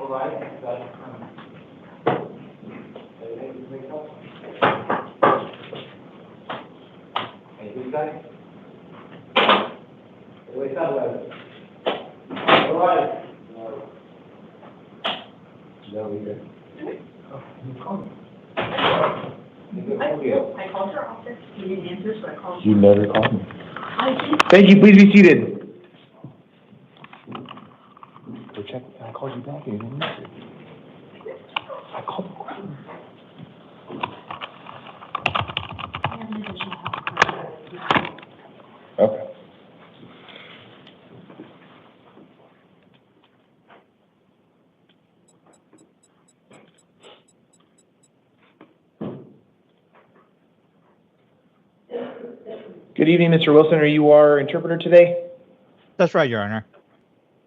I called her office. He didn't answer, so I called. You never called me. I did. Thank you. Please be seated. Go check. I called you back and you didn't answer. I called you. Okay. Good evening, Mr. Wilson. Are you our interpreter today? That's right, Your Honor.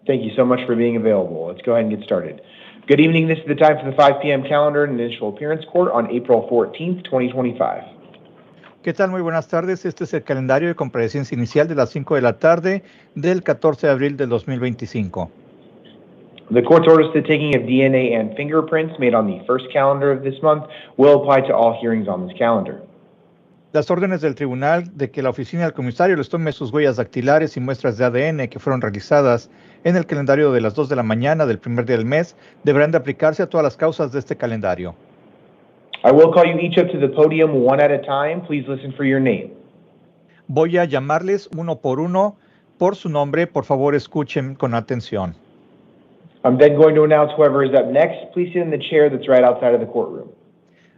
Thank you so much for being available. Let's go ahead and get started. Good evening. This is the time for the 5 p.m. calendar and initial appearance court on April 14th, 2025. ¿Qué tal? Muy buenas tardes. Este es el calendario de comparecencia inicial de las 5 de la tarde del 14 de abril del 2025. The court orders the taking of DNA and fingerprints made on the first calendar of this month will apply to all hearings on this calendar. Las órdenes del tribunal de que la oficina del comisario les tome sus huellas dactilares y muestras de ADN que fueron realizadas en el calendario de las 2 de la mañana del primer día del mes deberán de aplicarse a todas las causas de este calendario. I will call you each up to the podium one at a time. Please listen for your name. Voy a llamarles uno por su nombre. Por favor, escuchen con atención. I'm then going to announce whoever is up next. Please sit in the chair that's right outside of the courtroom.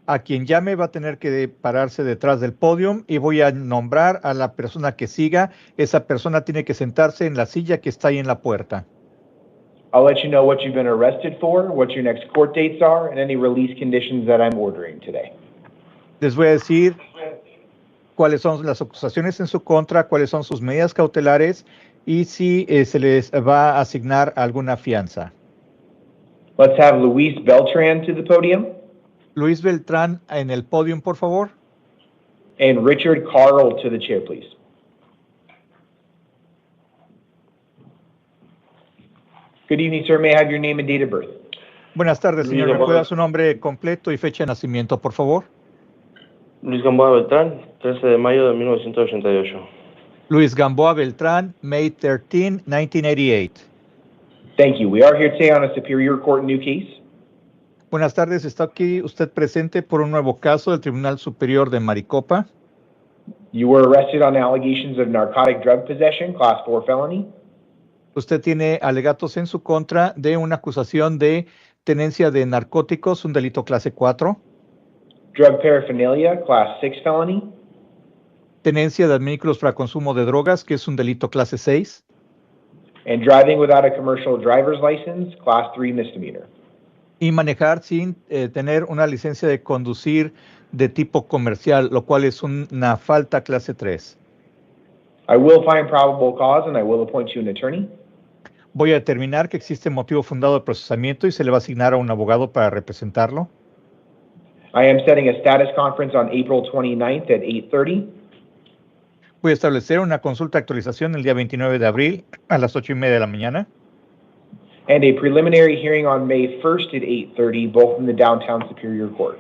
A quien llame va a tener que pararse detrás del podio y voy a nombrar a la persona que siga. Esa persona tiene que sentarse en la silla que está ahí en la puerta. I'll let you know what you've been arrested for, what your next court dates are, and any release conditions that I'm ordering today. Les voy a decir cuáles son las acusaciones en su contra, cuáles son sus medidas cautelares y si se les va a asignar alguna fianza. Let's have Luis Beltran to the podium. Luis Beltrán en el podio, por favor. And Richard Carl to the chair, please. Good evening, sir. May I have your name and date of birth? Buenas tardes, señor. ¿Me puede dar su nombre completo y fecha de nacimiento, por favor? Luis Gamboa Beltrán, 13 de mayo de 1988. Luis Gamboa Beltrán, May 13, 1988. Thank you. We are here today on a Superior Court new case. Buenas tardes. ¿Está aquí usted presente por un nuevo caso del Tribunal Superior de Maricopa? You were arrested on allegations of narcotic drug possession, Class 4 felony. Usted tiene alegatos en su contra de una acusación de tenencia de narcóticos, un delito clase 4. Drug paraphernalia, Class 6 felony. Tenencia de vehículos para consumo de drogas, que es un delito clase 6. And driving without a commercial driver's license, Class 3 misdemeanor. Y manejar sin tener una licencia de conducir de tipo comercial, lo cual es una falta clase 3. I will find probable cause and I will appoint you an attorney. Voy a determinar que existe motivo fundado de procesamiento y se le va a asignar a un abogado para representarlo. I am setting a status conference on April 29th at 8:30. Voy a establecer una consulta de actualización el día 29 de abril a las 8:30 de la mañana. And a preliminary hearing on May 1st at 8:30, both in the Downtown Superior Court.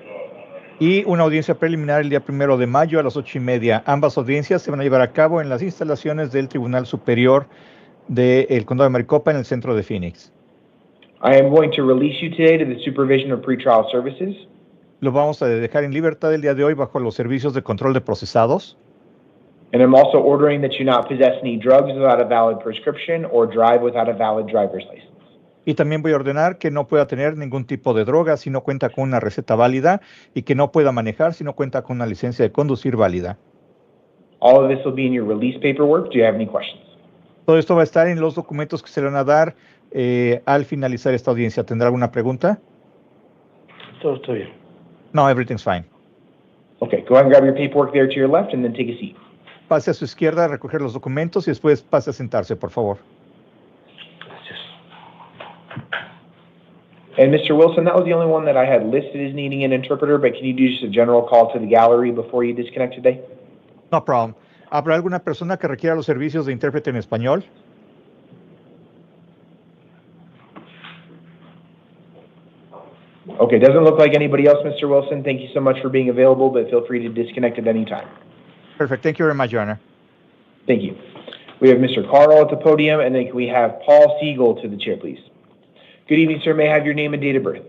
Y una audiencia preliminar el día 1 de mayo a las 8:30. Ambas audiencias se van a llevar a cabo en las instalaciones del Tribunal Superior del Condado de Maricopa en el centro de Phoenix. I am going to release you today to the supervision of pretrial services. Lo vamos a dejar en libertad el día de hoy bajo los servicios de control de procesados. And I'm also ordering that you not possess any drugs without a valid prescription or drive without a valid driver's license. Y también voy a ordenar que no pueda tener ningún tipo de droga si no cuenta con una receta válida y que no pueda manejar si no cuenta con una licencia de conducir válida. All of this will be in your release paperwork. Do you have any questions? Todo esto va a estar en los documentos que se le van a dar al finalizar esta audiencia. ¿Tendrá alguna pregunta? Todo está bien. No, everything's fine. Okay, go ahead and grab your paperwork there to your left and then take a seat. Pase a su izquierda a recoger los documentos y después pase a sentarse, por favor. Gracias. And Mr. Wilson, that was the only one that I had listed as needing an interpreter, but can you do just a general call to the gallery before you disconnect today? No problem. ¿Habrá alguna persona que requiera los servicios de intérprete en español? Okay, doesn't look like anybody else, Mr. Wilson. Thank you so much for being available, but feel free to disconnect at any time. Perfect. Thank you very much, Your Honor. Thank you. We have Mr. Carl at the podium, and then can we have Paul Siegel to the chair, please? Good evening, sir. May I have your name and date of birth?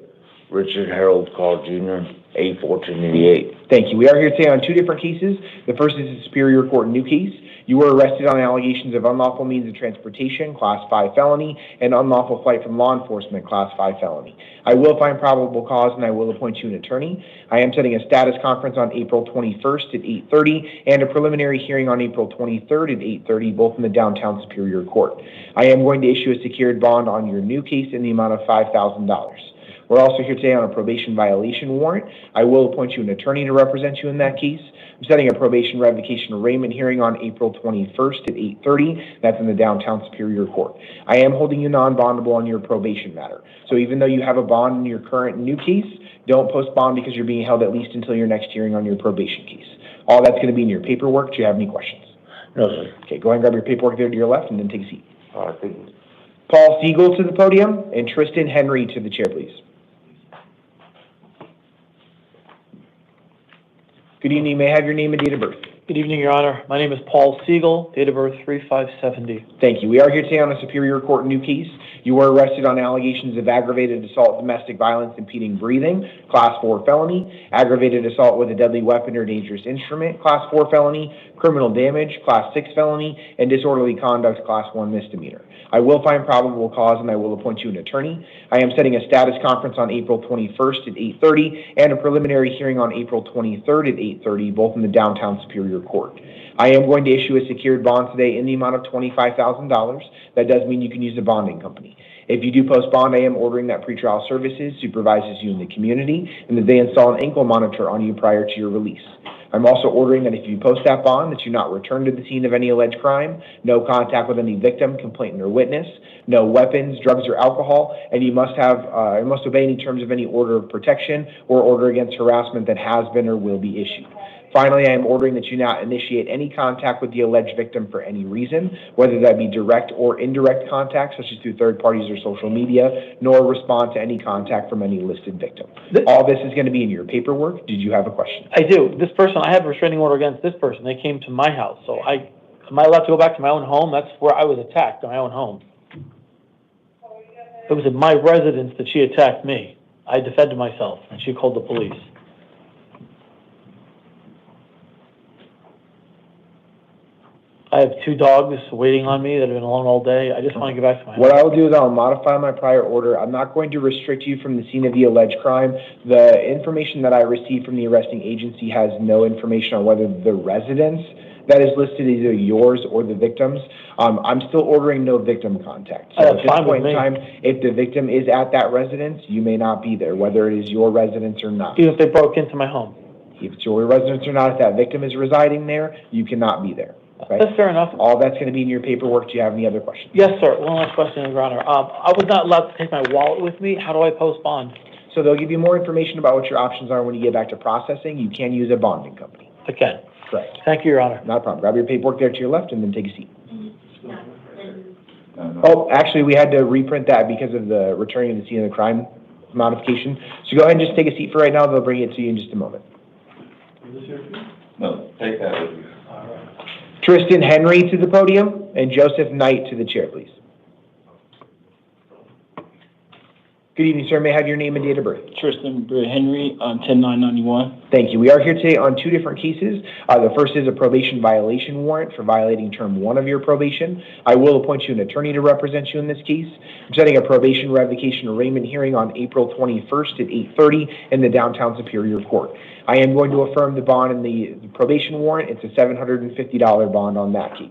Richard Harold Carl Jr., 8/14/88. Thank you. We are here today on two different cases. The first is a Superior Court new case. You were arrested on allegations of unlawful means of transportation, Class 5 felony, and unlawful flight from law enforcement, Class 5 felony. I will find probable cause, and I will appoint you an attorney. I am setting a status conference on April 21st at 8:30 and a preliminary hearing on April 23rd at 8:30, both in the downtown Superior Court. I am going to issue a secured bond on your new case in the amount of $5,000. We're also here today on a probation violation warrant. I will appoint you an attorney to represent you in that case. I'm setting a probation revocation arraignment hearing on April 21st at 8:30. That's in the downtown Superior Court. I am holding you non-bondable on your probation matter. So even though you have a bond in your current new case, don't post bond because you're being held at least until your next hearing on your probation case. All that's going to be in your paperwork. Do you have any questions? No, sir. Okay, go ahead and grab your paperwork there to your left and then take a seat. Thank you. Paul Siegel to the podium and Tristan Henry to the chair, please. Good evening. May I have your name and date of birth? Good evening, Your Honor. My name is Paul Siegel, date of birth 3/5/70. Thank you. We are here today on a Superior Court new case. You were arrested on allegations of aggravated assault, domestic violence, impeding breathing, Class 4 felony, aggravated assault with a deadly weapon or dangerous instrument, Class 4 felony, criminal damage, Class 6 felony, and disorderly conduct, Class 1 misdemeanor. I will find probable cause, and I will appoint you an attorney. I am setting a status conference on April 21st at 8:30 and a preliminary hearing on April 23rd at 8:30, both in the downtown Superior Court. I am going to issue a secured bond today in the amount of $25,000. That does mean you can use a bonding company. If you do post bond, I am ordering that pretrial services supervises you in the community and that they install an ankle monitor on you prior to your release. I'm also ordering that if you post that bond, that you not return to the scene of any alleged crime, no contact with any victim, complainant, or witness, no weapons, drugs, or alcohol, and you must obey any terms of any order of protection or order against harassment that has been or will be issued. Finally, I am ordering that you not initiate any contact with the alleged victim for any reason, whether that be direct or indirect contact, such as through third parties or social media, nor respond to any contact from any listed victim. All this is going to be in your paperwork. Did you have a question? I do. This person, I have a restraining order against this person. They came to my house, so am I allowed to go back to my own home? That's where I was attacked, in my own home. It was at my residence that she attacked me. I defended myself, and she called the police. I have 2 dogs waiting on me that have been alone all day. I just want to get back to my house. What I will do is I'll modify my prior order. I'm not going to restrict you from the scene of the alleged crime. The information that I received from the arresting agency has no information on whether the residence that is listed is either yours or the victim's. I'm still ordering no victim contact. So at this point in time, if the victim is at that residence, you may not be there, whether it is your residence or not. Even if they broke into my home? If it's your residence or not, if that victim is residing there, you cannot be there. Right? That's fair enough. All that's going to be in your paperwork. Do you have any other questions? Yes, sir. One last question, Your Honor. I was not allowed to take my wallet with me. How do I post bond? So they'll give you more information about what your options are when you get back to processing. You can use a bonding company. I can. Correct. Thank you, Your Honor. Not a problem. Grab your paperwork there to your left and then take a seat. Oh, actually, we had to reprint that because of the returning to the scene of the crime modification. So go ahead and just take a seat for right now. They'll bring it to you in just a moment. No, take that with you. Tristan Henry to the podium and Joseph Knight to the chair, please. Good evening, sir. May I have your name and date of birth? Tristan Henry on 10/9/91. Thank you. We are here today on 2 different cases. The first is a probation violation warrant for violating term 1 of your probation. I will appoint you an attorney to represent you in this case. I'm setting a probation revocation arraignment hearing on April 21st at 8:30 in the downtown Superior Court. I am going to affirm the bond in the probation warrant. It's a $750 bond on that case.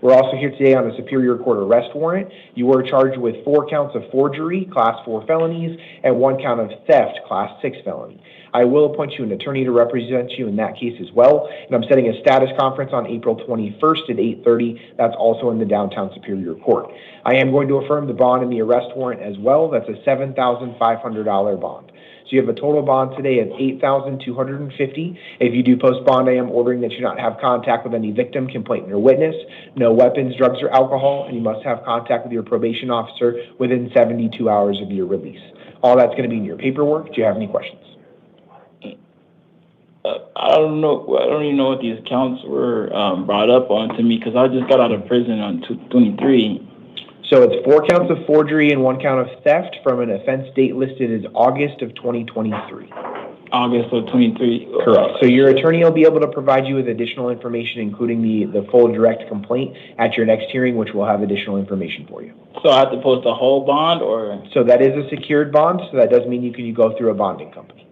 We're also here today on a Superior Court arrest warrant. You were charged with 4 counts of forgery, Class 4 felonies, and 1 count of theft, Class 6 felony. I will appoint you an attorney to represent you in that case as well, and I'm setting a status conference on April 21st at 8:30. That's also in the downtown Superior Court. I am going to affirm the bond in the arrest warrant as well. That's a $7,500 bond. So you have a total bond today of $8,250. If you do post bond, I am ordering that you not have contact with any victim, complainant, or witness, no weapons, drugs, or alcohol, and you must have contact with your probation officer within 72 hours of your release. All that's going to be in your paperwork. Do you have any questions? I don't know. I don't even know what these counts were brought up on to me because I just got out of prison on 23. So it's 4 counts of forgery and 1 count of theft from an offense date listed as August of 2023. August of 23. Correct. So your attorney will be able to provide you with additional information, including the full direct complaint at your next hearing, which will have additional information for you. So I have to post a whole bond, or? So that is a secured bond, so that does mean you can go through a bonding company.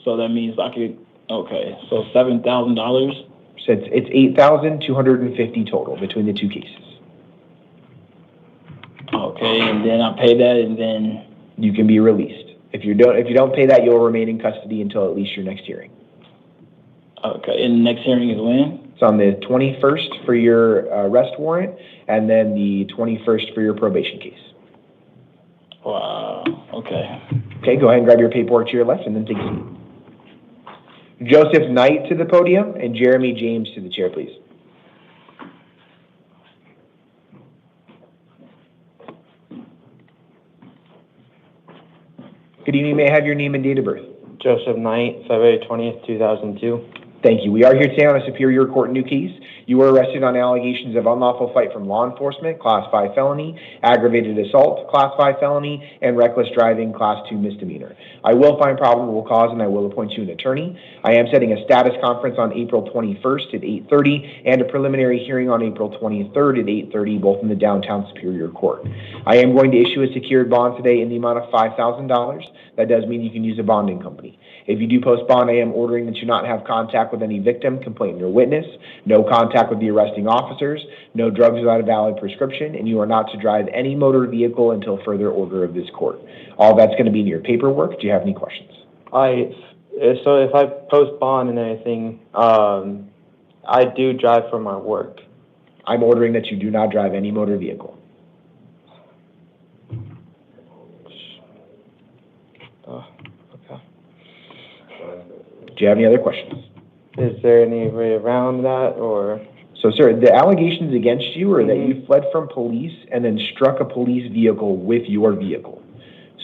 So that means I could, okay, so $7,000? So it's $8,250 total between the 2 cases. Okay, and then I pay that, and then? You can be released. If you don't pay that, you'll remain in custody until at least your next hearing. Okay, and the next hearing is when? It's on the 21st for your arrest warrant, and then the 21st for your probation case. Wow, okay. Okay, go ahead and grab your paperwork to your left, and then take a seat. Joseph Knight to the podium, and Jeremy James to the chair, please. Good evening. May I have your name and date of birth? Joseph Knight, February 20th, 2002. Thank you. We are here today on a Superior Court new case. You were arrested on allegations of unlawful flight from law enforcement, Class 5 felony, aggravated assault, Class 5 felony, and reckless driving, Class 2 misdemeanor. I will find probable cause, and I will appoint you an attorney. I am setting a status conference on April 21st at 8:30 and a preliminary hearing on April 23rd at 8:30, both in the downtown Superior Court. I am going to issue a secured bond today in the amount of $5,000. That does mean you can use a bonding company. If you do post bond, I am ordering that you not have contact with any victim, complainant, or witness, no contact with the arresting officers, no drugs without a valid prescription, and you are not to drive any motor vehicle until further order of this court. All that's going to be in your paperwork. Do you have any questions? So if I post bond and anything, I do drive for my work. I'm ordering that you do not drive any motor vehicle. Okay. Do you have any other questions? Is there any way around that, or? So, sir, the allegations against you are that you fled from police and then struck a police vehicle with your vehicle.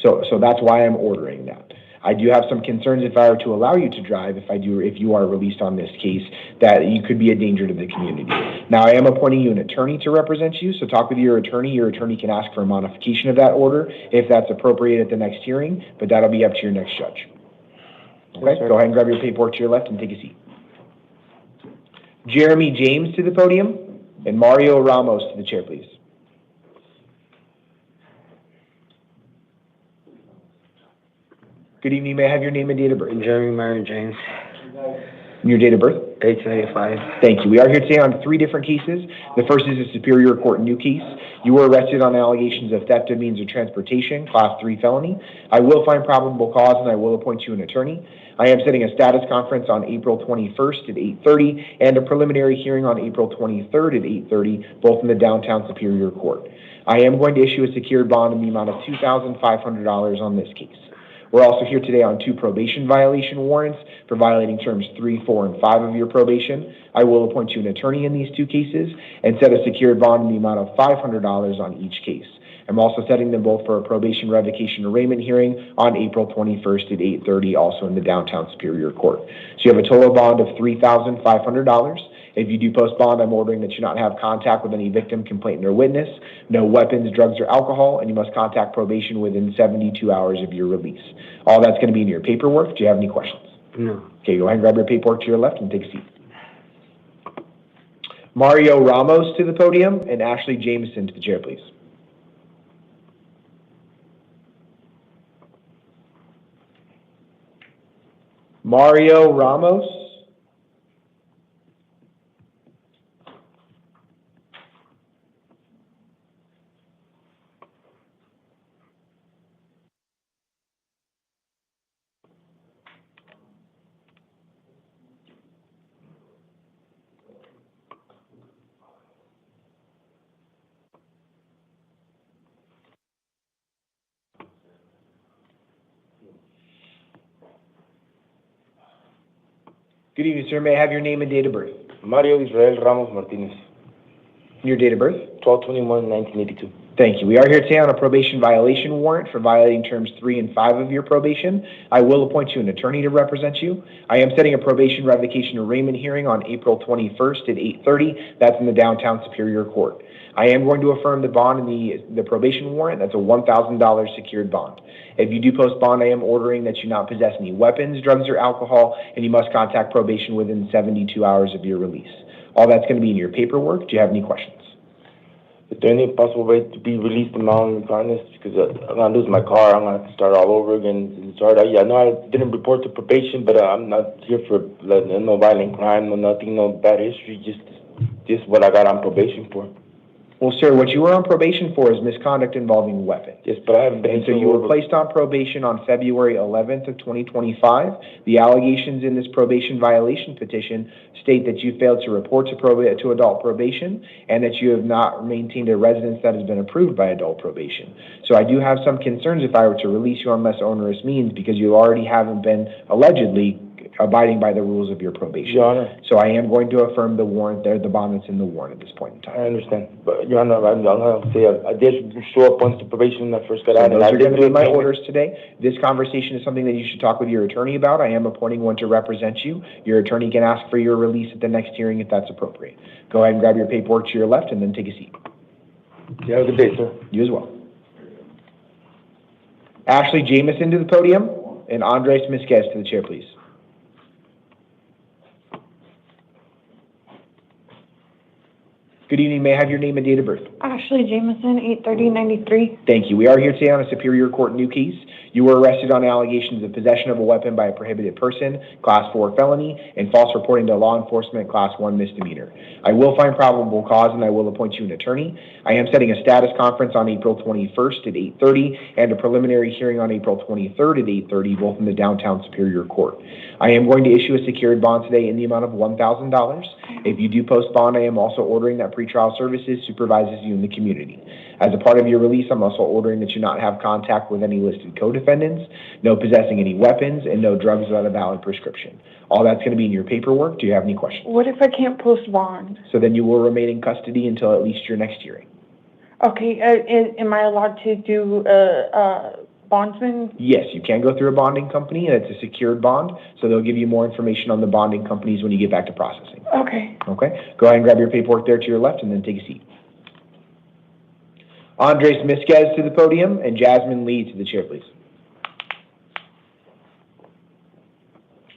So that's why I'm ordering that. I do have some concerns if I were to allow you to drive, if you are released on this case, that you could be a danger to the community. Now, I am appointing you an attorney to represent you, so talk with your attorney. Your attorney can ask for a modification of that order if that's appropriate at the next hearing, but that'll be up to your next judge. Okay, go ahead and grab your paperwork to your left and take a seat. Jeremy James to the podium, and Mario Ramos to the chair, please. Good evening. May I have your name and date of birth? Jeremy Mary James, And your date of birth? 885. Thank you. We are here today on 3 different cases. The first is a Superior Court new case. You were arrested on allegations of theft of means of transportation, Class 3 felony. I will find probable cause, and I will appoint you an attorney. I am setting a status conference on April 21st at 8:30 and a preliminary hearing on April 23rd at 8:30, both in the downtown Superior Court. I am going to issue a secured bond in the amount of $2,500 on this case. We're also here today on 2 probation violation warrants for violating terms 3, 4, and 5 of your probation. I will appoint you an attorney in these 2 cases and set a secured bond in the amount of $500 on each case. I'm also setting them both for a probation revocation arraignment hearing on April 21st at 8:30, also in the downtown Superior Court. So you have a total bond of $3,500. If you do post bond, I'm ordering that you not have contact with any victim, complainant, or witness, no weapons, drugs, or alcohol, and you must contact probation within 72 hours of your release. All that's going to be in your paperwork. Do you have any questions? No. Okay, go ahead and grab your paperwork to your left and take a seat. Mario Ramos to the podium, and Ashley Jameson to the chair, please. Mario Ramos. Good evening, sir. May I have your name and date of birth? Mario Israel Ramos Martinez, Your date of birth? 12/21/1982. Thank you. We are here today on a probation violation warrant for violating terms 3 and 5 of your probation. I will appoint you an attorney to represent you. I am setting a probation revocation arraignment hearing on April 21st at 8:30. That's in the downtown Superior Court. I am going to affirm the bond in the probation warrant. That's a $1,000 secured bond. If you do post bond, I am ordering that you not possess any weapons, drugs, or alcohol, and you must contact probation within 72 hours of your release. All that's going to be in your paperwork. Do you have any questions? Is there any possible way to be released in my own regardless? Because I'm gonna lose my car. I'm gonna have to start all over again. Sorry, I know I didn't report to probation, but I'm not here for no violent crime, no nothing, no bad history. Just what I got on probation for. Well, sir, what you were on probation for is misconduct involving a weapon. Yes, but I haven't been. And so you were placed on probation on February 11th of 2025. The allegations in this probation violation petition state that you failed to report to adult probation and that you have not maintained a residence that has been approved by adult probation. So I do have some concerns if I were to release you on less onerous means because you already haven't been allegedly abiding by the rules of your probation. Your Honor. So I am going to affirm the warrant there, the bond that's in the warrant at this point in time. I understand, but Your Honor, I'm gonna say I did show up once to probation when I first got So out. those And I are did going to do be my payment. orders today. This conversation is something that you should talk with your attorney about. I am appointing one to represent you. Your attorney can ask for your release at the next hearing if that's appropriate. Go ahead and grab your paperwork to your left and then take a seat. You have a good day, sir. You as well. Ashley Jamison to the podium and Andres Misquez to the chair, please. Good evening. May I have your name and date of birth? Ashley Jamison, 8/30/93. Thank you. We are here today on a Superior Court new case. You were arrested on allegations of possession of a weapon by a prohibited person, Class 4 felony, and false reporting to law enforcement, Class 1 misdemeanor. I will find probable cause and I will appoint you an attorney. I am setting a status conference on April 21st at 8:30 and a preliminary hearing on April 23rd at 8:30, both in the downtown Superior Court. I am going to issue a secured bond today in the amount of $1,000. If you do post bond, I am also ordering that pretrial services supervises you in the community. As a part of your release, I'm also ordering that you not have contact with any listed co-defendants, no possessing any weapons, and no drugs without a valid prescription. All that's going to be in your paperwork. Do you have any questions? What if I can't post bond? So then you will remain in custody until at least your next hearing. Okay, am I allowed to do bondsman? Yes, you can go through a bonding company, and it's a secured bond, so they'll give you more information on the bonding companies when you get back to processing. Okay. Okay? Go ahead and grab your paperwork there to your left, and then take a seat. Andres Misquez to the podium, and Jasmine Lee to the chair, please.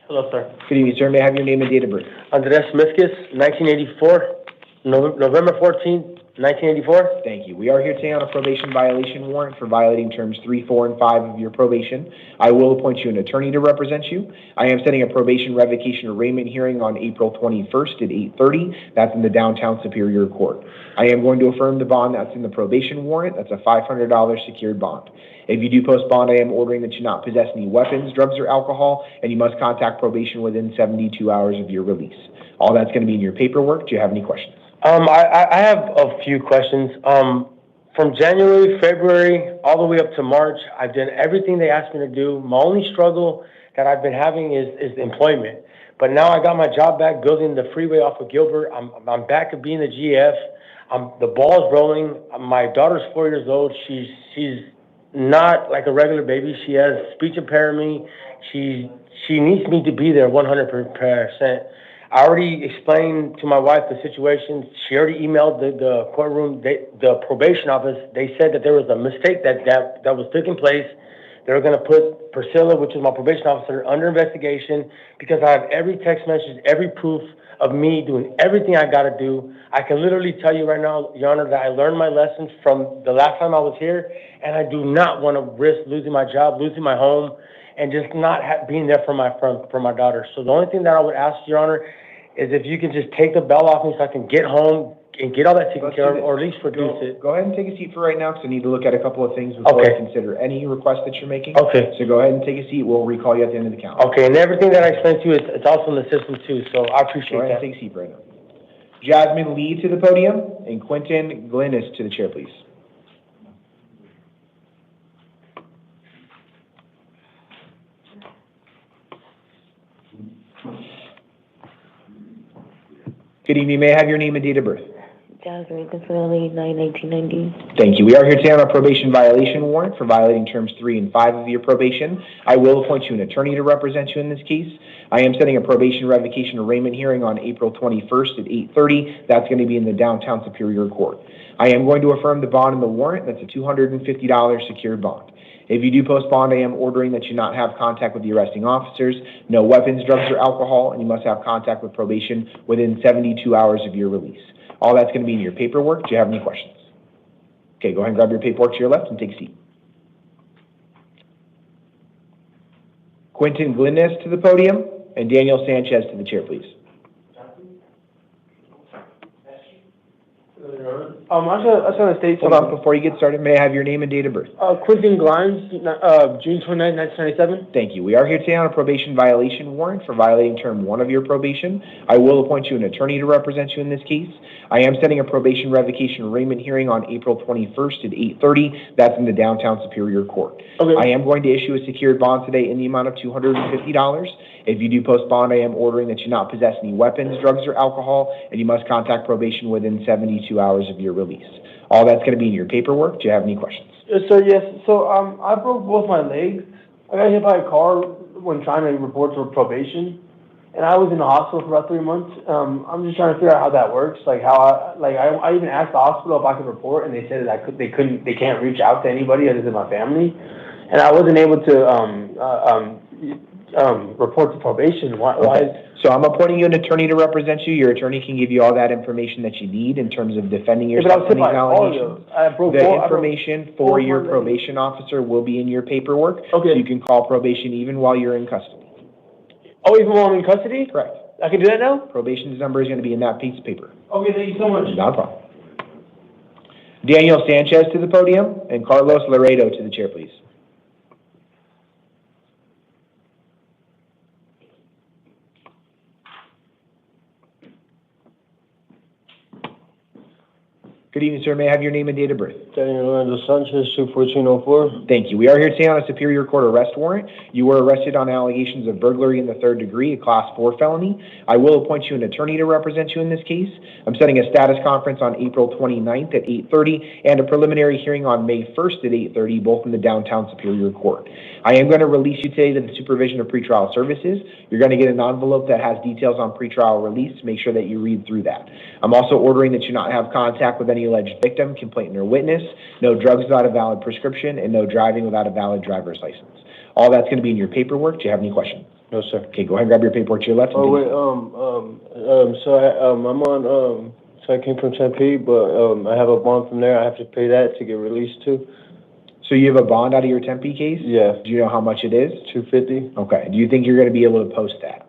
Hello, sir. Good evening, sir. May I have your name and date of birth? Andres Misquez, 1984, November 14th, 1984. Thank you. We are here today on a probation violation warrant for violating terms 3, 4, and 5 of your probation. I will appoint you an attorney to represent you. I am setting a probation revocation arraignment hearing on April 21st at 8:30. That's in the downtown Superior Court. I am going to affirm the bond that's in the probation warrant. That's a $500 secured bond. If you do post bond, I am ordering that you not possess any weapons, drugs, or alcohol, and you must contact probation within 72 hours of your release. All that's going to be in your paperwork. Do you have any questions? I have a few questions. From January, February, all the way up to March, I've done everything they asked me to do. My only struggle that I've been having is employment. But now I got my job back building the freeway off of Gilbert. I'm back to being the GF. The ball's rolling. My daughter's 4 years old. She's not like a regular baby. She has speech impairment. She needs me to be there 100%. I already explained to my wife the situation. She already emailed the courtroom, the probation office. They said that there was a mistake that was taking place. They were going to put Priscilla, which is my probation officer, under investigation because I have every text message, every proof of me doing everything I got to do. I can literally tell you right now, Your Honor, that I learned my lessons from the last time I was here, and I do not want to risk losing my job, losing my home, and just not being there for my daughter. So the only thing that I would ask, Your Honor, is if you can just take the bell off me so I can get home and get all that taken care of, or at least reduce it. Go ahead and take a seat for right now, because I need to look at a couple of things before I consider any request that you're making. Okay. So go ahead and take a seat. We'll recall you at the end of the count. Okay, and everything that I explained to you, it's also in the system too, so I appreciate Go ahead that. and take a seat for right now. Jasmine Lee to the podium, and Quentin Glennis to the chair, please. Good evening. May I have your name and date of birth? Jasmine Gonzalez, 9/1990. Thank you. We are here today on a probation violation warrant for violating terms 3 and 5 of your probation. I will appoint you an attorney to represent you in this case. I am setting a probation revocation arraignment hearing on April 21st at 8:30. That's going to be in the downtown Superior Court. I am going to affirm the bond in the warrant. That's a $250 secured bond. If you do post bond, I am ordering that you not have contact with the arresting officers, no weapons, drugs, or alcohol, and you must have contact with probation within 72 hours of your release. All that's going to be in your paperwork. Do you have any questions? Okay, go ahead and grab your paperwork to your left and take a seat. Quentin Glinnes to the podium and Daniel Sanchez to the chair, please. I just want to state Hold something. on, before you get started, may I have your name and date of birth? Quentin Glines, June 29, 1997. Thank you. We are here today on a probation violation warrant for violating term 1 of your probation. I will appoint you an attorney to represent you in this case. I am setting a probation revocation arraignment hearing on April 21st at 8:30. That's in the downtown Superior Court. Okay. I am going to issue a secured bond today in the amount of $250. If you do post bond, I am ordering that you not possess any weapons, drugs, or alcohol, and you must contact probation within 72 hours of your release. All that's going to be in your paperwork. Do you have any questions? Yes, sir, yes. So, I broke both my legs. I got hit by a car when trying to report for probation, and I was in the hospital for about 3 months. I'm just trying to figure out how that works. Like I even asked the hospital if I could report, and they said that they can't reach out to anybody other than my family, and I wasn't able to report to probation. Why? Okay. So I'm appointing you an attorney to represent you. Your attorney can give you all that information that you need in terms of defending yourself in these allegations. The information for your probation officer will be in your paperwork. Okay. So you can call probation even while you're in custody. Oh, even while I'm in custody? Correct. I can do that now? Probation's number is going to be in that piece of paper. Okay, thank you so much. Not a problem. Daniel Sanchez to the podium and Carlos Laredo to the chair, please. Good evening, sir. May I have your name and date of birth? Daniel Orlando Sanchez, 21404. Thank you. We are here today on a Superior Court arrest warrant. You were arrested on allegations of burglary in the 3rd degree, a Class 4 felony. I will appoint you an attorney to represent you in this case. I'm setting a status conference on April 29th at 8:30 and a preliminary hearing on May 1st at 8:30, both in the downtown Superior Court. I am going to release you today to the supervision of pretrial services. You're going to get an envelope that has details on pretrial release. Make sure that you read through that. I'm also ordering that you not have contact with any alleged victim, complainant, or witness, no drugs without a valid prescription, and no driving without a valid driver's license. All that's going to be in your paperwork. Do you have any questions? No, sir. Okay, go ahead and grab your paperwork to your left. Oh, wait, I'm on, so I came from Tempe, but I have a bond from there. I have to pay that to get released too. So you have a bond out of your Tempe case? Yeah. Do you know how much it is? $250. Okay. Do you think you're going to be able to post that?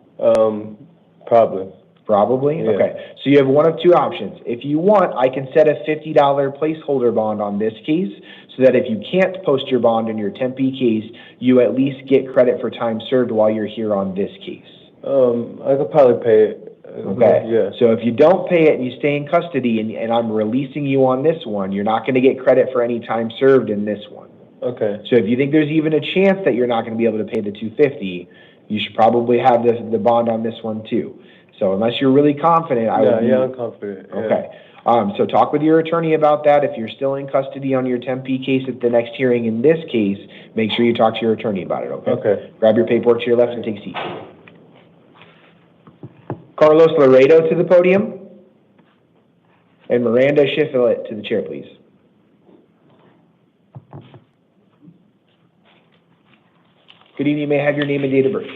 Probably. Probably? Yeah. Okay. So you have one of two options. If you want, I can set a $50 placeholder bond on this case so that if you can't post your bond in your Tempe case, you at least get credit for time served while you're here on this case. I could probably pay it. Okay. Yeah. So if you don't pay it and you stay in custody and I'm releasing you on this one, you're not going to get credit for any time served in this one. Okay. So if you think there's even a chance that you're not going to be able to pay the $250, you should probably have the bond on this one too. So unless you're really confident, I'm confident. Yeah. Okay. So talk with your attorney about that. If you're still in custody on your Tempe case at the next hearing in this case, make sure you talk to your attorney about it, okay? Okay. Grab your paperwork to your left and take a seat. Carlos Laredo to the podium. And Miranda Shiflett to the chair, please. Good evening. May I have your name and date of birth?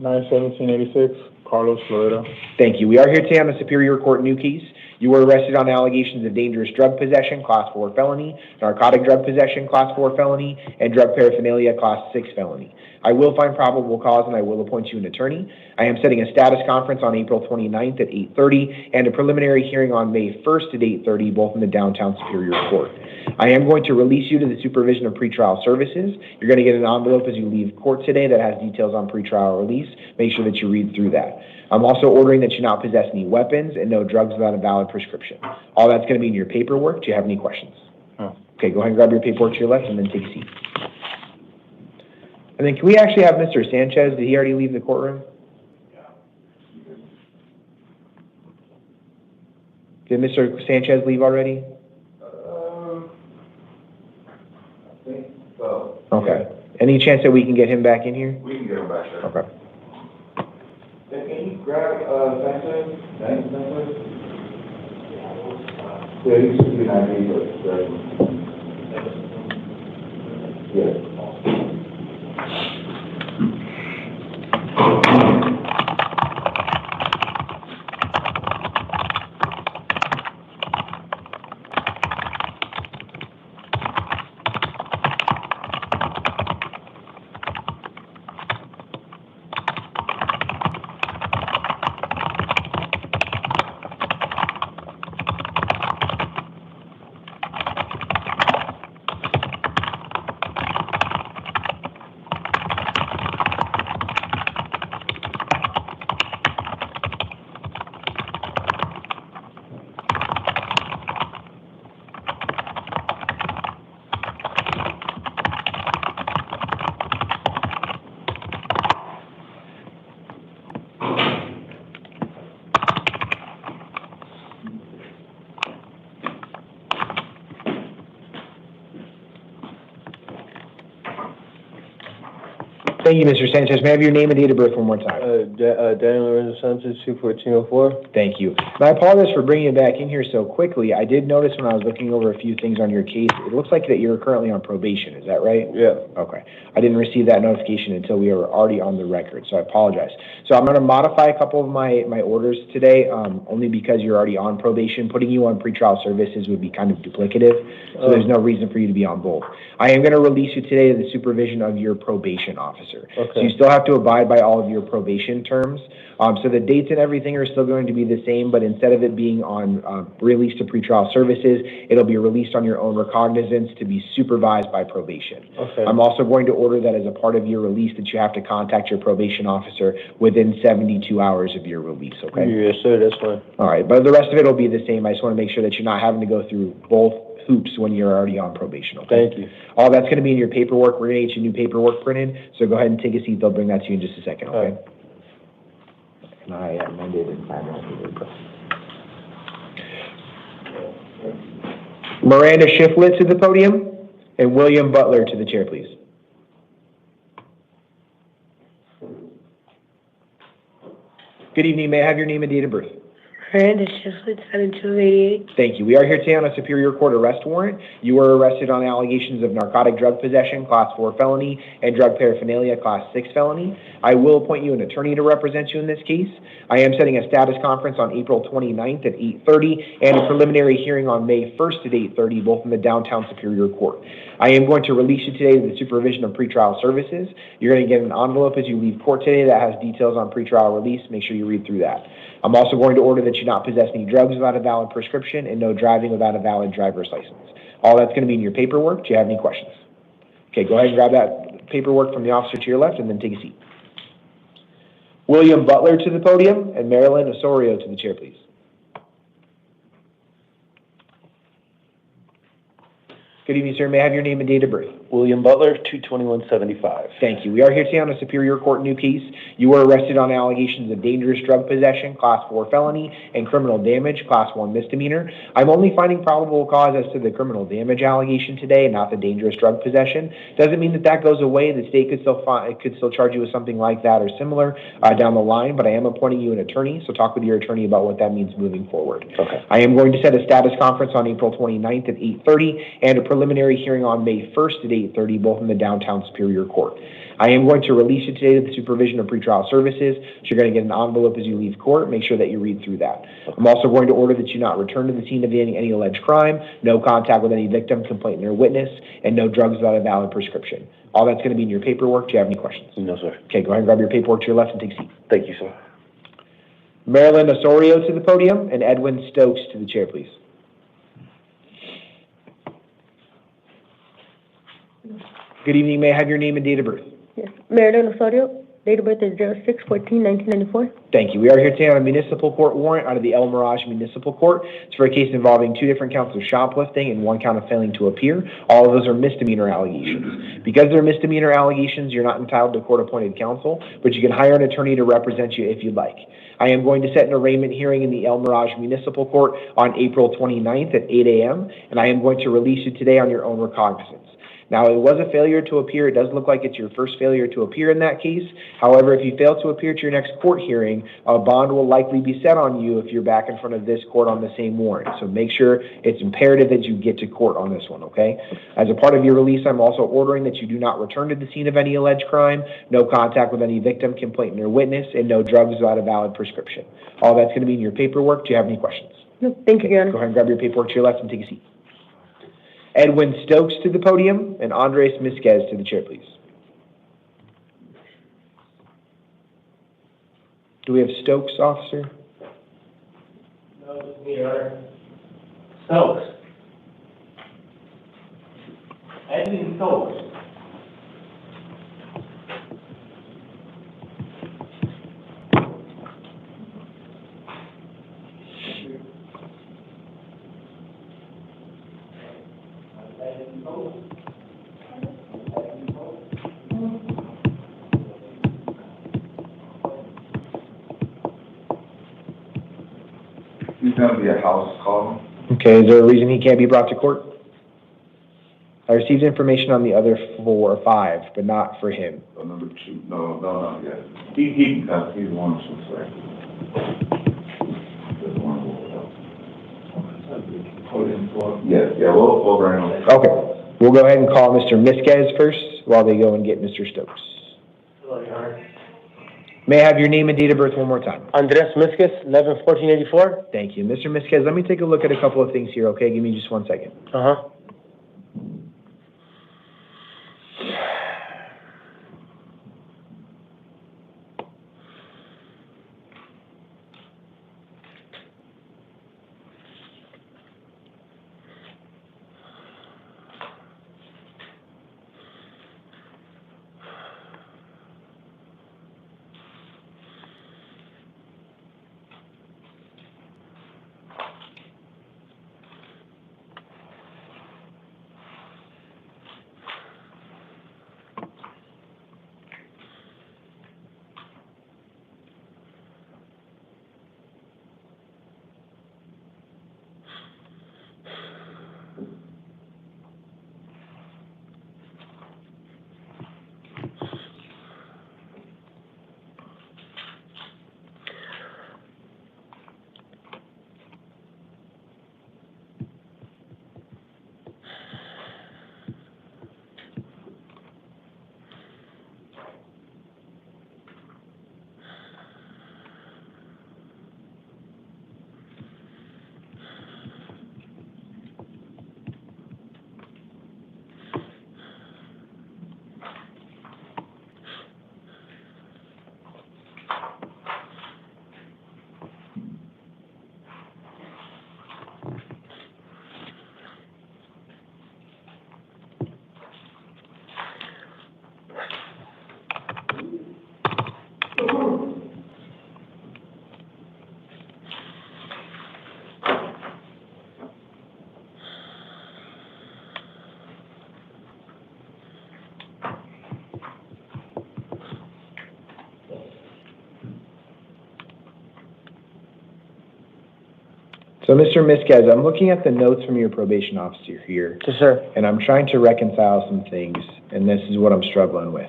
9/17/86, Carlos Florida. Thank you. We are here today on the Superior Court new case. You were arrested on allegations of dangerous drug possession, Class 4 felony, narcotic drug possession, Class 4 felony, and drug paraphernalia, Class 6 felony. I will find probable cause and I will appoint you an attorney. I am setting a status conference on April 29th at 8:30 and a preliminary hearing on May 1st at 8:30, both in the downtown Superior Court. I am going to release you to the supervision of pretrial services. You're going to get an envelope as you leave court today that has details on pretrial release. Make sure that you read through that. I'm also ordering that you not possess any weapons and no drugs without a valid prescription. All that's going to be in your paperwork. Do you have any questions? No. Okay, go ahead and grab your paperwork to your left and then take a seat. And then can we actually have Mr. Sanchez? Did he already leave the courtroom? Did Mr. Sanchez leave already? I think so. Okay. Any chance that we can get him back in here? We can get him back there. Okay. Can you grab, Sanchez? Sanchez? Yeah, you should be 19, but, yeah. Thank you, Mr. Sanchez. May I have your name and date of birth one more time? Daniel Lorenzo Sanchez, 21404. Thank you. And I apologize for bringing you back in here so quickly. I did notice when I was looking over a few things on your case, it looks like that you're currently on probation. Is that right? Yeah. Okay. I didn't receive that notification until we were already on the record, so I apologize. So I'm going to modify a couple of my orders today, only because you're already on probation. Putting you on pretrial services would be kind of duplicative, so there's no reason for you to be on both. I am going to release you today to the supervision of your probation officer. Okay. So you still have to abide by all of your probation terms. So the dates and everything are still going to be the same, but instead of it being on release to pretrial services, it'll be released on your own recognizance to be supervised by probation. Okay. I'm also going to order that as a part of your release that you have to contact your probation officer within 72 hours of your release, okay? Yes, sir, that's fine. All right, but the rest of it will be the same. I just want to make sure that you're not having to go through both hoops when you're already on probation, okay? Thank you. All that's going to be in your paperwork. We're going to get you new paperwork printed, so go ahead and take a seat. They'll bring that to you in just a second, okay? All right. And I amended and signed it. Miranda Shiflett to the podium, and William Butler to the chair, please. Good evening. May I have your name and date of birth? Miranda Shiflett, 7288. Thank you. We are here today on a Superior Court arrest warrant. You were arrested on allegations of narcotic drug possession, Class 4 felony, and drug paraphernalia, Class 6 felony. I will appoint you an attorney to represent you in this case. I am setting a status conference on April 29th at 8:30 and a preliminary hearing on May 1st at 8:30, both in the downtown Superior Court. I am going to release you today to the supervision of pretrial services. You're going to get an envelope as you leave court today that has details on pretrial release. Make sure you read through that. I'm also going to order that you not possess any drugs without a valid prescription and no driving without a valid driver's license. All that's going to be in your paperwork. Do you have any questions? Okay, go ahead and grab that paperwork from the officer to your left and then take a seat. William Butler to the podium and Marilyn Osorio to the chair, please. Good evening, sir. May I have your name and date of birth? William Butler, 22175. Thank you. We are here today on a Superior Court new case. You were arrested on allegations of dangerous drug possession, Class 4 felony, and criminal damage, Class 1 misdemeanor. I'm only finding probable cause as to the criminal damage allegation today, not the dangerous drug possession. Doesn't mean that that goes away. The state could still charge you with something like that or similar down the line, but I am appointing you an attorney, so talk with your attorney about what that means moving forward. Okay. I am going to set a status conference on April 29th at 8:30 and a preliminary hearing on May 1st at 8:30, both in the downtown Superior Court. I am going to release you today to the supervision of pretrial services. So you're going to get an envelope as you leave court. Make sure that you read through that. I'm also going to order that you not return to the scene of any alleged crime, no contact with any victim, complainant, or witness, and no drugs without a valid prescription. All that's going to be in your paperwork. Do you have any questions? No, sir. Okay, go ahead and grab your paperwork to your left and take a seat. Thank you, sir. Marilyn Osorio to the podium and Edwin Stokes to the chair, please. Good evening. May I have your name and date of birth? Yes. Marilyn Osorio, Date of birth is 06/14/1994. Thank you. We are here today on a municipal court warrant out of the El Mirage Municipal Court. It's for a case involving 2 different counts of shoplifting and 1 count of failing to appear. All of those are misdemeanor allegations. Because they're misdemeanor allegations, you're not entitled to court-appointed counsel, but you can hire an attorney to represent you if you'd like. I am going to set an arraignment hearing in the El Mirage Municipal Court on April 29th at 8 a.m., and I am going to release you today on your own recognizance. Now, it was a failure to appear. It does look like it's your first failure to appear in that case. However, if you fail to appear to your next court hearing, a bond will likely be set on you if you're back in front of this court on the same warrant. So make sure it's imperative that you get to court on this one, okay? As a part of your release, I'm also ordering that you do not return to the scene of any alleged crime, no contact with any victim, complainant, or witness, and no drugs without a valid prescription. All that's going to be in your paperwork. Do you have any questions? No, thank you, Your Honor. Go ahead and grab your paperwork to your left and take a seat. Edwin Stokes to the podium and Andres Misquez to the chair, please. Do we have Stokes, officer? No, it's me, Your Honor. Stokes. Edwin Stokes. He's gonna be a house call. Okay, is there a reason he can't be brought to court? I received information on the other 4 or 5, but not for him. Oh, number 2, no, not yet. He can come, he's the one who's say. He's the one who will help. Yeah, we'll bring him. Okay, we'll go ahead and call Mr. Misquez first while they go and get Mr. Stokes. Hello, Your Honor. May I have your name and date of birth one more time? Andres Misquez, 11/14/84. Thank you. Mr. Misquez, let me take a look at a couple of things here, okay? Give me just 1 second. Uh-huh. So, Mr. Misquez, I'm looking at the notes from your probation officer here. Yes, sir. And I'm trying to reconcile some things, and this is what I'm struggling with.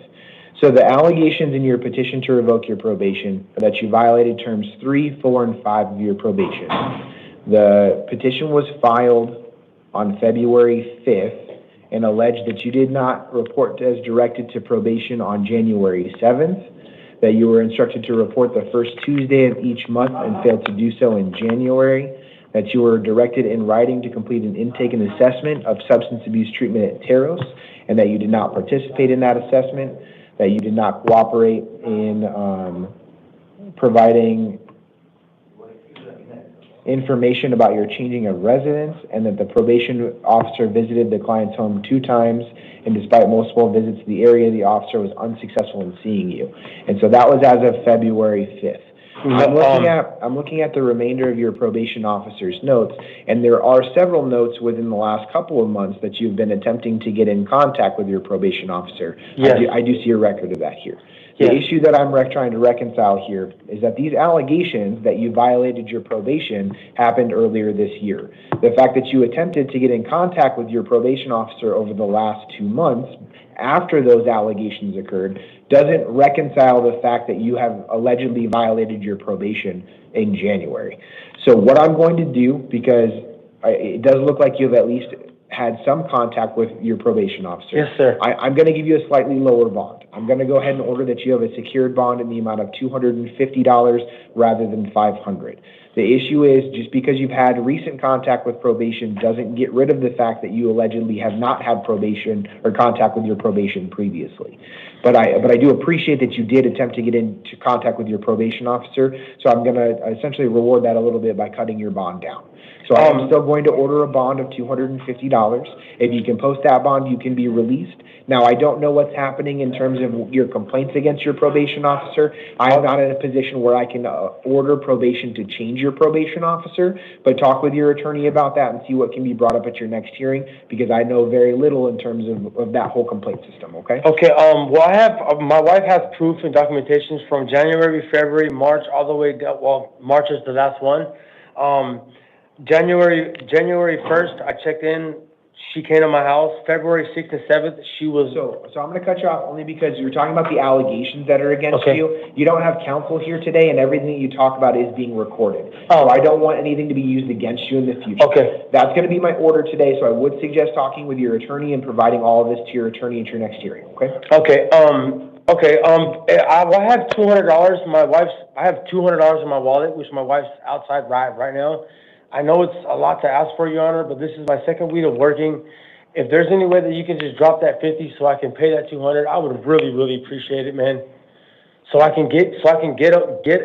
So the allegations in your petition to revoke your probation are that you violated terms 3, 4, and 5 of your probation. The petition was filed on February 5th and alleged that you did not report as directed to probation on January 7th, that you were instructed to report the first Tuesday of each month and failed to do so in January, that you were directed in writing to complete an intake and assessment of substance abuse treatment at Teros, and that you did not participate in that assessment, that you did not cooperate in providing information about your changing of residence, and that the probation officer visited the client's home 2 times, and despite multiple visits to the area, the officer was unsuccessful in seeing you. And so that was as of February 5th. I'm looking at the remainder of your probation officer's notes, and there are several notes within the last couple of months that you've been attempting to get in contact with your probation officer. Yes. I do see a record of that here. Yes. The issue that I'm trying to reconcile here is that these allegations that you violated your probation happened earlier this year. The fact that you attempted to get in contact with your probation officer over the last 2 months after those allegations occurred doesn't reconcile the fact that you have allegedly violated your probation in January. So what I'm going to do, because it does look like you've at least had some contact with your probation officer. Yes, sir. I'm going to give you a slightly lower bond. I'm going to go ahead and order that you have a secured bond in the amount of $250 rather than $500. The issue is just because you've had recent contact with probation doesn't get rid of the fact that you allegedly have not had probation or contact with your probation previously. But I do appreciate that you did attempt to get into contact with your probation officer, so I'm going to essentially reward that a little bit by cutting your bond down. So I'm still going to order a bond of $250. If you can post that bond, you can be released. Now, I don't know what's happening in terms of your complaints against your probation officer. I'm not in a position where I can order probation to change your probation officer, but talk with your attorney about that and see what can be brought up at your next hearing, because I know very little in terms of that whole complaint system, okay? Okay, well, I have, my wife has proof and documentations from January, February, March, all the way down, well, March is the last one. January 1st, I checked in. She came to my house. February 6th and 7th, she was... So I'm going to cut you off only because you're talking about the allegations that are against you. You don't have counsel here today, and everything that you talk about is being recorded. So I don't want anything to be used against you in the future. Okay. That's going to be my order today, so I would suggest talking with your attorney and providing all of this to your attorney at your next hearing, okay? Okay, I have $200. I have $200 in my wallet, which my wife's outside right now. I know it's a lot to ask for, Your Honor, but this is my second week of working. If there's any way that you can just drop that 50 so I can pay that 200, I would really, really appreciate it, man. So I can get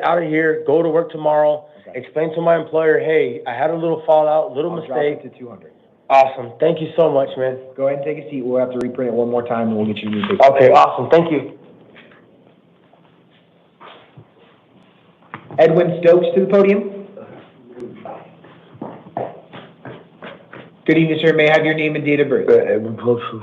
out of here, go to work tomorrow, explain to my employer, hey, I had a little fallout, little mistake. Drop it to 200. Awesome. Thank you so much, man. Go ahead and take a seat. We'll have to reprint it one more time, and we'll get you a new paper. Okay, awesome. Thank you. Edwin Stokes to the podium. Good evening, sir. May I have your name and date of birth? Edwin Paso,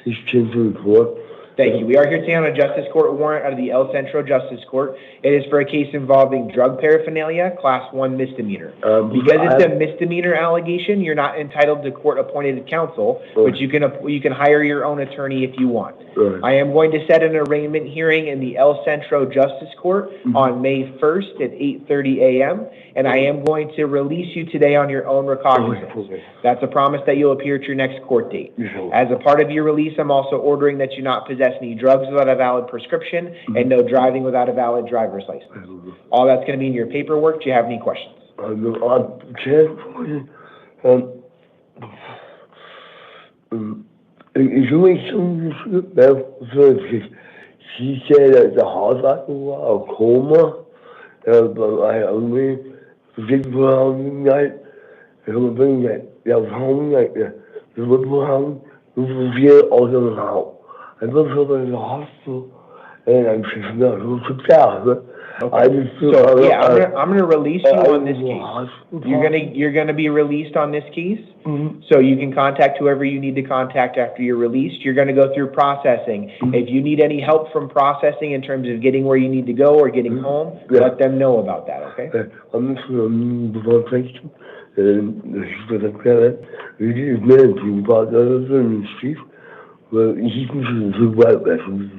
he's changing the report. Thank you. We are here today on a Justice Court warrant out of the El Centro Justice Court. It is for a case involving drug paraphernalia, Class 1 misdemeanor. Because it's a misdemeanor allegation, you're not entitled to court-appointed counsel, but you can hire your own attorney if you want. I am going to set an arraignment hearing in the El Centro Justice Court on May 1st at 8:30 a.m., and I am going to release you today on your own recognizance. That's a promise that you'll appear at your next court date. As a part of your release, I'm also ordering that you not possess any drugs without a valid prescription and no driving without a valid driver's license. All that's going to be in your paperwork. Do you have any questions? She said that the hospital a coma, but I only did for night. It was being that was home like the little house was here all the house. I go to the hospital, and I'm just not going to out. I'm gonna release you on this case. You're gonna be released on this case. So you can contact whoever you need to contact after you're released. You're gonna go through processing. If you need any help from processing in terms of getting where you need to go or getting home, let them know about that. Okay. I'm just going to really managing about the other street. Well, he can do white weapons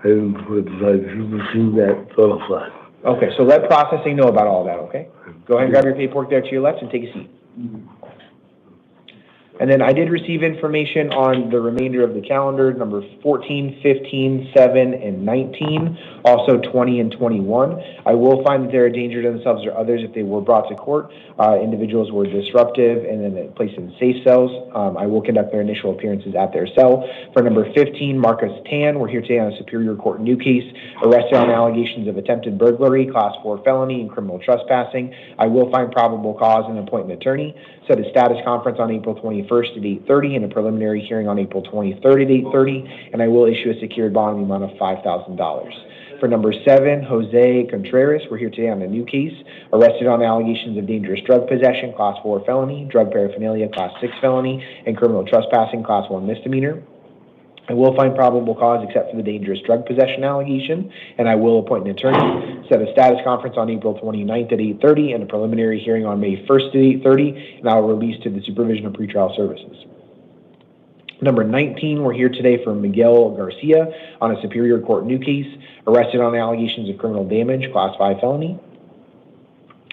and put people seeing that butterfly. Okay, so let processing know about all that, okay? Go ahead and grab your paperwork there to your left and take a seat. And then I did receive information on the remainder of the calendar, number 14, 15, 7, and 19, also 20 and 21. I will find that they're a danger to themselves or others if they were brought to court. Individuals were disruptive and then placed in safe cells. I will conduct their initial appearances at their cell. For number 15, Marcus Tan, we're here today on a Superior Court new case, arrested on allegations of attempted burglary, class 4 felony, and criminal trespassing. I will find probable cause and appoint an attorney. Set a status conference on April 21st at 8:30 and a preliminary hearing on April 23rd at 8:30, and I will issue a secured bond in the amount of $5,000. For number 7, Jose Contreras, we're here today on a new case, arrested on allegations of dangerous drug possession, class 4 felony, drug paraphernalia, class 6 felony, and criminal trespassing, class 1 misdemeanor. I will find probable cause except for the dangerous drug possession allegation, and I will appoint an attorney. Set a status conference on April 29th at 8:30 and a preliminary hearing on May 1st at 8:30, and I will release to the supervision of pretrial services. Number 19, we're here today for Miguel Garcia on a Superior Court new case, arrested on allegations of criminal damage, class 5 felony.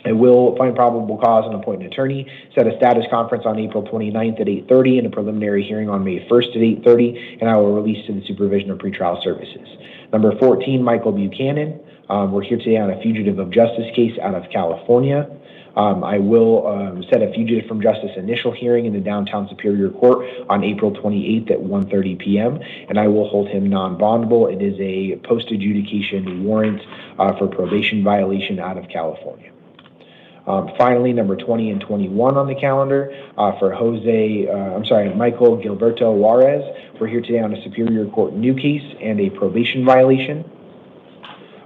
I will find probable cause and appoint an attorney. Set a status conference on April 29th at 8:30 and a preliminary hearing on May 1st at 8:30, and I will release to the supervision of pretrial services. Number 14, Michael Buchanan. We're here today on a fugitive of justice case out of California. I will set a fugitive from justice initial hearing in the downtown Superior Court on April 28th at 1:30 p.m., and I will hold him non-bondable. It is a post-adjudication warrant for probation violation out of California. Finally, number 20 and 21 on the calendar for Michael Gilberto Juarez. We're here today on a Superior Court new case and a probation violation.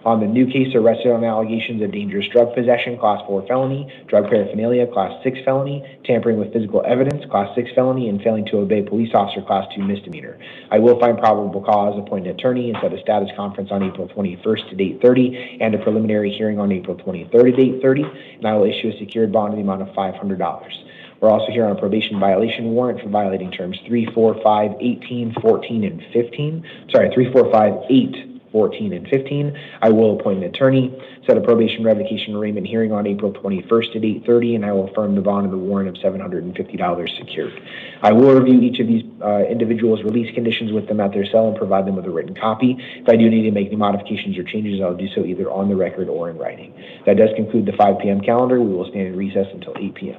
On the new case, arrested on allegations of dangerous drug possession, class 4 felony, drug paraphernalia, class 6 felony, tampering with physical evidence, class 6 felony, and failing to obey police officer, class 2 misdemeanor. I will find probable cause, appoint an attorney, and set a status conference on April 21st at 8:30 and a preliminary hearing on April 23rd at 8:30, and I will issue a secured bond in the amount of $500. We're also here on a probation violation warrant for violating terms 3, 4, 5, 18, 14, and 15. 3, 4, 5, 8, 14, and 15. I will appoint an attorney, set a probation revocation arraignment hearing on April 21st at 8:30, and I will affirm the bond of the warrant of $750 secured. I will review each of these individuals' release conditions with them at their cell and provide them with a written copy. If I do need to make any modifications or changes, I'll do so either on the record or in writing. That does conclude the 5 p.m. calendar. We will stand in recess until 8 p.m.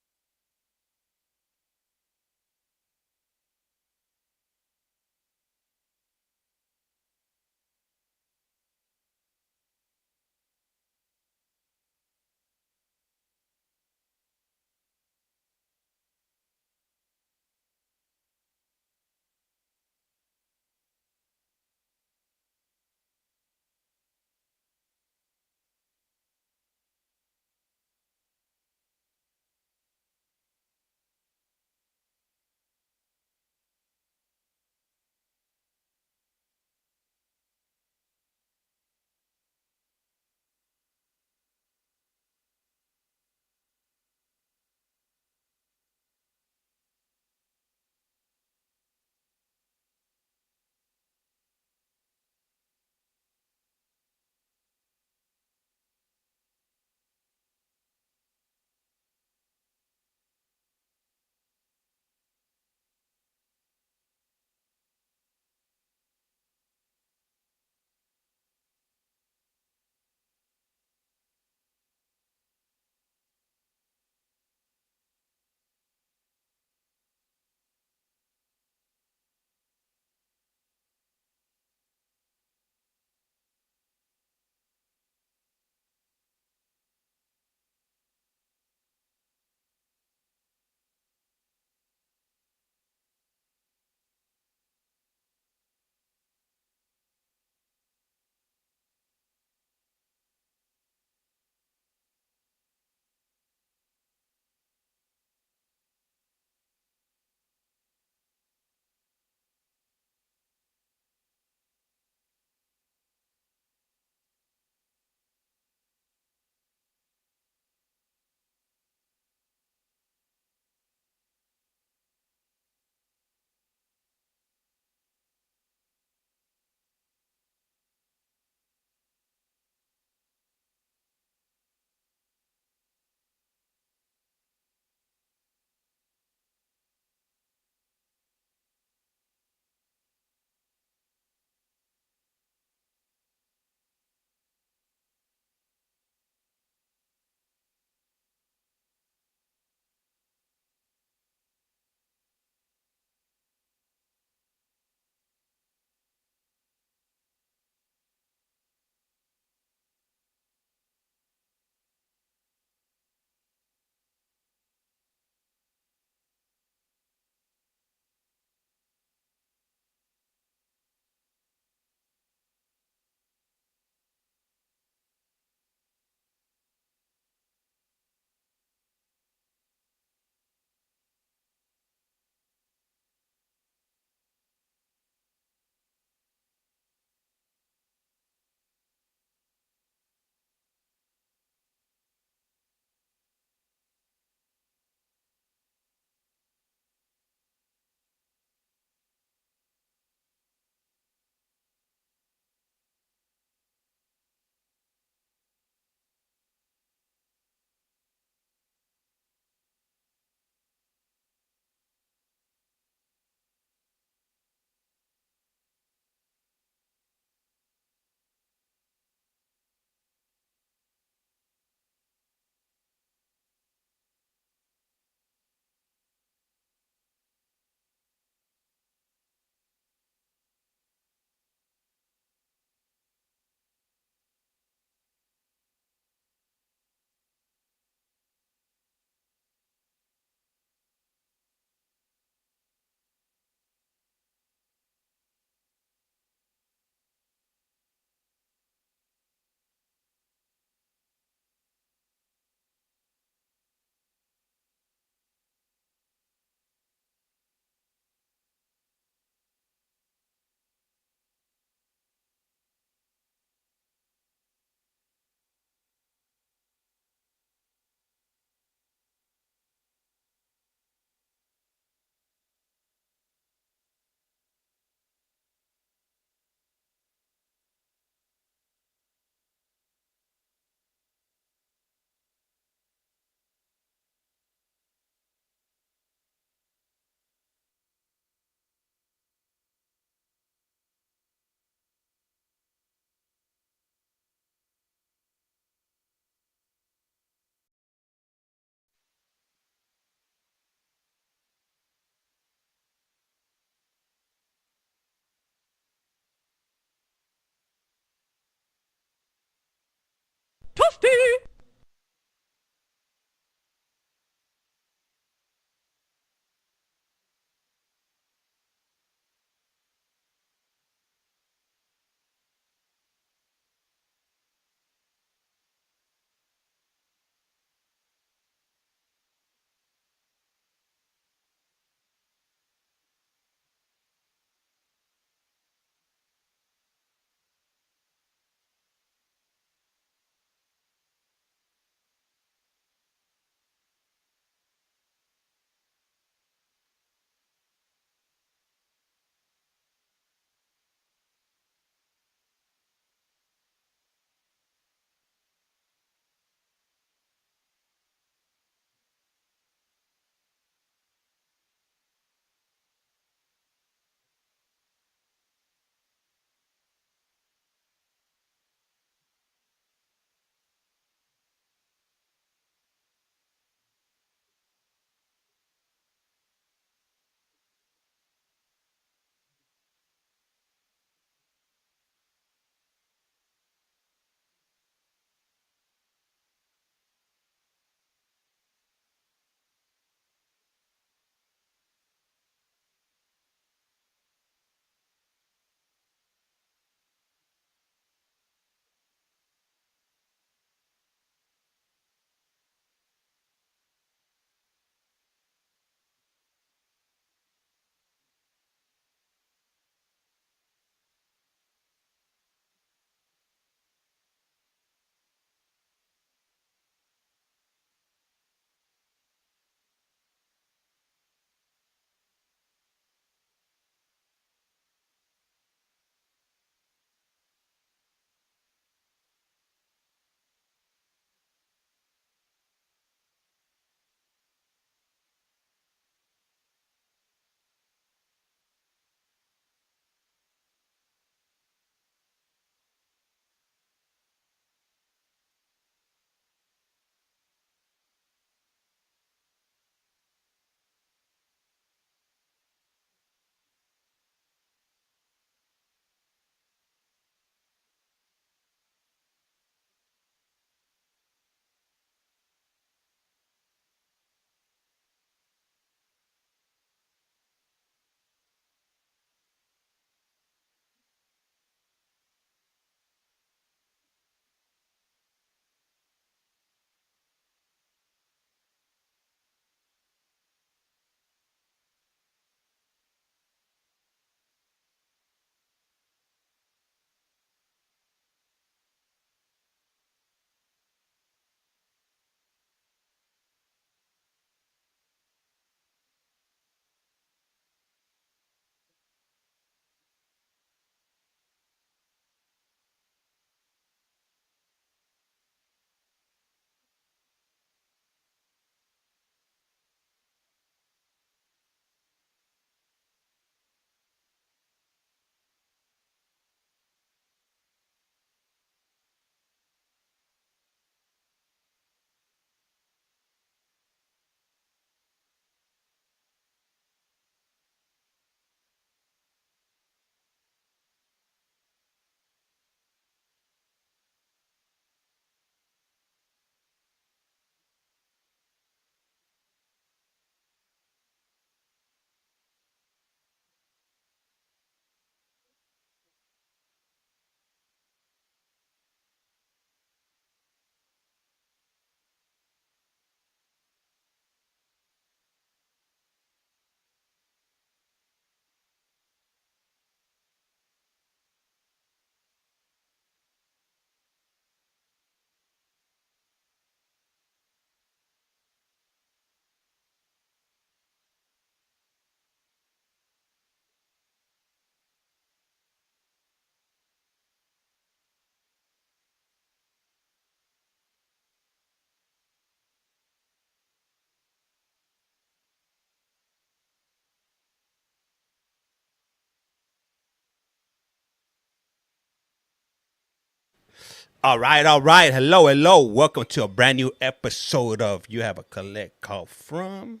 All right, all right. Hello, hello. Welcome to a brand new episode of You Have a Collect Call From.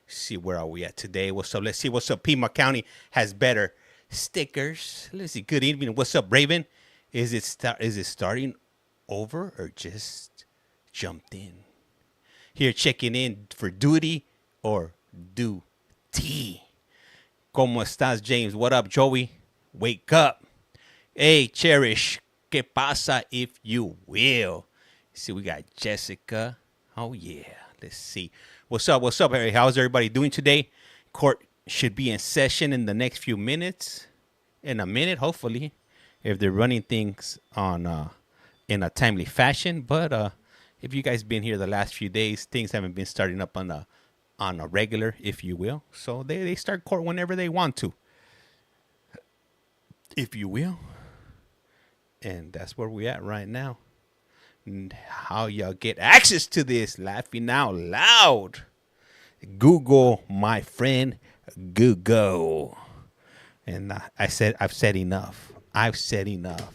See, where are we at today? What's up? Let's see what's up. Piedmont County has better stickers. Let's see. Good evening. What's up, Raven? Is it starting over or just jumped in. Here checking in for duty or duty. ¿Cómo estás, James? What up, Joey? Wake up. Hey, Cherish. ¿Qué pasa, if you will? See, we got Jessica. Oh, yeah. Let's see. What's up? What's up, Harry? How's everybody doing today? Court should be in session in the next few minutes. In a minute, hopefully, if they're running things on in a timely fashion. But if you guys been here the last few days, things haven't been starting up on a regular, if you will. So they start court whenever they want to, if you will. And that's where we at right now. And how y'all get access to this? Laughing out loud. Google, my friend, Google. And I've said enough. I've said enough.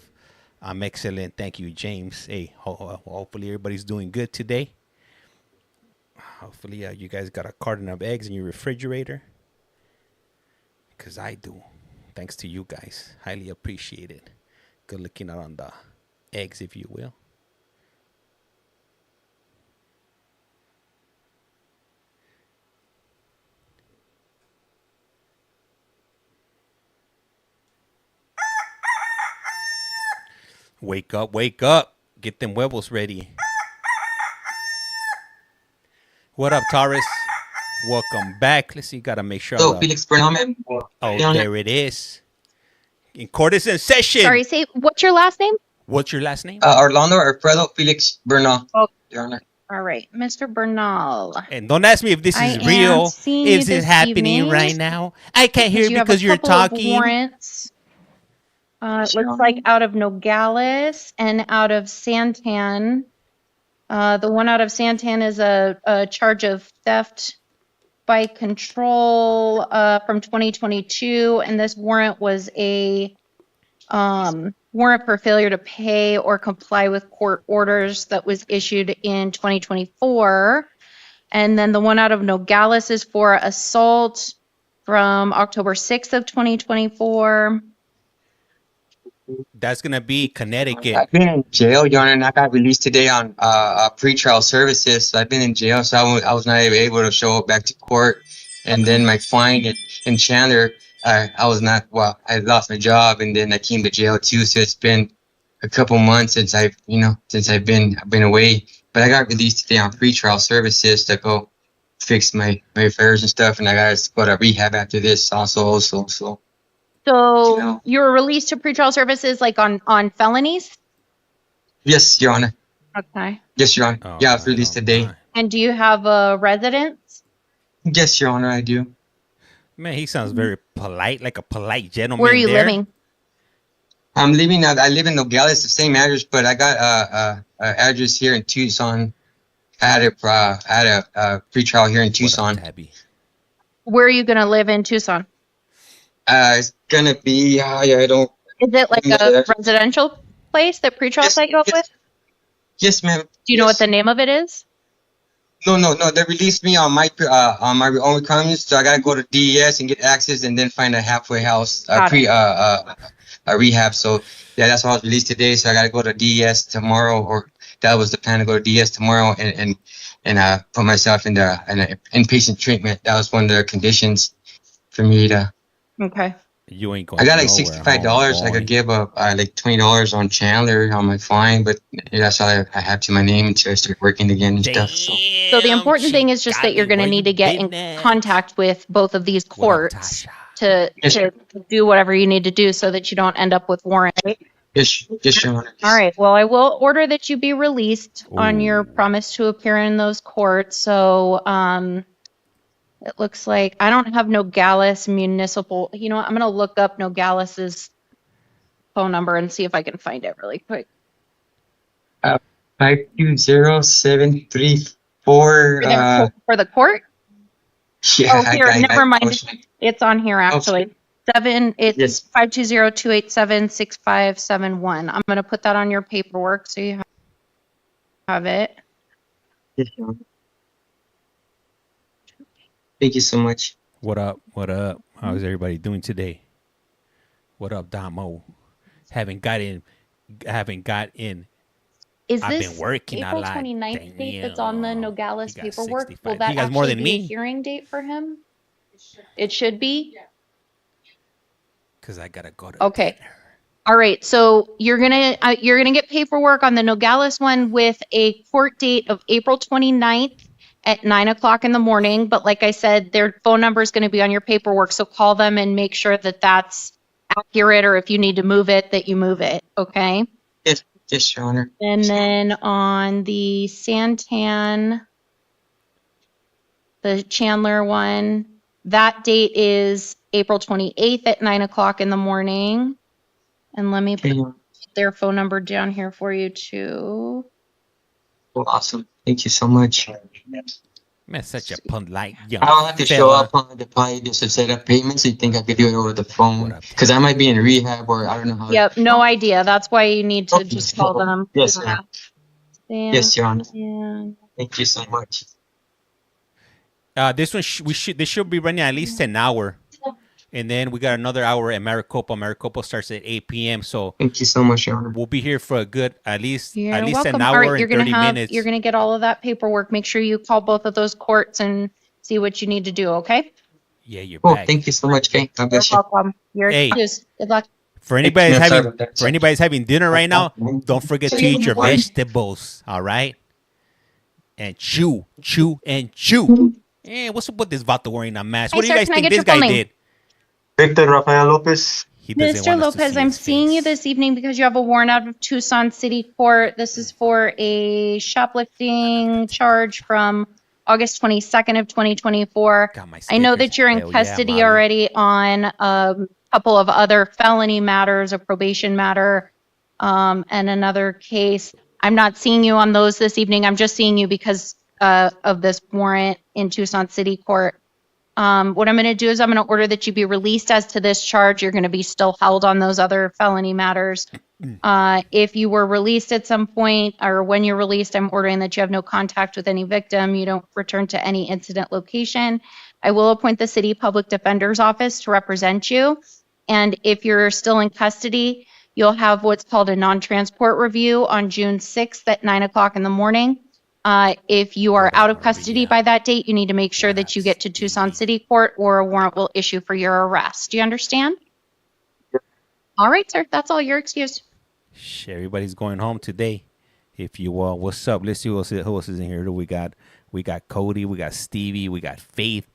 I'm excellent. Thank you, James. Hey, hopefully everybody's doing good today. Hopefully you guys got a carton of eggs in your refrigerator. Because I do. Thanks to you guys. Highly appreciate it. Good looking out on the eggs, if you will. Wake up, wake up. Get them huevos ready. What up, Taurus? Welcome back. Let's see, gotta make sure. So, Felix Bernal. Oh, there it is. In court is in session. Sorry, say, what's your last name? What's your last name? Orlando Alfredo Felix Bernal. Oh, Your Honor. all right, Mr. Bernal. And don't ask me if this is real. Is this happening right now? I can't hear you because you're talking. Warrants. It looks like out of Nogales and out of Santan. The one out of Santan is a charge of theft by control from 2022, and this warrant was a warrant for failure to pay or comply with court orders that was issued in 2024. And then the one out of Nogales is for assault from October 6th of 2024. That's gonna be Connecticut. I've been in jail, Your Honor, and I got released today on pretrial services. So I've been in jail, so I was not able to show up back to court. And then my fine in Chandler, I lost my job, and then I came to jail too. So it's been a couple months since I've been away. But I got released today on pretrial services to go fix my affairs and stuff, and I got to go to rehab after this also. So you were released to pretrial services like on felonies? Yes, Your Honor. Okay. Yes, Your Honor. I was released today. And do you have a residence? Yes, Your Honor, I do. Man, he sounds very polite, like a polite gentleman. Where are you living? I live in Nogales, the same address, but I got a address here in Tucson. I had a pretrial here in Tucson. Where are you going to live in Tucson? It's gonna be, I don't. Is it like a residential place that pretrial set you up with? Yes, ma'am. Do you know what the name of it is? No. They released me on my own requirements, so I gotta go to DES and get access, and then find a halfway house, a rehab. So yeah, that's why I was released today. So I gotta go to DES tomorrow, or that was the plan, to go to DES tomorrow and put myself in an inpatient treatment. That was one of the conditions for me to. Okay. You ain't going. I got like $65. I could give up like $20 on Chandler on my fine, but that's all I have to my name until I start working again and stuff. So the important thing is just that you're going to need to get in contact with both of these courts to do whatever you need to do so that you don't end up with warrant. Yes, Your Honor. All right. Well, I will order that you be released on your promise to appear in those courts. So, it looks like I don't have Nogales Municipal. You know what? I'm going to look up Nogales's phone number and see if I can find it really quick. 520734. For the court? Yeah. Here, never mind. It's on here actually. It's 520-287-6571. I'm going to put that on your paperwork so you have it. Yes, Your Honor. Thank you so much. What up? What up? How's everybody doing today? What up, Damo? Haven't got in Is I've been this working a April lot. 29th date that's on the Nogales got paperwork? 65. Will He that got more actually than be a me. hearing date for him? It should be? Because I got to go to Okay. All right. So you're gonna get paperwork on the Nogales one with a court date of April 29th at 9:00 in the morning. But like I said, their phone number is going to be on your paperwork. So call them and make sure that that's accurate, or if you need to move it, that you move it. Okay. Yes, Your Honor. And then on the Santan, the Chandler one, that date is April 28th at 9:00 in the morning. And let me put their phone number down here for you too. Oh, awesome. Thank you so much. Man, such a polite young I don't have to show fella. up on the party just to set up payments. You think I could do it over the phone? Because I might be in rehab or I don't know how. Yep, no idea. That's why you need to just call them. Yes, sir. Yeah. Yes, Your Honor. Yeah. Thank you so much. This one they should be running at least an hour, and then we got another hour at Maricopa. Maricopa starts at 8 p.m. So thank you so much, Your Honor. We'll be here for a good at least You're an welcome. hour All right, and 30 minutes. You're gonna get all of that paperwork. Make sure you call both of those courts and see what you need to do. Okay. Yeah, you're Oh, back. thank you so much, Kay. God bless you. You're welcome. You're excused. Good luck. For anybody's having dinner right now, don't forget to eat your vegetables. All right. And chew, and chew. Hey, what's up with this vato wearing a mask? What do you guys think this guy did? Victor Rafael Lopez. Mr. Lopez, I'm seeing you this evening because you have a warrant out of Tucson City Court. This is for a shoplifting charge from August 22nd of 2024. I know that you're in custody already on a couple of other felony matters, a probation matter, and another case. I'm not seeing you on those this evening. I'm just seeing you because of this warrant in Tucson City Court. What I'm going to do is I'm going to order that you be released as to this charge. You're going to be still held on those other felony matters. If you were released at some point or when you're released, I'm ordering that you have no contact with any victim. You don't return to any incident location. I will appoint the city public defender's office to represent you. And if you're still in custody, you'll have what's called a non-transport review on June 6th at 9:00 in the morning. If you are out of custody by that date, you need to make sure that you get to Tucson City Court or a warrant will issue for your arrest. Do you understand? All right, sir. That's all. You're excused. Everybody's going home today. If you what's up? Let's see who else is in here. We got Cody, we got Stevie, we got Faith.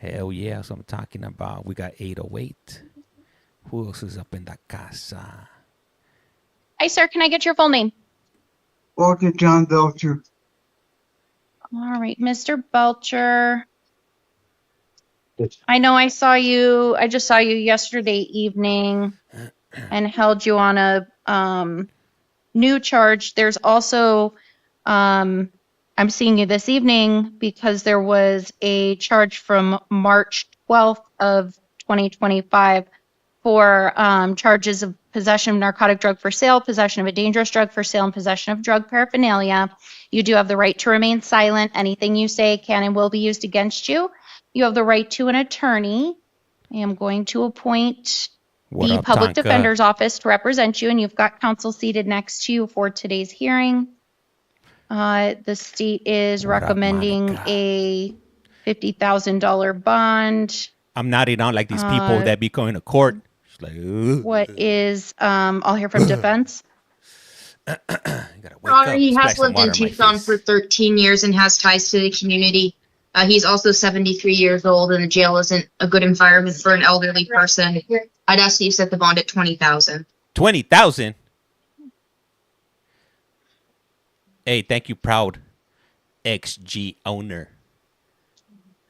Hell yeah, that's what I'm talking about. We got 808. Who else is up in the casa? Hi, sir. Can I get your full name? Walter John Belcher. All right, Mr. Belcher. I know I just saw you yesterday evening and held you on a new charge. There's also, I'm seeing you this evening because there was a charge from March 12th of 2025 for charges of possession of narcotic drug for sale, possession of a dangerous drug for sale, and possession of drug paraphernalia. You do have the right to remain silent. Anything you say can and will be used against you. You have the right to an attorney. I am going to appoint the public defender's office to represent you, and you've got counsel seated next to you for today's hearing. The state is recommending a $50,000 bond. I'm nodding out like these people that be going to court. Like, what is, I'll hear from defense. He has lived in Tucson for 13 years and has ties to the community. He's also 73 years old, and the jail isn't a good environment for an elderly person. I'd ask you to set the bond at $20,000. $20,000? Hey, thank you, proud XG owner.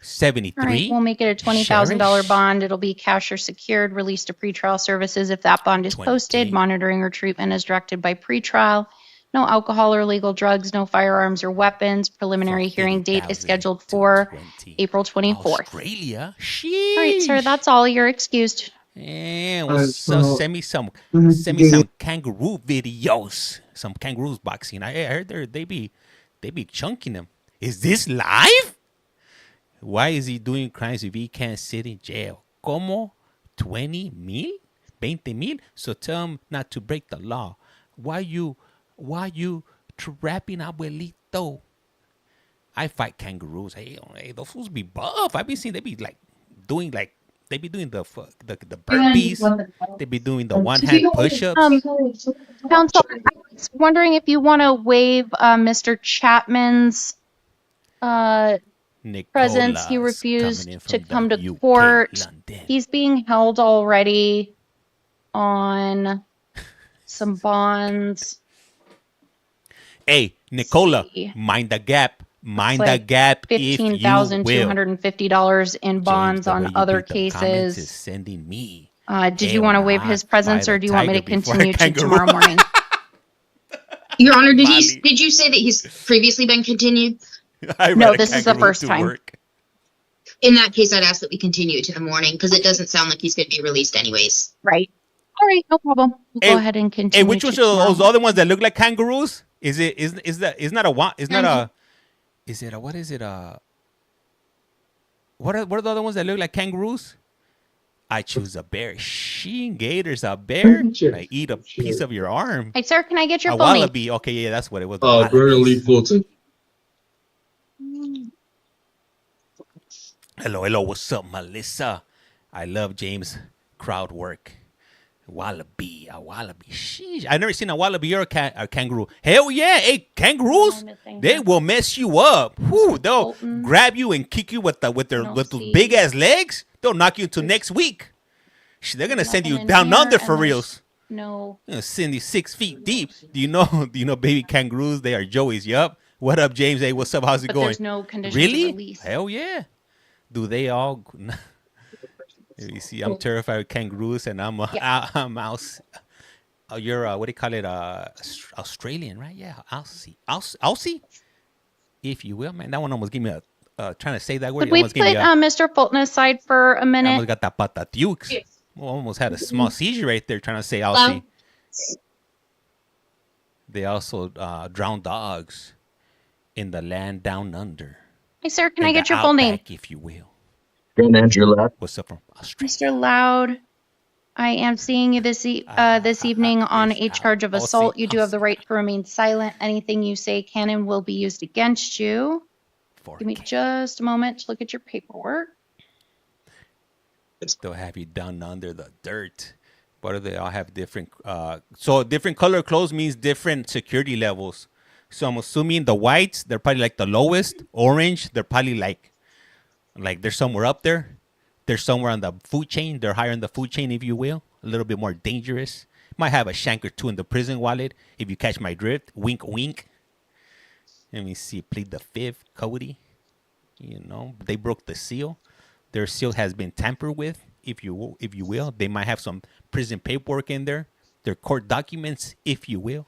73. All right, we'll make it a $20,000 bond. It'll be cash or secured, released to pretrial services if that bond is posted. Monitoring or treatment is directed by pretrial. No alcohol or illegal drugs, no firearms or weapons. Preliminary hearing date is scheduled for April 24th. Australia? Sheesh. All right, sir, that's all. You're excused. And send me some kangaroo videos. Some kangaroos boxing. I heard they be chunking them. Is this live? Why is he doing crimes if he can't sit in jail? Como? 20 mil? 20 mil? So tell him not to break the law. Why you Why you trapping abuelito? I fight kangaroos. Hey, those fools be buff. I've been seeing they be doing the burpees. They be doing the one-hand push-ups. Counsel, I was wondering if you want to waive Mr. Chapman's presence. He refused to come to court. He's being held already on some bonds. Hey, Nicola, mind the gap. Mind the gap, $15,250 in bonds on other cases. Is sending me. Did you want to waive his presence, or do you want me to continue to tomorrow morning? Your Honor, did you say that he's previously been continued? No, this is the first time. In that case, I'd ask that we continue it to the morning because it doesn't sound like he's going to be released anyways. Right. All right, no problem. We'll go ahead and continue. Hey, which ones are those other ones that look like kangaroos? What is what are the other ones that look like kangaroos? I choose a bear. Sheen gators, a bear. And I eat a piece of your arm. Hey, sir, can I get your a full name? wallaby. Okay, yeah, that's what it was. Barely Fulton. Hello, what's up, Melissa? I love James' crowd work. A wallaby. Sheesh. I've never seen a wallaby or a kangaroo. Hell yeah. Hey, kangaroos, they will mess you up. Whew, they'll grab you and kick you with those big ass legs. They'll knock you into next week. They're gonna send you down under for reals. No. They're gonna send you 6 feet deep. Do you know baby kangaroos? They are Joey's. Yup. What up, James? Hey, what's up? How's it going? There's no condition really? to release. Hell yeah. Do they all? You see, I'm terrified of kangaroos, and I'm mouse. You're what do you call it? Australian, right? Yeah, Aussie, if you will, man. That one almost gave me trying to say that word. Could we put Mr. Fulton aside for a minute? I almost got that patatukes. Almost had a small seizure right there trying to say Aussie. They also drown dogs in the land down under. Hey, sir, can I get your full name? If you will. Andrew Loud. What's up from Australia? Mr. Loud, I am seeing you this evening on a charge of assault. You do have the right to remain silent. Anything you say can and will be used against you. Give me just a moment to look at your paperwork. They'll have you down under the dirt. But do they all have different? So different color clothes means different security levels. So I'm assuming the whites, they're probably like the lowest. Orange, they're probably like they're somewhere up there. They're somewhere on the food chain. They're higher in the food chain, if you will. A little bit more dangerous. Might have a shank or two in the prison wallet, if you catch my drift. Wink, wink. Let me see. Plead the fifth, Cody. They broke the seal. Their seal has been tampered with, if you will. They might have some prison paperwork in there. Their court documents, if you will.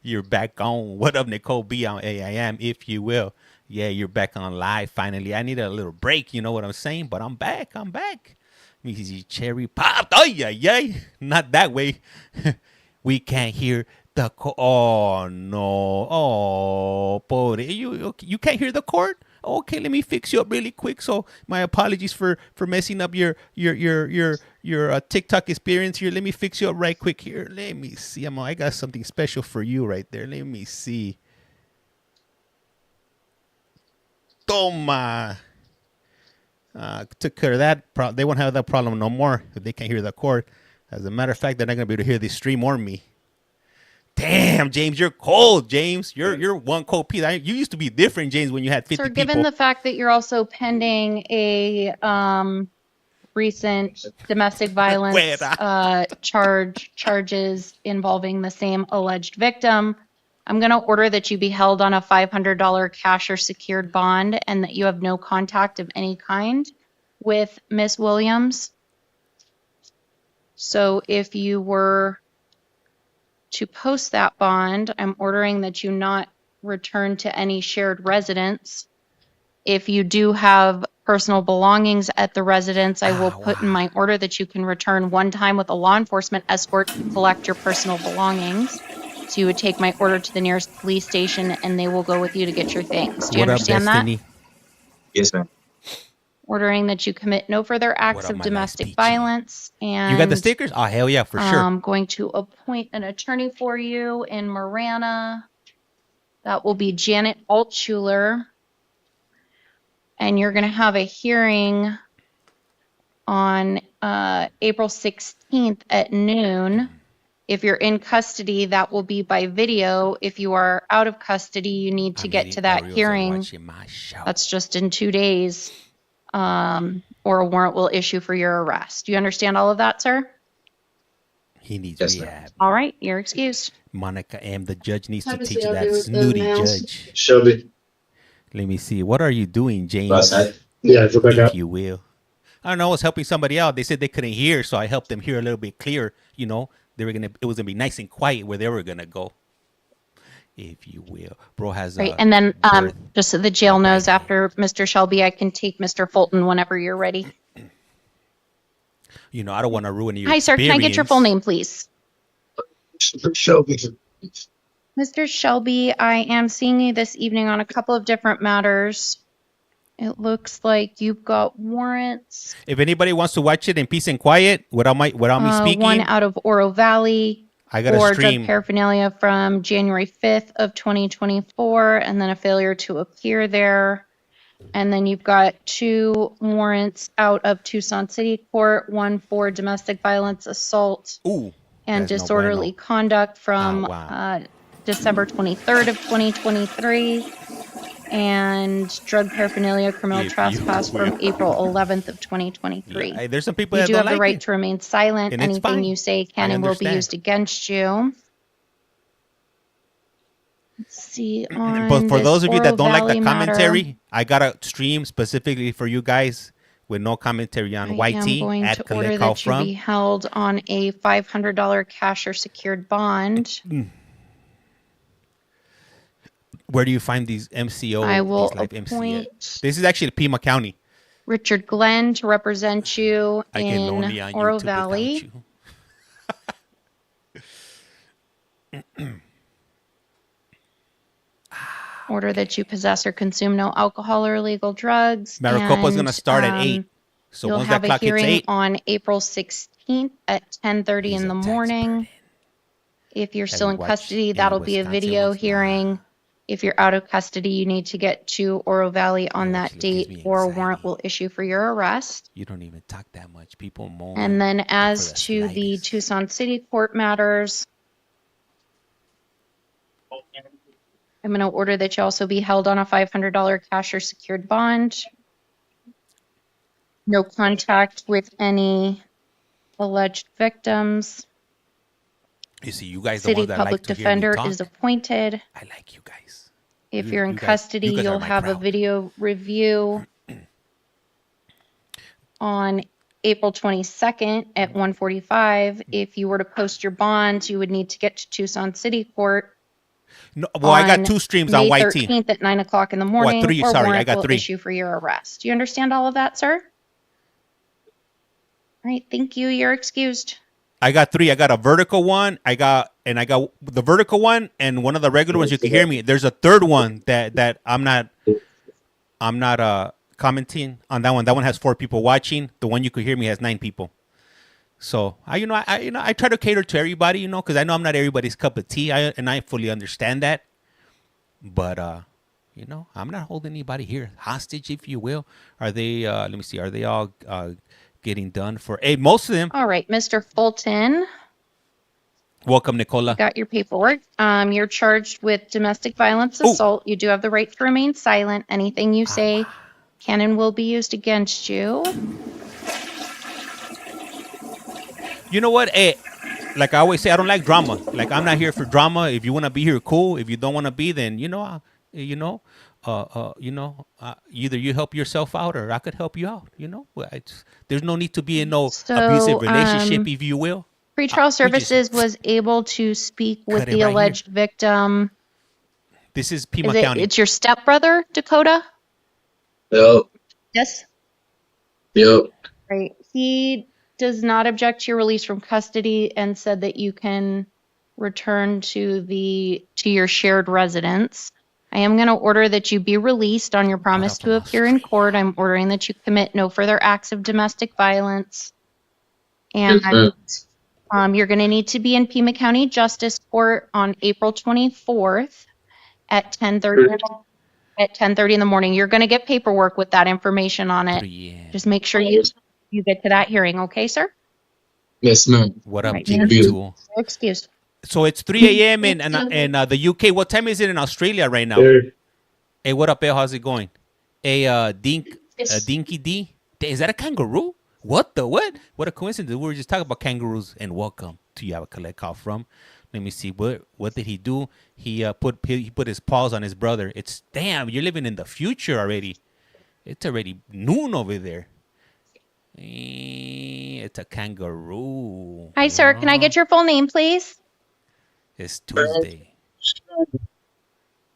You're back on. What up, Nicole B on AIM, if you will. Yeah, you're back on live finally. I need a little break, you know what I'm saying? But I'm back. Me see cherry pop. Oh, yeah. Not that way. We can't hear the oh no. Oh, pobre. You can't hear the court? Okay, let me fix you up really quick. So my apologies for messing up your TikTok experience here. Let me fix you up right quick here. Let me see. I got something special for you right there. Let me see. Toma. Took care of that. They won't have that problem no more if they can't hear the court. As a matter of fact, they're not gonna be able to hear this stream or me. Damn, James, you're cold, James. You're one cold piece. You used to be different, James, when you had 50 Sir, people. given the fact that you're also pending a recent domestic violence charges involving the same alleged victim, I'm going to order that you be held on a $500 cash or secured bond and that you have no contact of any kind with Miss Williams. So if you were to post that bond, I'm ordering that you not return to any shared residence. If you do have personal belongings at the residence, I will put in my order that you can return one time with a law enforcement escort to collect your personal belongings. So you would take my order to the nearest police station and they will go with you to get your things. Do you understand that? Yes, ma'am. ordering that you commit no further acts of domestic violence. And You got the stickers? Oh, hell yeah, for sure. I'm going to appoint an attorney for you in Marana. That will be Janet Altschuler. And you're going to have a hearing on April 16th at noon. If you're in custody, that will be by video. If you are out of custody, you need to get to that hearing. That's just in 2 days. Or a warrant will issue for your arrest. Do you understand all of that, sir? He needs rehab. All right, you're excused. Monica M., the judge needs to teach that snooty judge. Shelby. Let me see. What are you doing, James? Yeah, go back if up. you will. I don't know. I was helping somebody out. They said they couldn't hear, so I helped them hear a little bit clearer. You know, it was gonna be nice and quiet where they were gonna go, if you will. Bro has right, and then just so the jail knows, after Mr. Shelby, I can take Mr. Fulton whenever you're ready. You know, I don't want to ruin your Hi, sir. Can I get your full name, please? Shelby. Mr. Shelby, I am seeing you this evening on a couple of different matters. It looks like you've got warrants. If anybody wants to watch it in peace and quiet, without me speaking, one out of Oro Valley. I got a stream. Drug paraphernalia from January 5th of 2024, and then a failure to appear there. And then you've got 2 warrants out of Tucson City Court, one for domestic violence assault and disorderly conduct from December 23rd of 2023, and drug paraphernalia criminal trespass from April 11th of 2023. Yeah, there's some people you that do don't have the like right it. to remain silent. And it's Anything fine. you say can and will be used against you. Let's see. But for those of you that don't like the commentary, I got a stream specifically for you guys with no commentary on YT I'm going at to order that you be CollectCallFrom. held on a $500 cash or secured bond. Where do you find these MCO? I will these live appoint MCA? This is actually Pima County. Richard Glenn to represent you I get lonely in on Oro YouTube Valley. Order that you possess or consume no alcohol or illegal drugs. Maricopa is going to start at 8. So you'll once have that clock a hits hearing 8, on April 16th at 10:30 in the morning. If you're still in custody, that'll be a video hearing. If you're out of custody, you need to get to Oro Valley on that date, or a warrant will issue for your arrest. you don't even talk that much. People moan. And then as to the Tucson City Court matters, I'm going to order that you also be held on a $500 cash or secured bond. No contact with any alleged victims. You see, you guys the City ones that public like to hear me defender talk. is appointed. I like you guys. If You- you're in you guys- custody, you guys are you'll my have a crowd. video review on April 22nd at 1:45. If you were to post your bonds, you would need to get to Tucson City Court. No, well, I got on 2 streams May on YT. 13th at 9 o'clock in the morning. 3, or sorry, I warrant got will 3. issue for your arrest. Do you understand all of that, sir? All right, thank you. You're excused. I got 3. I got a vertical one. I got the vertical one and one of the regular ones. You can hear me. There's a third one that I'm not commenting on that one. That one has 4 people watching. The one you could hear me has 9 people. So I try to cater to everybody, because I know I'm not everybody's cup of tea. I fully understand that. But I'm not holding anybody here hostage, if you will. Are they? Let me see. Are they all getting done for? Hey, most of them. All right, Mr. Fulton. Welcome, Nicola. Got your paperwork. You're charged with domestic violence assault. You do have the right to remain silent. Anything you say can and will be used against you. You know what? Hey, like I always say, I don't like drama. Like, I'm not here for drama. If you want to be here, cool. If you don't want to be, then either you help yourself out or I could help you out. There's no need to be in no abusive relationship, if you will. Pretrial Services was able to speak with the alleged victim. This is Pima County. It's your stepbrother, Dakota? Yep. Yes. Yep. Right. He does not object to your release from custody and said that you can return to your shared residence. I am going to order that you be released on your promise to appear in court. I'm ordering that you commit no further acts of domestic violence. And you're going to need to be in Pima County Justice Court on April 24th at 10:30. At 10:30 in the morning. You're going to get paperwork with that information on it. Just make sure you get to that hearing, okay, sir? Yes, ma'am. What up, Right. Jiggy? Excused. So it's 3 a.m. in the UK. What time is it in Australia right now? Hey, what up, How's it going? Hey, Dinky D. Is that a kangaroo? What the what? What a coincidence. We were just talking about kangaroos. And welcome to You Have a Collect Call From. Let me see. What did he do? He put his paws on his brother. It's damn. You're living in the future already. It's already noon over there. It's a kangaroo. Hi, sir. Can I get your full name, please? It's Tuesday.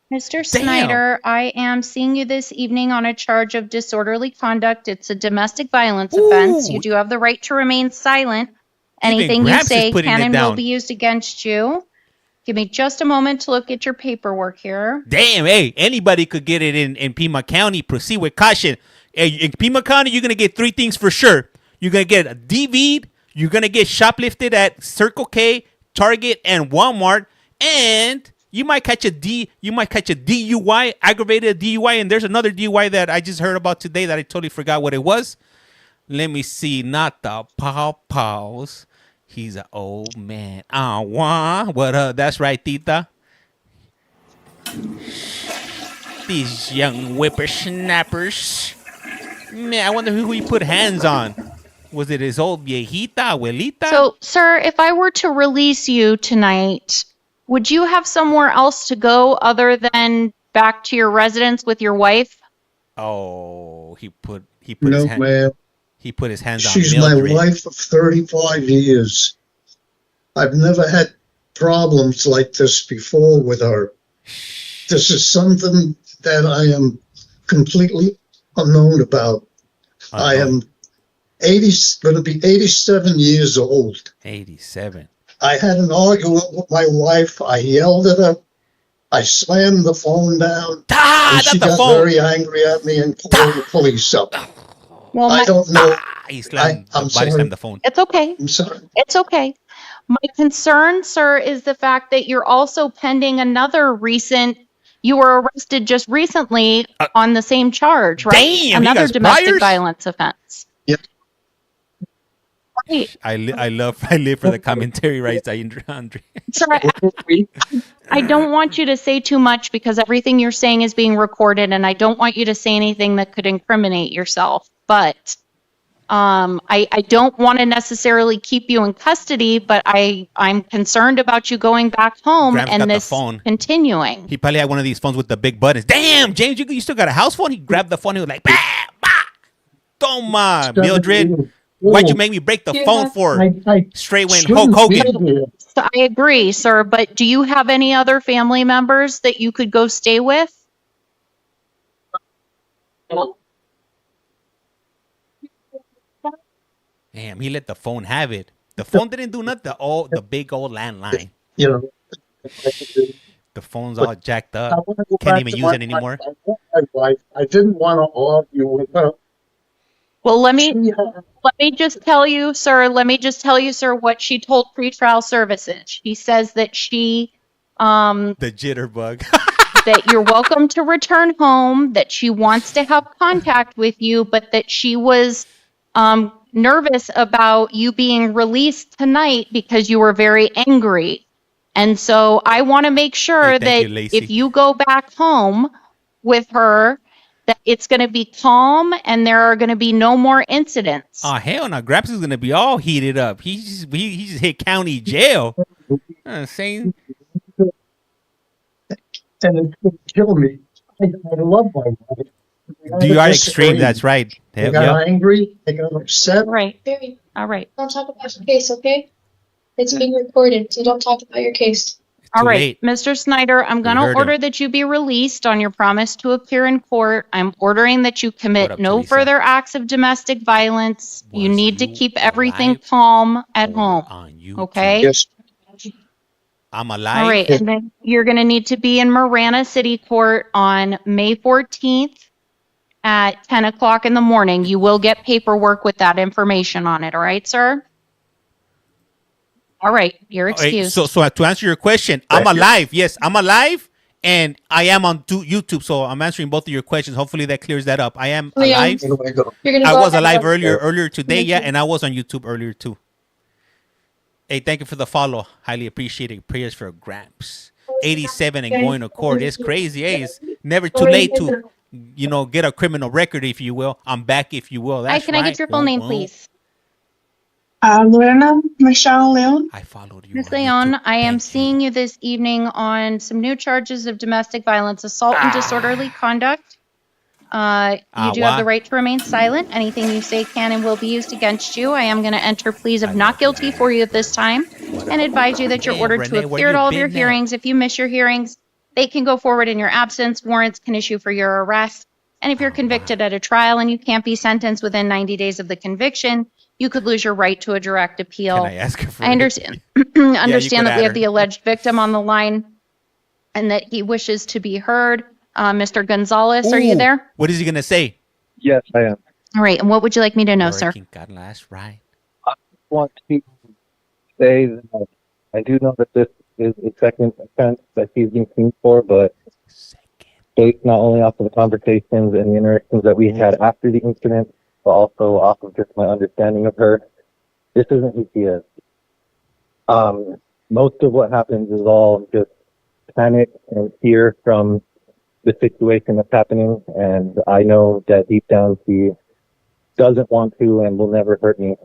Mr. Snyder, I am seeing you this evening on a charge of disorderly conduct. It's a domestic violence offense. You do have the right to remain silent. Anything you say can and will be used against you. Give me just a moment to look at your paperwork here. Damn, hey, anybody could get it in Pima County. Proceed with caution. Hey, in Pima County, you're going to get 3 things for sure. You're going to get a DV'd. You're going to get shoplifted at Circle K, Target, and Walmart. And you might catch a DUI, aggravated DUI. And there's another DUI that I just heard about today that I totally forgot what it was. Let me see. Not the paws. He's an old man. What up? That's right, Tita. These young whippersnappers. Man, I wonder who he put hands on. Was it his old viejita, abuelita? So, sir, if I were to release you tonight, would you have somewhere else to go other than back to your residence with your wife? Oh, he put No, his hand. ma'am. He put his hands on She's Mildred. my wife of 35 years. I've never had problems like this before with her. This is something that I am completely unknown about. I am going to be 87 years old. 87. I had an argument with my wife. I yelled at her. I slammed the phone down. And she got very angry at me and called the police up. Well, I don't know. He slammed the phone. It's okay. I'm sorry. It's okay. My concern, sir, is the fact that you're also pending another you were arrested just recently on the same charge, right? Damn, another domestic priors? violence offense. Yeah. Right. I live for the commentary rights, Andre. Sir, I don't want you to say too much because everything you're saying is being recorded, and I don't want you to say anything that could incriminate yourself. But I don't want to necessarily keep you in custody, but I'm concerned about you going back home and this continuing. He probably had one of these phones with the big buttons. Damn, James, you still got a house phone? He grabbed the phone. He was like, bah, bah. Toma, Mildred. Why'd you make me break the phone for? Straight went Hulk Hogan. So I agree, sir, but do you have any other family members that you could go stay with? Damn, he let the phone have it. The phone didn't do nothing. The big old landline. You know, the phone's all jacked up. Can't even use it anymore. I didn't want to argue with her. Well, let me just tell you, sir. Let me just tell you, sir, what she told pretrial services. She says that the jitterbug. That you're welcome to return home. That she wants to have contact with you, but that she was nervous about you being released tonight because you were very angry. And so I want to make sure that if you go back home with her, that it's going to be calm and there are going to be no more incidents. Oh, hell no. Gramps is going to be all heated up. He just hit county jail. Saying. And it could kill me. I love my wife. You are extreme. That's right. I got angry. I got upset. Right. All right. Don't talk about your case, okay? It's being recorded, so don't talk about your case. All right, Mr. Snyder, I'm going to order that you be released on your promise to appear in court. I'm ordering that you commit no further acts of domestic violence. You need to keep everything calm at home. Okay? Yes. I'm alive. All right, and then you're going to need to be in Marana City Court on May 14th at 10 o'clock in the morning. You will get paperwork with that information on it. All right, sir? All right, you're excused. So to answer your question, I'm alive. Yes, I'm alive, and I am on YouTube. So I'm answering both of your questions. Hopefully that clears that up. I am alive. I was alive earlier today, yeah, and I was on YouTube earlier too. Hey, thank you for the follow. Highly appreciated. Prayers for Gramps. 87 and going to court. It's crazy. Hey, it's never too late to, get a criminal record, if you will. I'm back, if you will. That's Can I get your full name, please? Lorena Michelle Leon. I followed you. Ms. Leon, I am seeing you this evening on some new charges of domestic violence, assault, and disorderly conduct. You do have the right to remain silent. Anything you say can and will be used against you. I am going to enter pleas of not guilty for you at this time and advise you that you're ordered to appear at all of your hearings. If you miss your hearings, they can go forward in your absence. Warrants can issue for your arrest. And if you're convicted at a trial and you can't be sentenced within 90 days of the conviction, you could lose your right to a direct appeal. Can I ask her for I understand that we have the alleged victim on the line and that he wishes to be heard. Mr. Gonzalez, are you there? What is he going to say? Yes, I am. All right, and what would you like me to know, sir? That's right. I want to say that I do know that this is a second offense that he's being seen for, but based not only off of the conversations and the interactions that we had after the incident, but also off of just my understanding of her, this isn't who she is. Most of what happens is all just panic and fear from the situation that's happening, and I know that deep down she doesn't want to and will never hurt me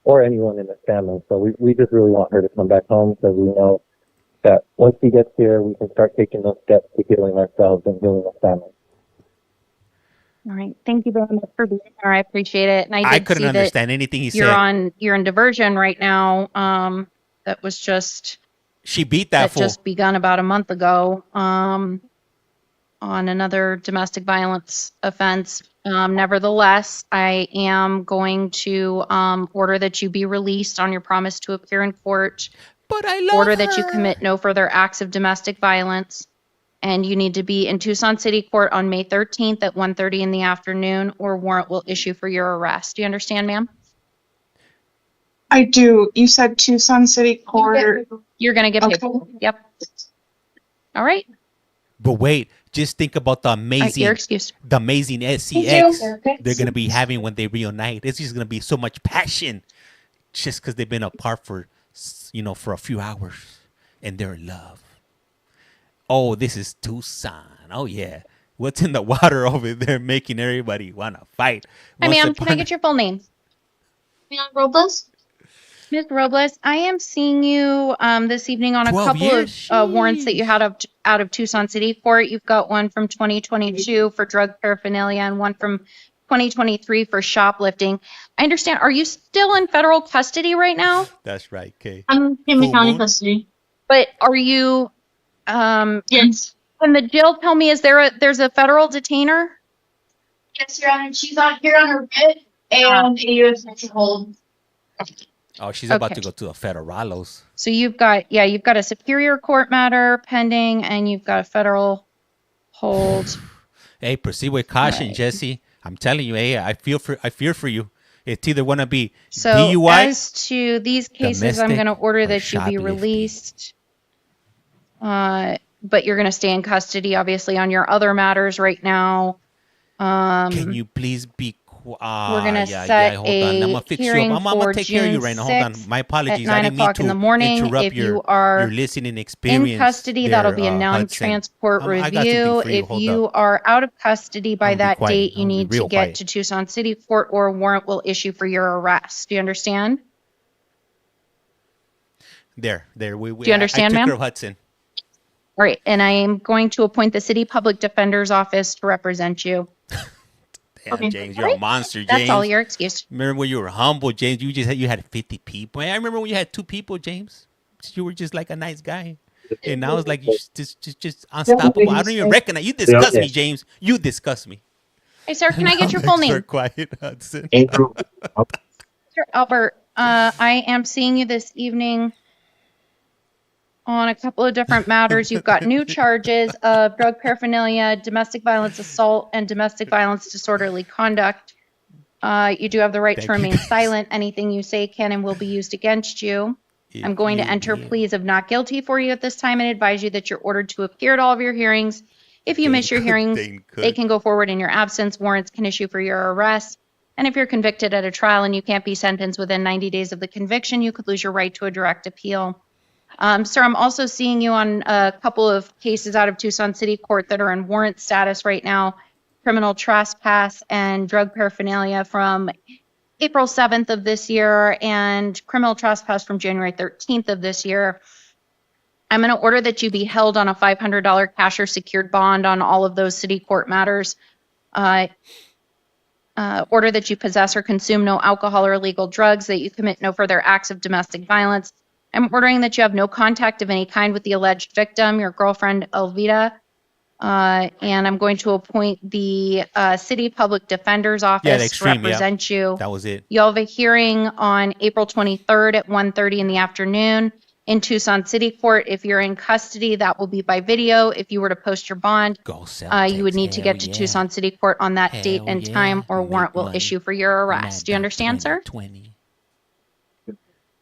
or anyone in this family. So we just really want her to come back home because we know that once she gets here, we can start taking those steps to healing ourselves and healing the family. All right, thank you very much for being here. I appreciate it. And I couldn't understand anything he said. You're in diversion right now. That was just she beat that fool. Just begun about a month ago. On another domestic violence offense. Nevertheless, I am going to order that you be released on your promise to appear in court. But I love Order that you commit no further acts of domestic violence. And you need to be in Tucson City Court on May 13th at 1:30 in the afternoon, or warrant will issue for your arrest. Do you understand, ma'am? I do. You said Tucson City Court. You're going to get paid. Yep. All right. But wait, just think about the amazing, the amazing SCX they're going to be having when they reunite. It's just going to be so much passion just because they've been apart for, for a few hours and they're in love. Oh, this is Tucson. Oh, yeah. What's in the water over there making everybody want to fight? Hi, ma'am. Can I get your full name? Robles? Ms. Robles, I am seeing you this evening on a couple of warrants that you had out of Tucson City Court. You've got one from 2022 for drug paraphernalia and one from 2023 for shoplifting. I understand. Are you still in federal custody right now? That's right, Kay. I'm in county custody. But are you? Yes. Can the jail tell me there's a federal detainer? Yes, Your Honor. She's on here on her bed and a U.S. hold. Oh, she's about to go to a federalos. So you've got a Superior Court matter pending, and you've got a federal hold. Hey, proceed with caution, Jesse. I'm telling you, hey, I fear for you. It's either want to be DUI. As to these cases, I'm going to order that you be released. But you're going to stay in custody, obviously, on your other matters right now. Can you please be we're going to set hold a on. I'm gonna fix hearing you up. I'm gonna take care of you June right now. Hold on. 6th My apologies. at I didn't 9 mean o'clock to in the morning. interrupt If you are your listening experience. in custody, that'll be a non-transport review. If you are out of custody by that date, you need to get to Tucson City Court, or a warrant will issue for your arrest. Do you understand? There. Do you understand, ma'am? I took care of Hudson. All right, and I am going to appoint the City Public Defender's Office to represent you. Damn, James, you're a monster, James. That's all. You're excused. Remember when you were humble, James? You had 50 people. I remember when you had 2 people, James. You were just like a nice guy, and now it's like you just unstoppable. I don't even recognize you. Disgust me, James. You disgust me. Hey, sir, can I get your full name? Sir, quiet, Hudson. Sir Albert, I am seeing you this evening on a couple of different matters. You've got new charges of drug paraphernalia, domestic violence assault, and domestic violence disorderly conduct. You do have the right to remain silent. Anything you say can and will be used against you. I'm going to enter pleas of not guilty for you at this time and advise you that you're ordered to appear at all of your hearings. If you miss your hearings, they can go forward in your absence. Warrants can issue for your arrest. And if you're convicted at a trial and you can't be sentenced within 90 days of the conviction, you could lose your right to a direct appeal. Sir, I'm also seeing you on a couple of cases out of Tucson City Court that are in warrant status right now. Criminal trespass and drug paraphernalia from April 7th of this year and criminal trespass from January 13th of this year. I'm going to order that you be held on a $500 cash or secured bond on all of those city court matters. Order that you possess or consume no alcohol or illegal drugs, that you commit no further acts of domestic violence. I'm ordering that you have no contact of any kind with the alleged victim, your girlfriend, Elvita. And I'm going to appoint the city public defender's office to represent you. That was it. You'll have a hearing on April 23rd at 1:30 in the afternoon in Tucson City Court. If you're in custody, that will be by video. If you were to post your bond, you would need to get to Tucson City Court on that date and time, or warrant will issue for your arrest. Do you understand, sir?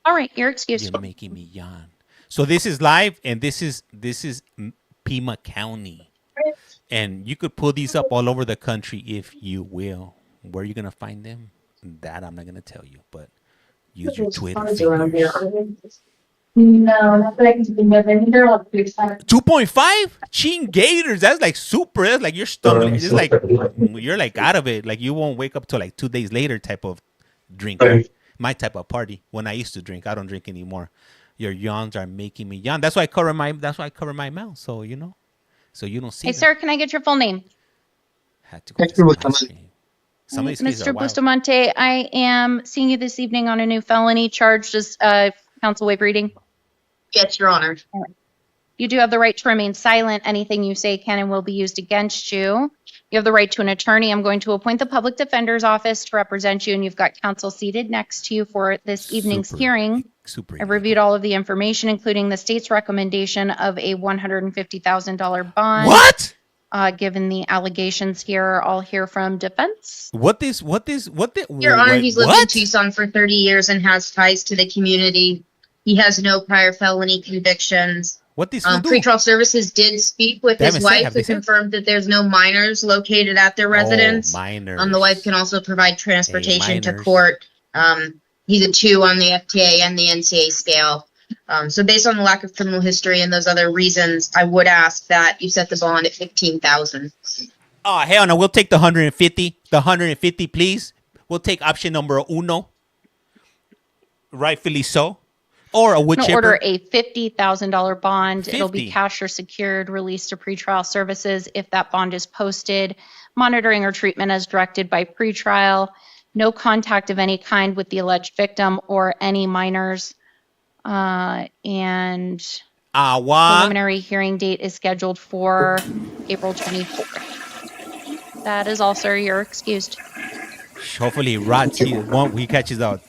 All right, you're excused. You're making me yawn. So this is live, and this is Pima County. And you could pull these up all over the country if you will. Where are you going to find them? That I'm not going to tell you, but use your Twitter fingers. No, not that I can think of. I think they're like 2.5? Chin Gators. That's like super. That's like your stomach. It's like you're like out of it. Like you won't wake up till like 2 days later type of drink. My type of party. When I used to drink, I don't drink anymore. Your yawns are making me yawn. That's why I cover my mouth. So you know. So you don't see. Hey, sir, can I get your full name? Mr. Bustamante, I am seeing you this evening on a new felony charged as counsel waive reading. Yes, Your Honor. You do have the right to remain silent. Anything you say can and will be used against you. You have the right to an attorney. I'm going to appoint the public defender's office to represent you, and you've got counsel seated next to you for this evening's hearing. I've reviewed all of the information, including the state's recommendation of a $150,000 bond. What? Given the allegations here, I'll hear from defense. Your Honor, he's lived in Tucson for 30 years and has ties to the community. He has no prior felony convictions. What these do? Pretrial services did speak with his wife, who confirmed that there's no minors located at their residence. Minors. The wife can also provide transportation to court. He's a 2 on the FTA and the NCA scale. So based on the lack of criminal history and those other reasons, I would ask that you set the bond at $15,000. Oh, hell no. We'll take the 150. The 150, please. We'll take option number uno. Rightfully so. Or a whichever. Order a $50,000 bond. It'll be cash or secured, released to pretrial services if that bond is posted. Monitoring or treatment as directed by pretrial. No contact of any kind with the alleged victim or any minors. And preliminary hearing date is scheduled for April 24th. That is all, sir. You're excused. Hopefully, he catches a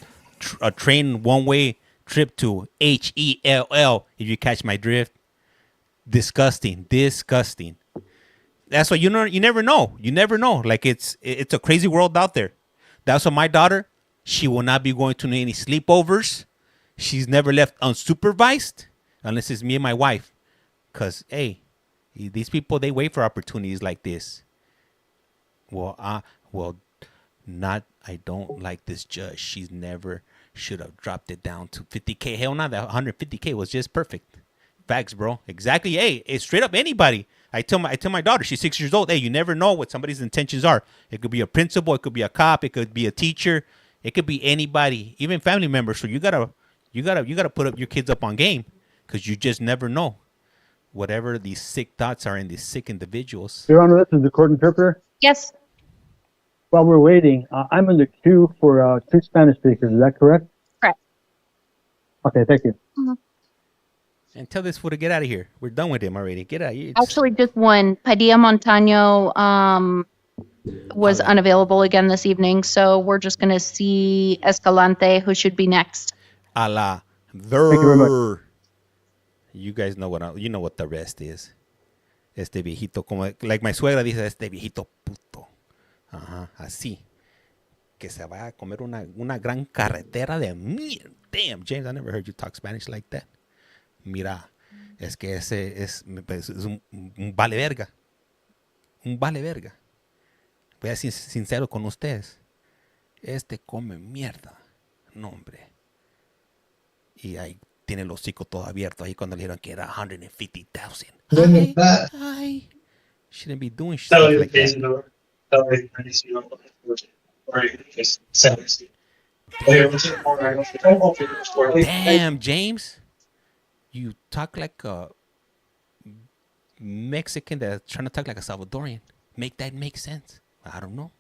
train one-way trip to HELL. If you catch my drift, disgusting. That's why you never know. Like it's a crazy world out there. That's why my daughter, she will not be going to any sleepovers. She's never left unsupervised unless it's me and my wife. Because, hey, these people, they wait for opportunities like this. I don't like this judge. She's never should have dropped it down to 50K. Hell no, that 150K was just perfect. Facts, bro. Exactly. Hey, it's straight up anybody. I tell my daughter, she's 6 years old. Hey, you never know what somebody's intentions are. It could be a principal, it could be a cop, it could be a teacher, it could be anybody, even family members. So you gotta put up your kids up on game, because you just never know whatever these sick thoughts are in these sick individuals. Your Honor, this is the court interpreter. Yes. While we're waiting, I'm in the queue for 2 Spanish speakers. Is that correct? Correct. Okay, thank you. Mm-hmm. And tell this fool to get out of here. We're done with him already. Get out of here. Actually, just one. Padilla Montano was unavailable again this evening, so we're just going to see Escalante, who should be next. A la Thank you very much. You guys know you know what the rest is. Este viejito, como, like my suegra dice, este viejito puto. Ajá, así. Que se va a comer una gran carretera de mierda. Damn, James, I never heard you talk Spanish like that. Mira, es que ese es un vale verga. Un vale verga. Voy a ser sincero con ustedes. Este come mierda. No, hombre. Y ahí tiene el hocico todo abierto ahí cuando le dijeron que era 150,000. Ay. Shouldn't be doing shit like that. Damn, James. You talk like a Mexican that's trying to talk like a Salvadorian. Make that make sense. I don't know.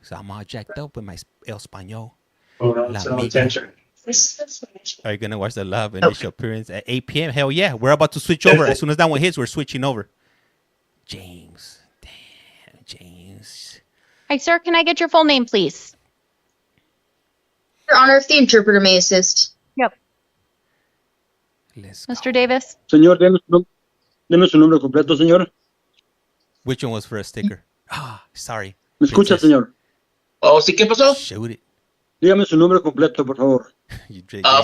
So I'm all jacked up with my El Español. Are you going to watch the Love initial appearance at 8 p.m.? Hell yeah. We're about to switch over. As soon as that one hits, we're switching over. James. Damn, James. Hi, sir. Can I get your full name, please? Your Honor, if the interpreter may assist. Yep. Mr. Davis? Señor, deme su nombre completo, señor. Which one was for a sticker? Ah, sorry. ¿Me escucha, señor? Oh, sí, ¿qué pasó? Shoot it. Dígame su nombre completo, por favor.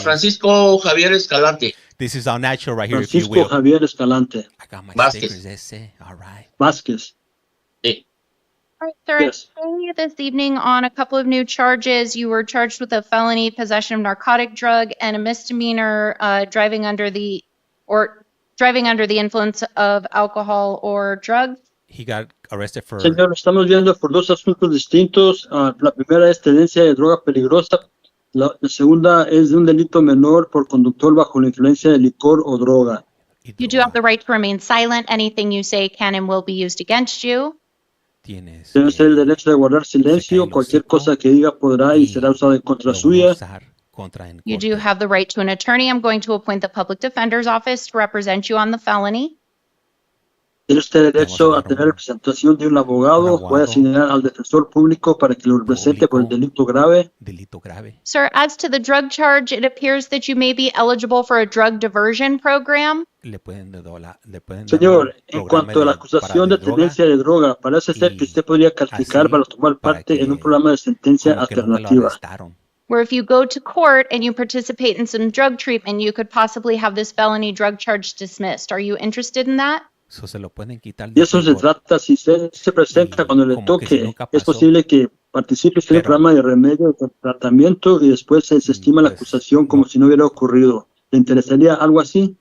Francisco Javier Escalante. This is all natural right here, Francisco if you will. Javier Escalante. I got my Vázquez. stickers, ese. All right. Vázquez. Sí. All right, sir. Yes. I'm seeing you this evening on a couple of new charges. You were charged with a felony possession of narcotic drug and a misdemeanor driving under the influence of alcohol or drugs. He got arrested for... Señor, estamos viendo por dos asuntos distintos. La primera es tenencia de droga peligrosa. La segunda es de un delito menor por conductor bajo la influencia de licor o droga. You do have the right to remain silent. Anything you say can and will be used against you. Tiene el derecho de guardar silencio. Cualquier cosa que diga podrá y será usada en contra suya. You do have the right to an attorney. I'm going to appoint the public defender's office to represent you on the felony. Tiene usted derecho a tener representación de un abogado. Voy a asignar al defensor público para que lo represente por el delito grave. Sir, as to the drug charge, it appears that you may be eligible for a drug diversion program. Señor, en cuanto a la acusación de tenencia de droga, parece ser que usted podría calificar para tomar parte en un programa de sentencia alternativa. Where if you go to court and you participate in some drug treatment, you could possibly have this felony drug charge dismissed. Are you interested in that? Y eso se trata, si usted se presenta cuando le toque, es posible que participe en el programa de remedio de tratamiento y después se desestima la acusación como si no hubiera ocurrido. ¿Le interesaría algo así?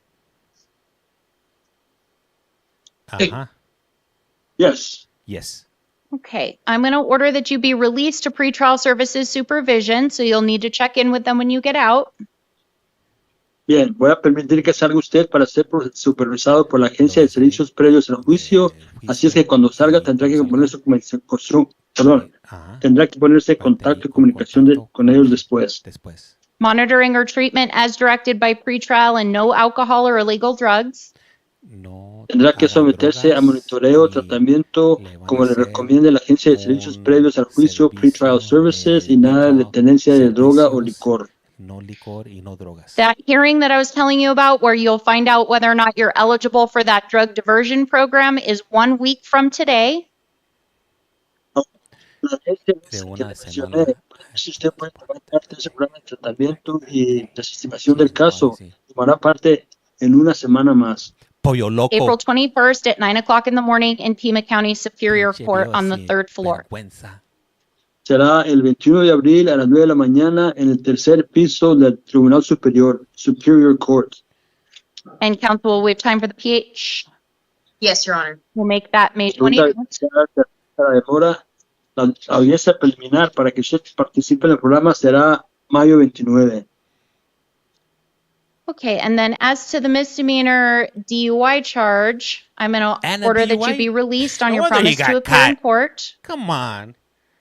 Uh-huh. Yes. Yes. Okay, I'm going to order that you be released to pretrial services supervision, so you'll need to check in with them when you get out. Bien, voy a permitir que salga usted para ser supervisado por la Agencia de Servicios Previos al Juicio, así es que cuando salga tendrá que ponerse en contacto y comunicación con ellos después. Monitoring or treatment as directed by pretrial and no alcohol or illegal drugs. Tendrá que someterse a monitoreo o tratamiento como le recomiende la Agencia de Servicios Previos al Juicio, Pretrial Services, y nada de tenencia de droga o licor. No licor y no drogas. That hearing that I was telling you about, where you'll find out whether or not you're eligible for that drug diversion program, is 1 week from today. Si usted puede tomar parte de ese programa de tratamiento y desestimación del caso, tomará parte en una semana más. Pollo loco. April 21st at 9 o'clock in the morning in Pima County Superior Court on the 3rd floor. Será el 21 de abril a las 9 de la mañana en el tercer piso del Tribunal Superior, Superior Court. And counsel, we have time for the PH. Yes, Your Honor. We'll make that May 20th. La audiencia preliminar para que usted participe en el programa será mayo 29. Okay, and then as to the misdemeanor DUI charge, I'm going to order that you be released on your promise to appear in court. Come on.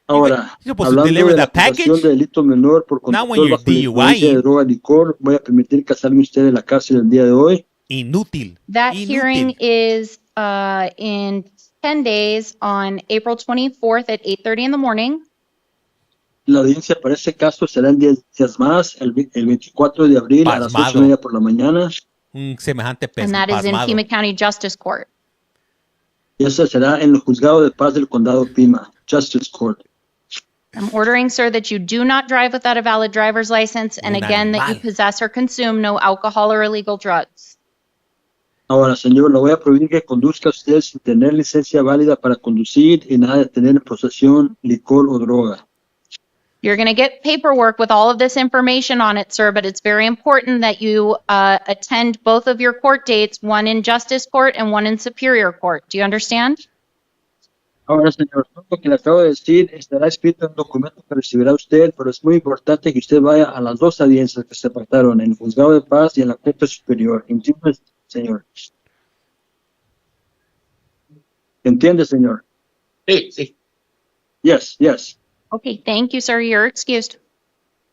Ahora, hablando de la acusación de delito menor por conductor bajo la influencia de droga licor, voy a permitir que salga usted de la cárcel el día de hoy. Inútil. That hearing is in 10 days on April 24th at 8:30 in the morning. La audiencia para ese caso será en 10 días más, el 24 de abril a las 8:30 por la mañana. Un semejante And that is in pasmado. Pima County Justice Court. Y eso será en el juzgado de paz del condado Pima, Justice Court. I'm ordering, sir, that you do not drive without a valid driver's license, and Un again, that you animal. possess or consume no alcohol or illegal drugs. Ahora, señor, le voy a prohibir que conduzca usted sin tener licencia válida para conducir y nada de tener en posesión licor o droga. You're going to get paperwork with all of this information on it, sir, but it's very important that you attend both of your court dates, one in Justice Court and one in Superior Court. Do you understand? Ahora, señor, lo que le acabo de decir estará escrito en un documento que recibirá usted, pero es muy importante que usted vaya a las dos audiencias que se pactaron, en el juzgado de paz y en la Corte Superior. ¿Entiende, señor? ¿Entiende, señor? Sí, sí. Yes, yes. Okay, thank you, sir. You're excused.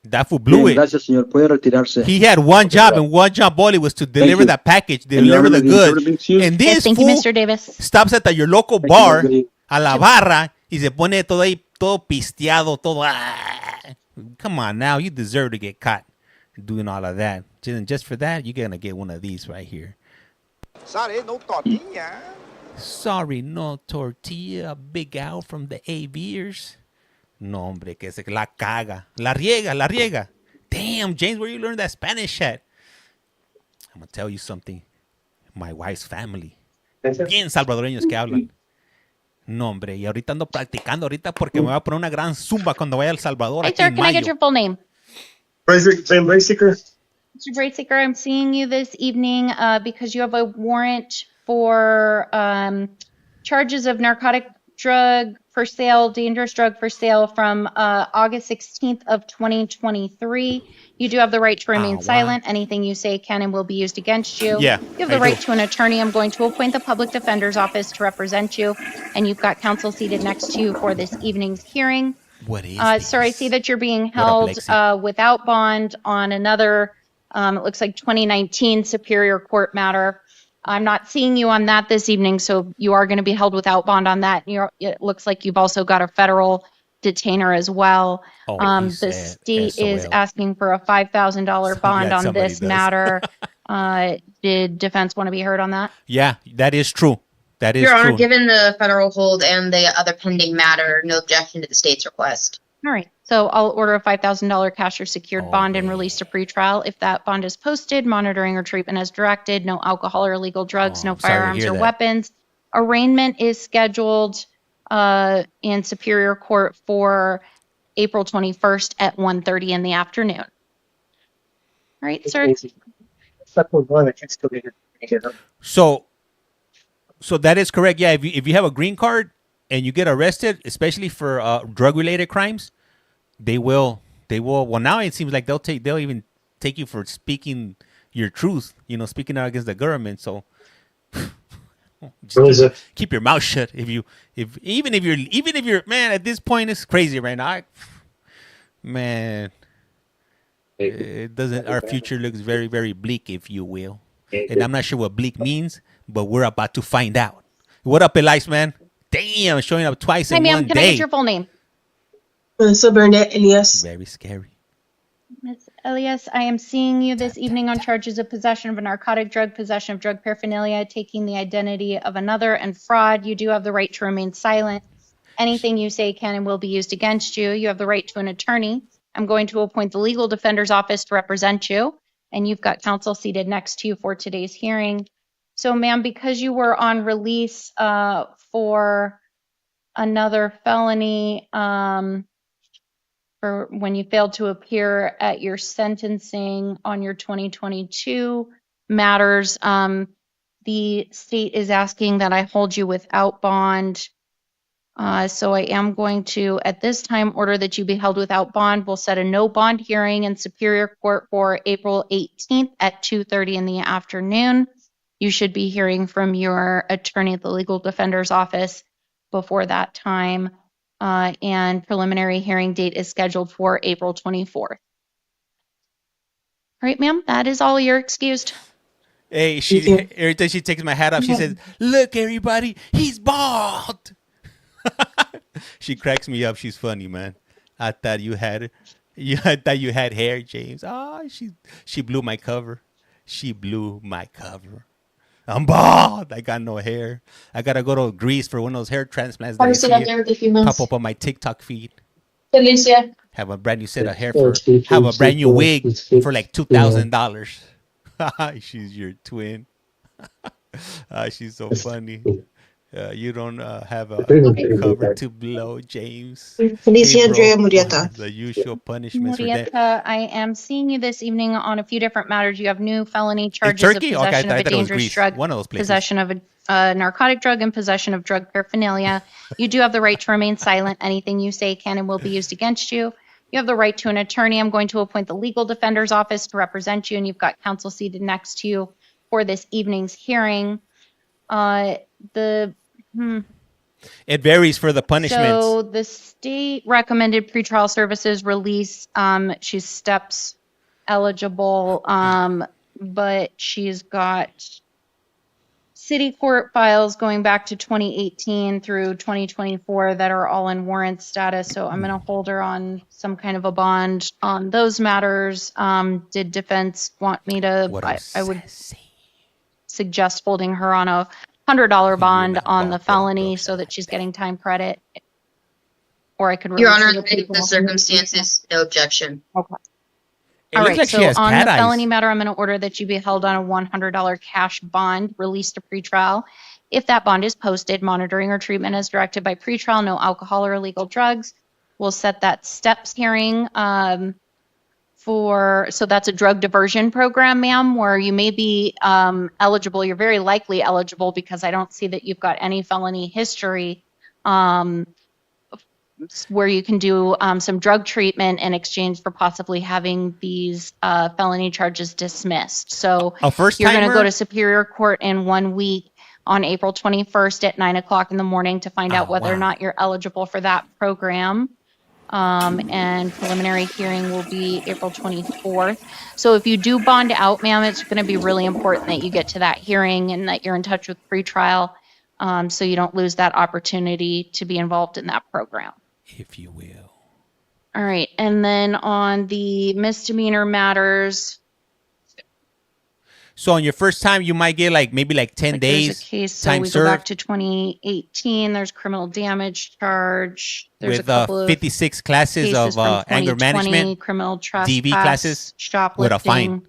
That fool blew Bien, it. gracias, señor. Puede retirarse. He had one job, and one job only was to deliver you. that package, And deliver you the already goods. been excused? And Yes, this thank you, fool Mr. Davis. stops at your local Thank you, bar, Wendy. a la barra, y se pone todo ahí, todo pisteado, todo. Come on now, you deserve to get caught doing all of that. Just for that, you're gonna get one of these right here. Sorry, no tortilla. Sorry, no tortilla, Big Al from the Aviers. No, hombre, que se la caga. La riega, la riega. Damn, James, where you learn that Spanish at? I'm going to tell you something. My wife's family. Bien salvadoreños que hablan. No, hombre, y ahorita ando practicando ahorita porque me voy a poner una gran zumba cuando vaya a El Salvador. Hey, aquí sir, en can I get mayo. your full name? Braceseeker. Mr. Braceseeker, I'm seeing you this evening because you have a warrant for charges of narcotic drug for sale, dangerous drug for sale from August 16th of 2023. You do have the right to remain silent. Anything you say can and will be used against you. Yeah, You have the I right do. to an attorney. I'm going to appoint the public defender's office to represent you, and you've got counsel seated next to you for this evening's hearing. What is Sir, I see that you're being What up, held Lexi? without bond on another, it looks like 2019 Superior Court matter. I'm not seeing you on that this evening, so you are going to be held without bond on that. It looks like you've also got a federal detainer as well. Oh, The he's at state is SOL. asking for a $5,000 bond glad on somebody this does. matter. Did defense want to be heard on that? Yeah, that is true. That is Your Honor, true. given the federal hold and the other pending matter, no objection to the state's request. All right, so I'll order a $5,000 cash or secured bond and release to pretrial. If that bond is posted, monitoring or treatment as directed, no alcohol or illegal drugs, no I'm sorry to firearms hear or that. weapons. Arraignment is scheduled in Superior Court for April 21st at 1:30 in the afternoon. All right, sir. So that is correct. Yeah, if you have a green card and you get arrested, especially for drug related crimes, they will. Well, now it seems like they'll even take you for speaking your truth. You know, speaking out against the government. So just keep your mouth shut. Even if you're man, at this point it's crazy right now. It doesn't. Our future looks very, very bleak, if you will. And I'm not sure what bleak means, but we're about to find out. What up, Elias, man? Damn, showing up twice Hi, in ma'am. one Can I day. get your full name? Burnett Elias. Very scary. Ms. Elias, I am seeing you this evening on charges of possession of a narcotic drug, possession of drug paraphernalia, taking the identity of another, and fraud. You do have the right to remain silent. Anything you say can and will be used against you. You have the right to an attorney. I'm going to appoint the legal defender's office to represent you, and you've got counsel seated next to you for today's hearing. So, ma'am, because you were on release for another felony, for when you failed to appear at your sentencing on your 2022 matters, the state is asking that I hold you without bond. So I am going to, at this time, order that you be held without bond. We'll set a no bond hearing in Superior Court for April 18th at 2:30 in the afternoon. You should be hearing from your attorney at the legal defender's office before that time. And preliminary hearing date is scheduled for April 24th. All right, ma'am, that is all. You're excused. Hey, every time she takes my hat off, she says, "Look, everybody, he's bald." She cracks me up. She's funny, man. I thought you had hair, James. Oh, she blew my cover. She blew my cover. I'm bald. I got no hair. I gotta go to Greece for one of those hair transplants that you see pop up on my TikTok feed. Felicia. Have a brand new set of hair for. Have a brand new wig for like $2,000. She's your twin. She's so funny. You don't have a cover to blow, James. Felicia Andrea Murieta. The usual punishments for that. Murieta, I am seeing you this evening on a few different matters. You have new felony charges of possession of a dangerous drug, possession of a narcotic drug, and possession of drug paraphernalia. You do have the right to remain silent. Anything you say can and will be used against you. You have the right to an attorney. I'm going to appoint the legal defender's office to represent you, and you've got counsel seated next to you for this evening's hearing. It varies for the punishments. So the state recommended pretrial services release. She's STEPS eligible, but she's got city court files going back to 2018 through 2024 that are all in warrant status. So I'm going to hold her on some kind of a bond on those matters. Did defense want me to? I would suggest holding her on a $100 bond on the felony so that she's getting time credit. Or I could. Your Honor, in the circumstances, no objection. Okay. All right, so on the felony matter, I'm going to order that you be held on a $100 cash bond released to pretrial. If that bond is posted, monitoring or treatment as directed by pretrial, no alcohol or illegal drugs. We'll set that STEPS hearing so that's a drug diversion program, ma'am, where you may be eligible. You're very likely eligible because I don't see that you've got any felony history where you can do some drug treatment in exchange for possibly having these felony charges dismissed. So you're going to go to Superior Court in 1 week on April 21st at 9 o'clock in the morning to find out whether or not you're eligible for that program. And preliminary hearing will be April 24th. So if you do bond out, ma'am, it's going to be really important that you get to that hearing and that you're in touch with pretrial so you don't lose that opportunity to be involved in that program. If you will. All right. And then on the misdemeanor matters. So on your first time, you might get maybe 10 days. There's a case, so we go back to 2018. There's criminal damage charge. There's with 56 classes of anger management, criminal trespass, DV classes, shoplifting, with a fine.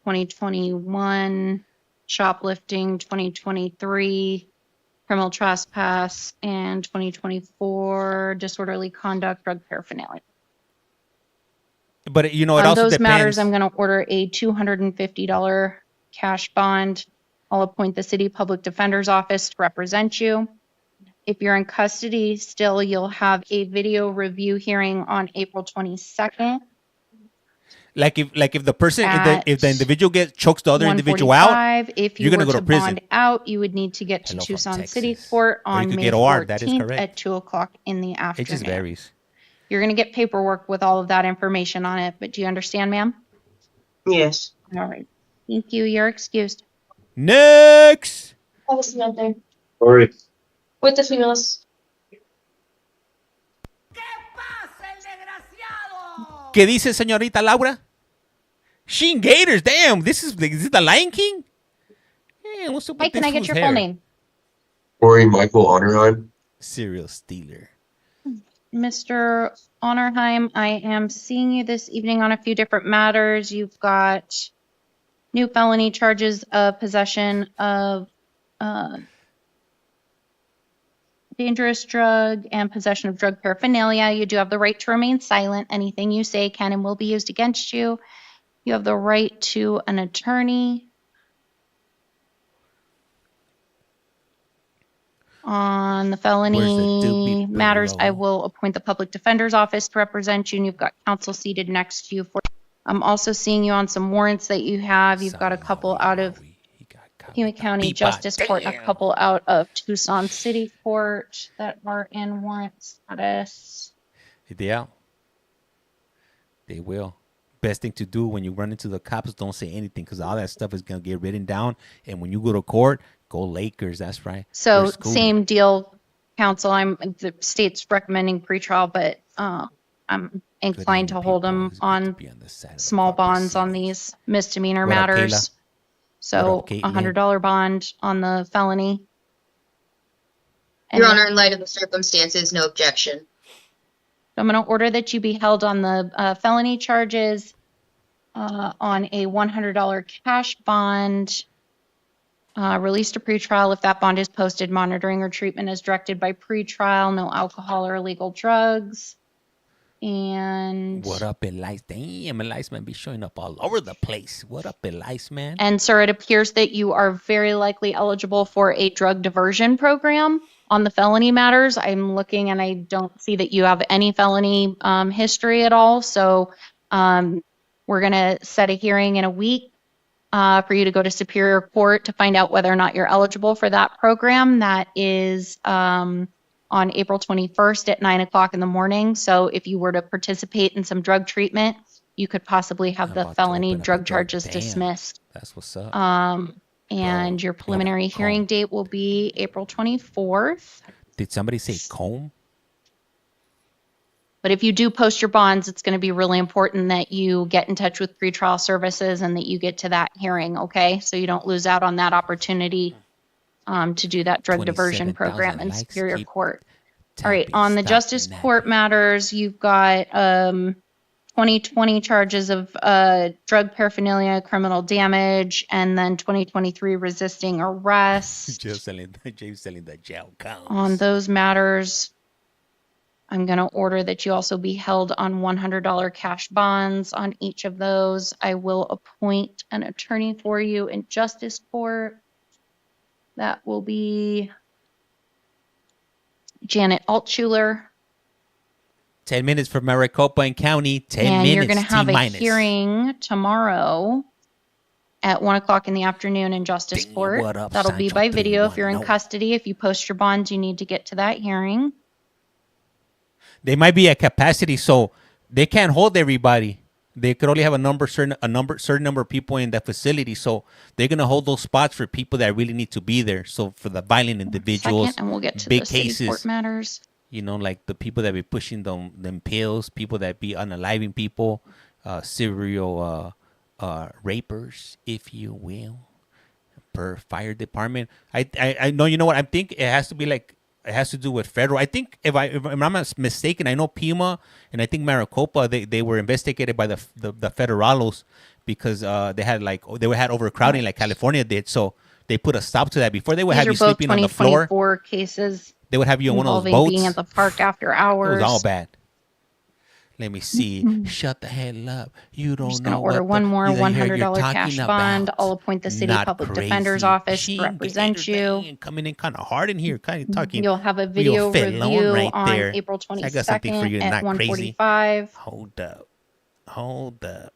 2021, shoplifting, 2023, criminal trespass, and 2024, disorderly conduct, drug paraphernalia. But it also on those depends. matters, I'm going to order a $250 cash bond. I'll appoint the city public defender's office to represent you. If you're in custody still, you'll have a video review hearing on April 22nd. Like if the person, if the individual chokes the other individual out, if you're going to go to prison. Bond out, you would need to get to Tucson City Court on May 14th at 2 o'clock in the afternoon. It just varies. You're going to get paperwork with all of that information on it, but do you understand, ma'am? Yes. All right. Thank you. You're excused. Next. Have a seat there. Sorry. With the females. ¿Qué dice señorita Laura? Sheen Gators, damn, is it the Lion King? Hey, what's up with Hey, can I get your full name? Corey Michael Honorheim. Serial stealer. Mr. Honorheim, I am seeing you this evening on a few different matters. You've got new felony charges of possession of dangerous drug and possession of drug paraphernalia. You do have the right to remain silent. Anything you say can and will be used against you. You have the right to an attorney. On the felony matters, I will appoint the public defender's office to represent you, and you've got counsel seated next to you. I'm also seeing you on some warrants that you have. You've got a couple out of Pima County Justice Court, and a couple out of Tucson City Court that are in warrant status. Yeah, they will. Best thing to do when you run into the cops, don't say anything, because all that stuff is going to get written down. And when you go to court, go Lakers. That's right. So same deal, counsel. The state's recommending pretrial, but I I'm inclined to hold them on small bonds on these misdemeanor matters. So $100 bond on the felony. Your Honor, in light of the circumstances, no objection. I'm going to order that you be held on the felony charges on a $100 cash bond, released to pretrial if that bond is posted. Monitoring or treatment as directed by pretrial. No alcohol or illegal drugs. And what up, Elias? Damn, Elias man be showing up all over the place. What up, Elias man? And sir, it appears that you are very likely eligible for a drug diversion program on the felony matters. I'm looking and I don't see that you have any felony history at all. So we're going to set a hearing in a week for you to go to Superior Court to find out whether or not you're eligible for that program. That is on April 21st at 9 o'clock in the morning. So if you were to participate in some drug treatment, you could possibly have the felony drug charges dismissed. That's what's up. And your preliminary hearing date will be April 24th. Did somebody say comb? But if you do post your bonds, it's going to be really important that you get in touch with pretrial services and that you get to that hearing, okay? So you don't lose out on that opportunity to do that drug diversion program in Superior Court. All right, on the Justice Court matters, you've got 2020 charges of drug paraphernalia, criminal damage, and then 2023 resisting arrest. James selling the jail counts. On those matters, I'm going to order that you also be held on $100 cash bonds on each of those. I will appoint an attorney for you in Justice Court. That will be Janet Altschuler. 10 minutes for Maricopa and County. 10 minutes. And you're going to have T-minus. a hearing tomorrow at 1 o'clock in the afternoon in Justice Court. What up, That'll be Sancho? by video if you're in 3-1. custody. If you post your bonds, you need to get to that hearing. They might be at capacity, so they can't hold everybody. They could only have a certain number of people in that facility. So they're gonna hold those spots for people that really need to be there. So for the violent individuals, And we'll get to big the city cases, court matters. you know, like the people that be pushing them pills, people that be unaliving people, serial rapers, if you will, per fire department. I know, you know what? I think it has to be like, it has to do with federal. I think if I'm not mistaken, I know Pima and I think Maricopa, they were investigated by the federalos because they had overcrowding like California did. So they put a stop to that. Before they would have you sleeping on the floor. 2024 cases. They would have you on one of those involving boats. being at the park after hours. It was all bad. Let me see. Shut the hell up. You don't know. Just going to order one more $100 cash bond. I'll appoint the city public defender's office to represent you. Coming in kind of hard in here, kind of talking. You'll have a video review right on there. April I got something for you, 22nd at not crazy. 1:45. Hold up.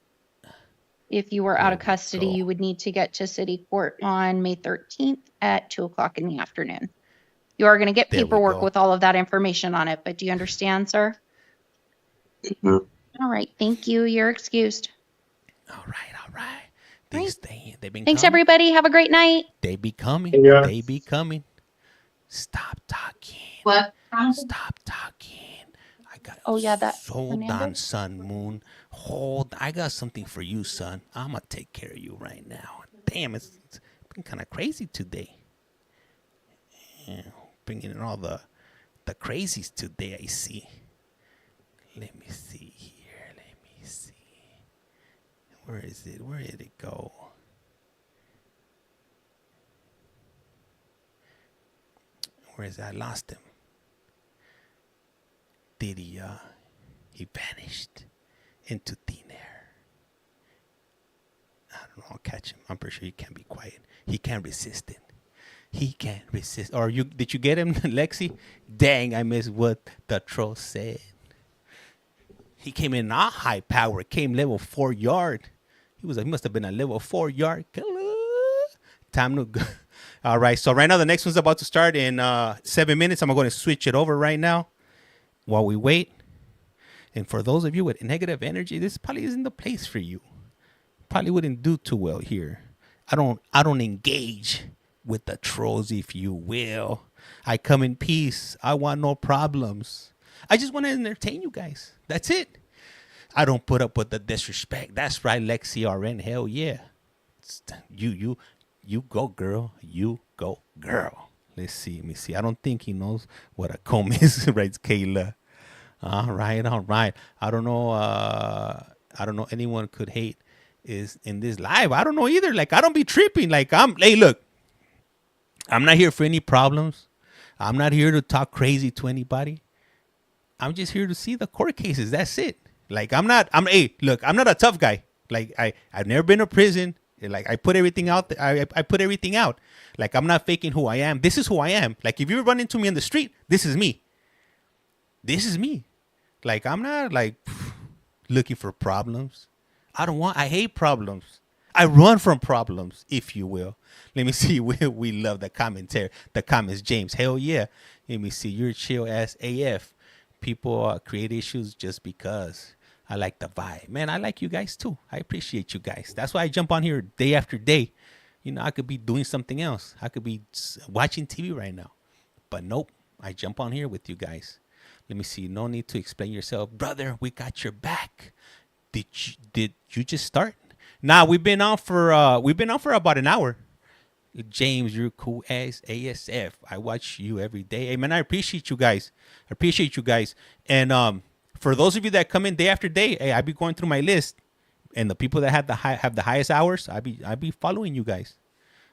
If you were out of custody, you would need to get to city court on May 13th at 2 o'clock in the afternoon. You are going to get paperwork with all of that information on it, but do you understand, sir? All right. Thank you. You're excused. All right. They've been Thanks, coming. everybody. Have a great night. They be coming. Yeah. They be coming. Stop talking. What? Stop talking. I got that. Hold on, son, Moon. Hold. I got something for you, son. I'm going to take care of you right now. Damn, it's been kind of crazy today. Yeah, bringing in all the crazies today, I see. Let me see here. Let me see. Where is it? Where did it go? Where is it? I lost him. Did he vanished into thin air. I don't know. I'll catch him. I'm pretty sure he can't be quiet. He can't resist it. He can't resist. Or did you get him, Lexi? Dang, I missed what the troll said. He came in not high power. Came level 4 yard. He must have been a level 4 yard killer. Time to go. All right. So right now the next one's about to start in 7 minutes. I'm going to switch it over right now while we wait. And for those of you with negative energy, this probably isn't the place for you. Probably wouldn't do too well here. I don't engage with the trolls, if you will. I come in peace. I want no problems. I just want to entertain you guys. That's it. I don't put up with the disrespect. That's right, Lexi RN. Hell yeah. You go, girl. You go, girl. Let's see. Let me see. I don't think he knows what a comb is, writes Kayla. All right. I don't know anyone could hate is in this live. I don't know either. Like, I don't be tripping. Like, hey, look, I'm not here for any problems. I'm not here to talk crazy to anybody. I'm just here to see the court cases. That's it. Like, hey, look, I'm not a tough guy. Like, I've never been to prison. Like, I put everything out. I put everything out. Like, I'm not faking who I am. This is who I am. Like, if you run into me on the street, this is me. This is me. Like, I'm not, like, looking for problems. I hate problems. I run from problems, if you will. Let me see. We love the commentary. The comments, James. Hell yeah. Let me see. You're chill as AF. People create issues just because. I like the vibe. Man, I like you guys too. I appreciate you guys. That's why I jump on here day after day. You know, I could be doing something else. I could be watching TV right now. But nope, I jump on here with you guys. Let me see. No need to explain yourself. Brother, we got your back. Did you just start? Nah, we've been on for about an hour. James, you're cool as ASF. I watch you every day. Hey man, I appreciate you guys. And for those of you that come in day after day, hey, I be going through my list, and the people that have the highest hours, I be following you guys.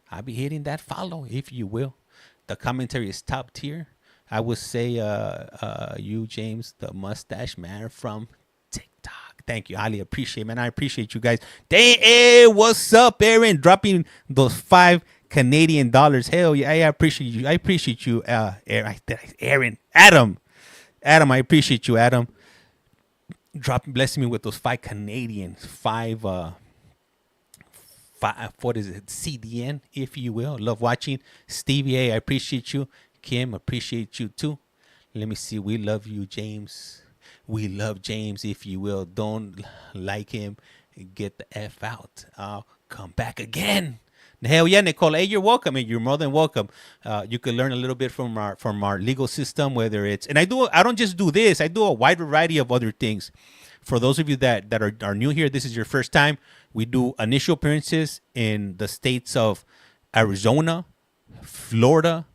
I be hitting that follow, if you will. The commentary is top tier. I would say you, James, the mustache man from TikTok. Thank you, Ali. Appreciate, man. I appreciate you guys. Hey, what's up, Aaron? Dropping those $5 Canadian. Hell yeah, I appreciate you. I appreciate you, Aaron. Adam, I appreciate you, Adam. Blessing me with those 5 Canadian, what is it? CDN, if you will. Love watching. Stevie A, I appreciate you. Kim, appreciate you too. Let me see. We love you, James. We love James, if you will. Don't like him. Get the F out. I'll come back again. Hell yeah, Nicole. Hey, you're welcome, and you're more than welcome. You can learn a little bit from our legal system, whether it's, and I don't just do this. I do a wide variety of other things. For those of you that are new here, this is your first time. We do initial appearances in the states of Arizona, Florida,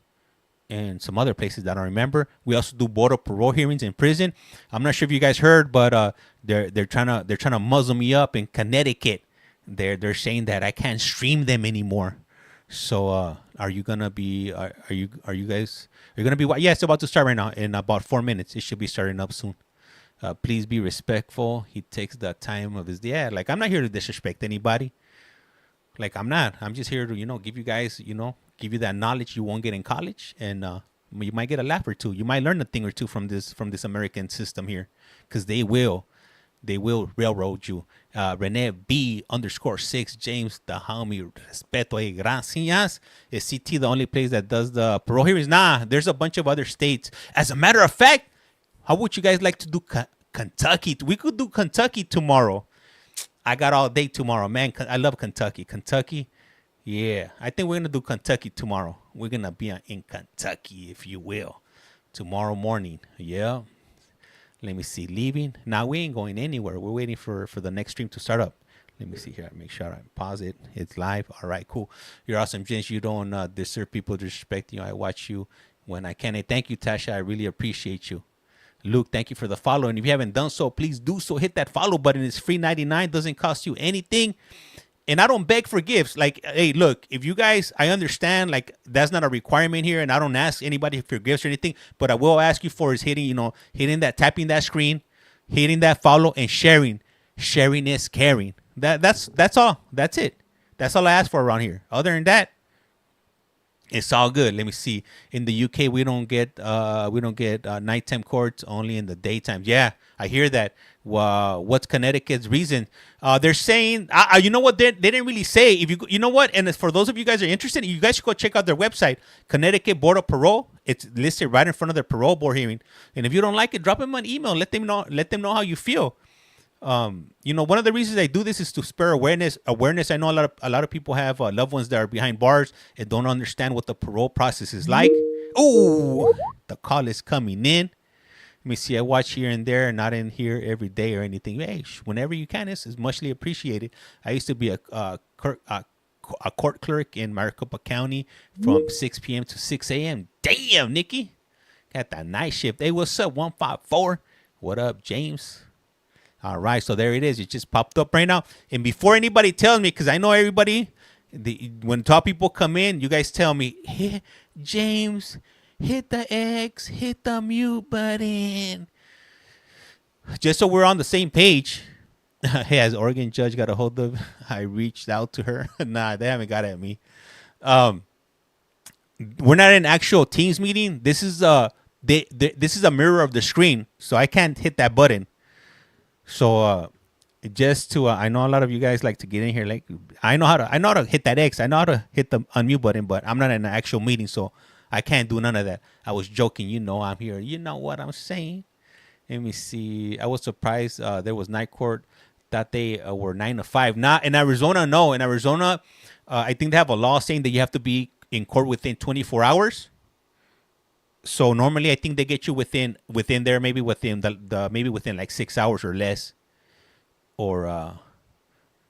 and some other places that I don't remember. We also do board of parole hearings in prison. I'm not sure if you guys heard, but they're trying to muzzle me up in Connecticut. They're saying that I can't stream them anymore. So are you gonna be? Are you guys? Are you gonna be? Yeah, it's about to start right now. In about 4 minutes, it should be starting up soon. Please be respectful. He takes the time of his. Yeah, like I'm not here to disrespect anybody. Like I'm not. I'm just here to give you guys give you that knowledge you won't get in college, and you might get a laugh or two. You might learn a thing or two from this American system here, because they will railroad you. Rene B_6, James the homie, respeto y gracias. Is CT the only place that does the parole hearings? Nah, there's a bunch of other states. As a matter of fact, how would you guys like to do Kentucky? We could do Kentucky tomorrow. I got all day tomorrow, man. I love Kentucky. Yeah, I think we're gonna do Kentucky tomorrow. We're gonna be in Kentucky, if you will, tomorrow morning. Yeah. Let me see. Leaving. Now we ain't going anywhere. We're waiting for the next stream to start up. Let me see here. Make sure I pause it. It's live. All right, cool. You're awesome, James. You don't disturb people, disrespect you. I watch you when I can. Hey, thank you, Tasha. I really appreciate you. Luke, thank you for the follow. And if you haven't done so, please do so. Hit that follow button. It's free 99. Doesn't cost you anything. And I don't beg for gifts. Like, hey, look, if you guys, I understand, like, that's not a requirement here, and I don't ask anybody for gifts or anything, but I will ask you for is hitting that, tapping that screen, hitting that follow, and sharing. Sharing is caring. That's all. That's it. That's all I ask for around here. Other than that, it's all good. Let me see. In the UK, we don't get nighttime courts, only in the daytime. Yeah, I hear that. What's Connecticut's reason? They're saying, you know what? They didn't really say. If you know what? And for those of you guys who are interested, you guys should go check out their website, Connecticut Board of Parole. It's listed right in front of their parole board hearing. And if you don't like it, drop them an email. Let them know how you feel. One of the reasons I do this is to spur awareness. I know a lot of people have loved ones that are behind bars and don't understand what the parole process is like. Oh, the call is coming in. Let me see. I watch here and there, not in here every day or anything. Hey, whenever you can, this is muchly appreciated. I used to be a court clerk in Maricopa County from 6 p.m. to 6 a.m. Damn, Nikki. Got that night shift. Hey, what's up, 154? What up, James? All right, so there it is. It just popped up right now. And before anybody tells me, because I know everybody, when top people come in, you guys tell me, hey, James, hit the X, hit the mute button. Just so we're on the same page. Hey, has Oregon judge got a hold of? I reached out to her. Nah, they haven't got at me. We're not in actual Teams meeting. This is this is a mirror of the screen, so I can't hit that button. So just to I know a lot of you guys like to get in here. Like I know how to hit that X. I know how to hit the unmute button, but I'm not in an actual meeting, so I can't do none of that. I was joking. You know I'm here. You know what I'm saying. Let me see. I was surprised there was night court. That they were 9 to 5. Not in Arizona. No, in Arizona, I think they have a law saying that you have to be in court within 24 hours. So normally, I think they get you within there, maybe within maybe within like 6 hours or less, or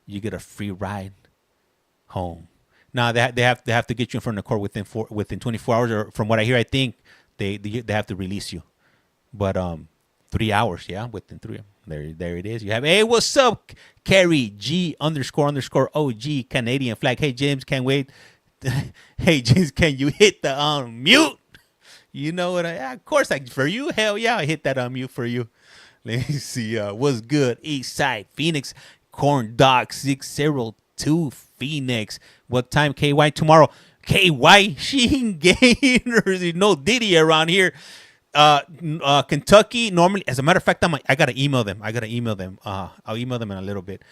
you get a free ride home. Now they have to get you in front of the court within 24 hours, or from what I hear, I think they have to release you. But 3 hours, yeah, within 3. There it is. You have, hey, what's up, Carrie G __OG Canadian flag. Hey, James, can't wait. Hey, James, can you hit the unmute? You know what? Of course, for you, hell yeah, I hit that unmute for you. Let me see. What's good? East Side Phoenix, Corn Dog 602 Phoenix. What time? KY tomorrow. KY, she ain't getting there's no Diddy around here. Kentucky normally, as a matter of fact, I gotta email them. I'll email them in a little bit.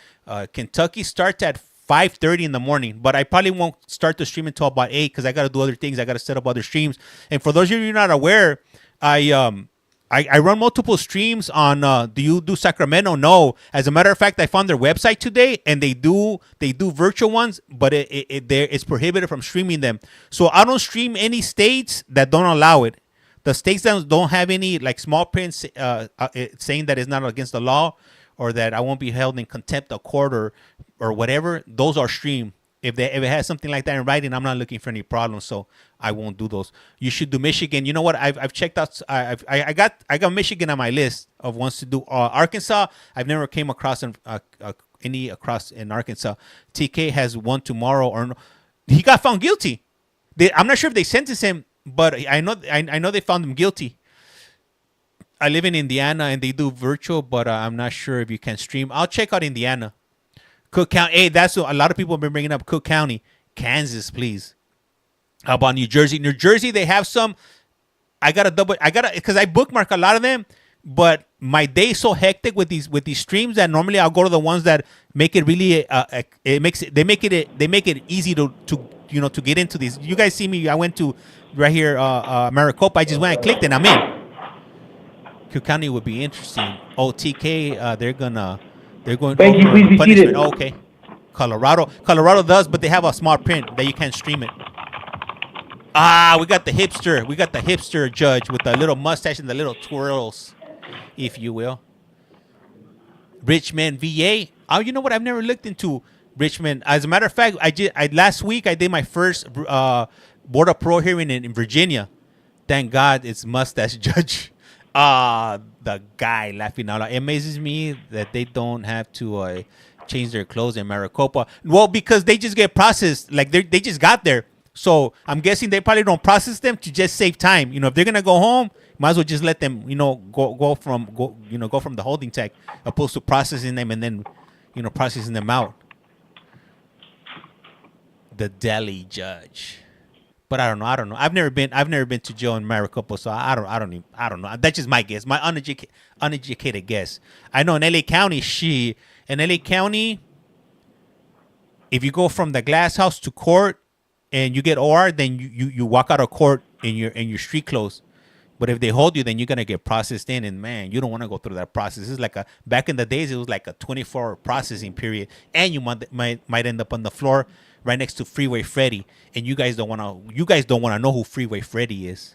Kentucky starts at 5:30 in the morning, but I probably won't start the stream until about 8 because I gotta do other things. I gotta set up other streams. And for those of you who are not aware, I run multiple streams on. Do you do Sacramento? No. As a matter of fact, I found their website today, and they do virtual ones, but it's prohibited from streaming them. So I don't stream any states that don't allow it. The states that don't have any like small prints saying that it's not against the law or that I won't be held in contempt of court or whatever, those are streamed. If it has something like that in writing, I'm not looking for any problems, so I won't do those. You should do Michigan. You know what? I've checked out. I got Michigan on my list of ones to do. Arkansas, I've never came across any across in Arkansas. TK has one tomorrow, or no, he got found guilty. I'm not sure if they sentenced him. But I know they found him guilty. I live in Indiana and they do virtual, but I'm not sure if you can stream. I'll check out Indiana. Cook County. Hey, that's what a lot of people have been bringing up. Cook County. Kansas, please. How about New Jersey? New Jersey, they have some. Because I bookmark a lot of them, but my day's so hectic with these streams that normally I'll go to the ones that make it really they make it easy to get into these. You guys see me, I went to right here Maricopa. I just went and clicked and I'm in. Cook County would be interesting. OTK, they're going. Thank you. Please be seated. Oh, okay. Colorado does, but they have a small print that you can't stream it. We got the hipster judge with the little mustache and the little twirls, if you will. Richmond, VA. Oh, you know what? I've never looked into Richmond. As a matter of fact, last week I did my first Board of Pro hearing in Virginia. Thank God it's mustache judge. The guy laughing out loud. It amazes me that they don't have to change their clothes in Maricopa. Well, because they just get processed. Like they just got there. So I'm guessing they probably don't process them to just save time. If they're gonna go home, might as well just let them, go from the holding tech, opposed to processing them and then, processing them out. The deli judge, but I don't know. I've never been to jail in Maricopa, so I don't know. That's just my guess, my uneducated guess. I know in LA County, if you go from the glass house to court and you get OR, then you walk out of court in your street clothes. But if they hold you, then you're gonna get processed in, and man, you don't want to go through that process. It's like back in the days, it was like a 24-hour processing period, and you might end up on the floor right next to Freeway Freddy, and you guys don't want to know who Freeway Freddy is.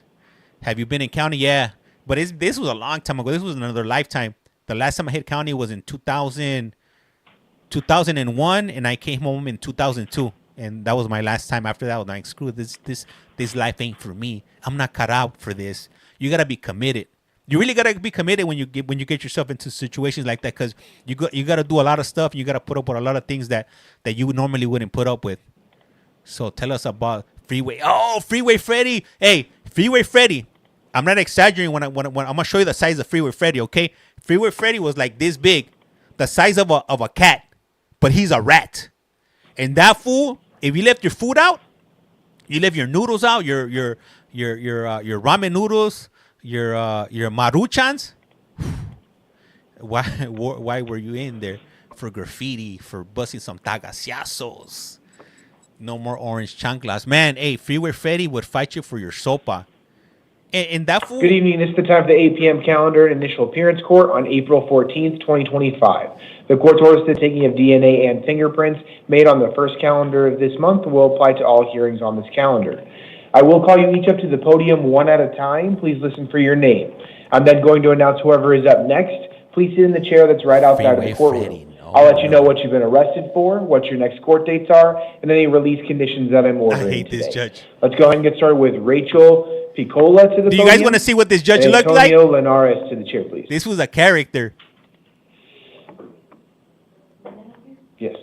Have you been in county? Yeah, But this was a long time ago. This was another lifetime. The last time I hit county was in 2001, and I came home in 2002. And that was my last time. After that, I was like, screw this life ain't for me. I'm not cut out for this. You gotta be committed. You really gotta be committed when you get yourself into situations like that, because you gotta do a lot of stuff. You gotta put up with a lot of things that you normally wouldn't put up with. So tell us about Freeway. Oh, Freeway Freddy. Hey, Freeway Freddy. I'm not exaggerating when I'm gonna show you the size of Freeway Freddy. Okay, Freeway Freddy was like this big, the size of a cat, but he's a rat. And that fool, if you left your food out, you left your noodles out, your ramen noodles, your maruchans. Why were you in there? For graffiti, for busting some tagasiazos. No more orange chanclas. Man, hey, Freeway Freddy would fight you for your sopa. And that fool... Good evening. This is the time for the 8 p.m. calendar initial appearance court on April 14th, 2025. The court's orders to the taking of DNA and fingerprints made on the first calendar of this month will apply to all hearings on this calendar. I will call you each up to the podium one at a time. Please listen for your name. I'm then going to announce whoever is up next. Please sit in the chair that's right outside of the courtroom. I'll let you know what you've been arrested for, what your next court dates are, and any release conditions that I'm ordering I hate today. this judge. Let's go ahead and get started with Rachel Piccola to the podium. Do you guys want to see what this judge looked like? Antonio Linares to the chair, please. This was a character. Yes.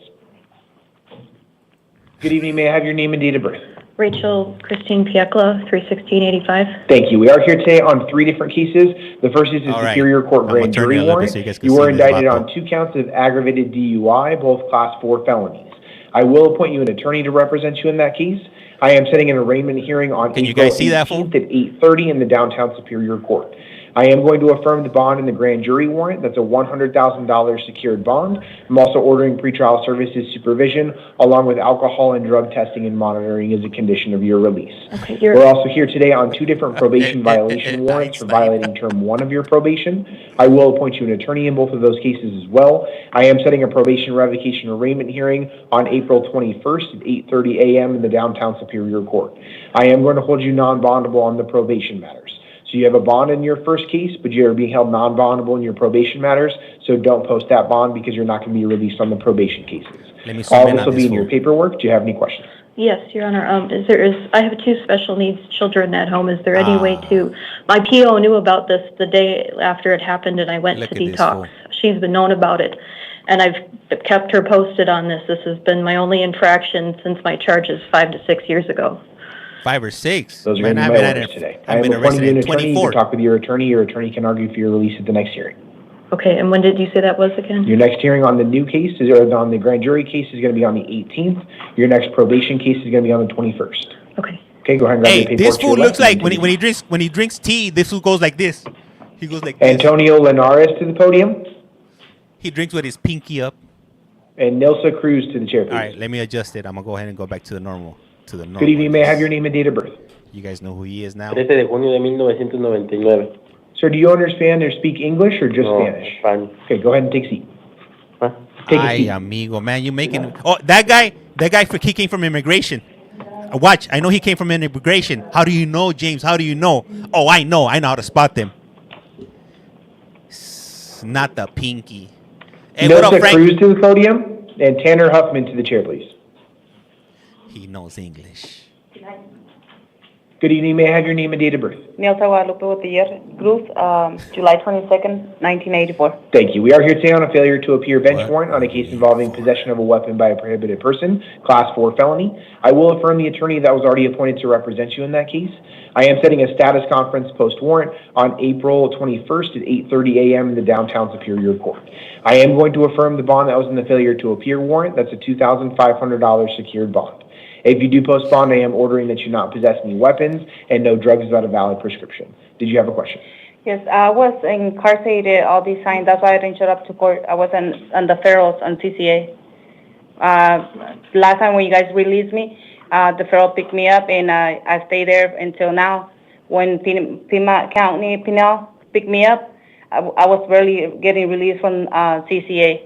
Good evening. May I have your name and date of birth? Rachel Christine Piekla, 31685. Thank you. We are here today on 3 different cases. The first is a Superior Court grand jury warrant. You were indicted on 2 counts of aggravated DUI, both Class 4 felonies. I will appoint you an attorney to represent you in that case. I am setting an arraignment hearing on April 18th at 8:30 in the downtown Superior Court. I am going to affirm the bond in the grand jury warrant. That's a $100,000 secured bond. I'm also ordering pretrial services supervision along with alcohol and drug testing and monitoring as a condition of your release. Okay, We're also here today on 2 different probation violation warrants for violating term 1 of your probation. I will appoint you an attorney in both of those cases as well. I am setting a probation revocation arraignment hearing on April 21st at 8:30 a.m. in the downtown Superior Court. I am going to hold you non-bondable on the probation matters. So you have a bond in your first case, but you're being held non-bondable in your probation matters, so don't post that bond because you're not going to be released on the probation cases. All this will be in your paperwork. Do you have any questions? Yes, Your Honor. I have 2 special needs children at home. Is there any way to... My PO knew about this the day after it happened, and I went to detox. She's been known about it, and I've kept her posted on this. This has been my only infraction since my charges 5 to 6 years ago. 5 or 6. Those are going to be my orders today. I am appointing you an attorney. You can talk with your attorney. Your attorney can argue for your release at the next hearing. Okay, and when did you say that was again? Your next hearing on the new case, or on the grand jury case, is going to be on the 18th. Your next probation case is going to be on the 21st. Okay. Okay, go ahead and grab your paperwork. This fool looks like when he drinks tea, this fool goes like this. He goes like this. Antonio Linares to the podium. He drinks with his pinky up. And Nilsa Cruz to the chair, please. All right, let me adjust it. I'm going to go ahead and go back to the normal. Good evening. May I have your name and date of birth? You guys know who he is now. 13 de junio de 1999. Sir, do you understand or speak English or just Spanish? Spanish. Okay, go ahead and take a seat. Take a seat. Amigo, man, you making... Oh, that guy, he came from immigration. Watch, I know he came from immigration. How do you know, James? How do you know? Oh, I know how to spot them. Not the pinky. Hey, what up, Frank? Cruz to the podium, and Tanner Huffman to the chair, please. He knows English. Good evening. May I have your name and date of birth? Nelsa Guadalupe Botiller Cruz, July 22nd, 1984. Thank you. We are here today on a failure to appear bench warrant on a case involving possession of a weapon by a prohibited person, Class 4 felony. I will affirm the attorney that was already appointed to represent you in that case. I am setting a status conference post-warrant on April 21st at 8:30 a.m. in the downtown Superior Court. I am going to affirm the bond that was in the failure to appear warrant. That's a $2,500 secured bond. If you do post bond, I am ordering that you not possess any weapons and no drugs without a valid prescription. Did you have a question? Yes, I was incarcerated all these times. That's why I didn't show up to court. I was on the ferals on CCA. Last time when you guys released me, the feral picked me up, and I stayed there until now. When Pima County Pinal picked me up, I was barely getting released from CCA.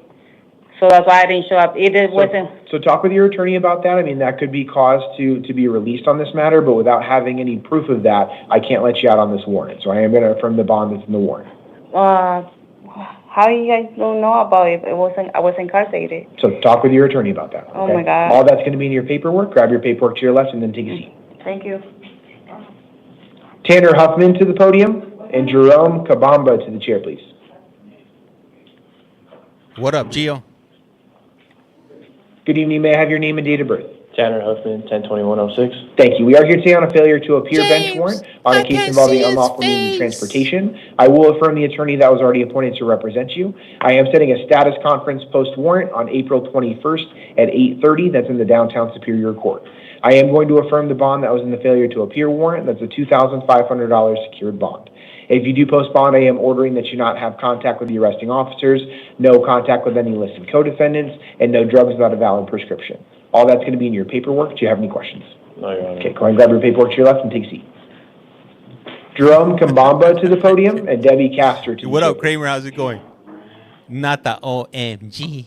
So that's why I didn't show up. It wasn't. So talk with your attorney about that. I mean, that could be cause to be released on this matter, but without having any proof of that, I can't let you out on this warrant. So I am going to affirm the bond that's in the warrant. How you guys don't know about it? I was incarcerated. So talk with your attorney about that. Okay? Oh my God. All that's going to be in your paperwork. Grab your paperwork to your left and then take a seat. Thank you. Tanner Huffman to the podium and Jerome Kabamba to the chair, please. What up, Gio? Good evening. May I have your name and date of birth? Tanner Huffman, 10/21/06. Thank you. We are here today on a failure to appear bench warrant on a case involving unlawful means of transportation. I will affirm the attorney that was already appointed to represent you. I am setting a status conference post warrant on April 21st at 8:30. That's in the downtown Superior Court. I am going to affirm the bond that was in the failure to appear warrant. That's a $2,500 secured bond. If you do post bond, I am ordering that you not have contact with the arresting officers, no contact with any listed co-defendants, and no drugs without a valid prescription. All that's going to be in your paperwork. Do you have any questions? No, Your Honor. Okay, go ahead and grab your paperwork to your left and take a seat. Jerome Kambamba to the podium and Debbie Castor to the What up, podium. Kramer? How's it going? Not the OMG.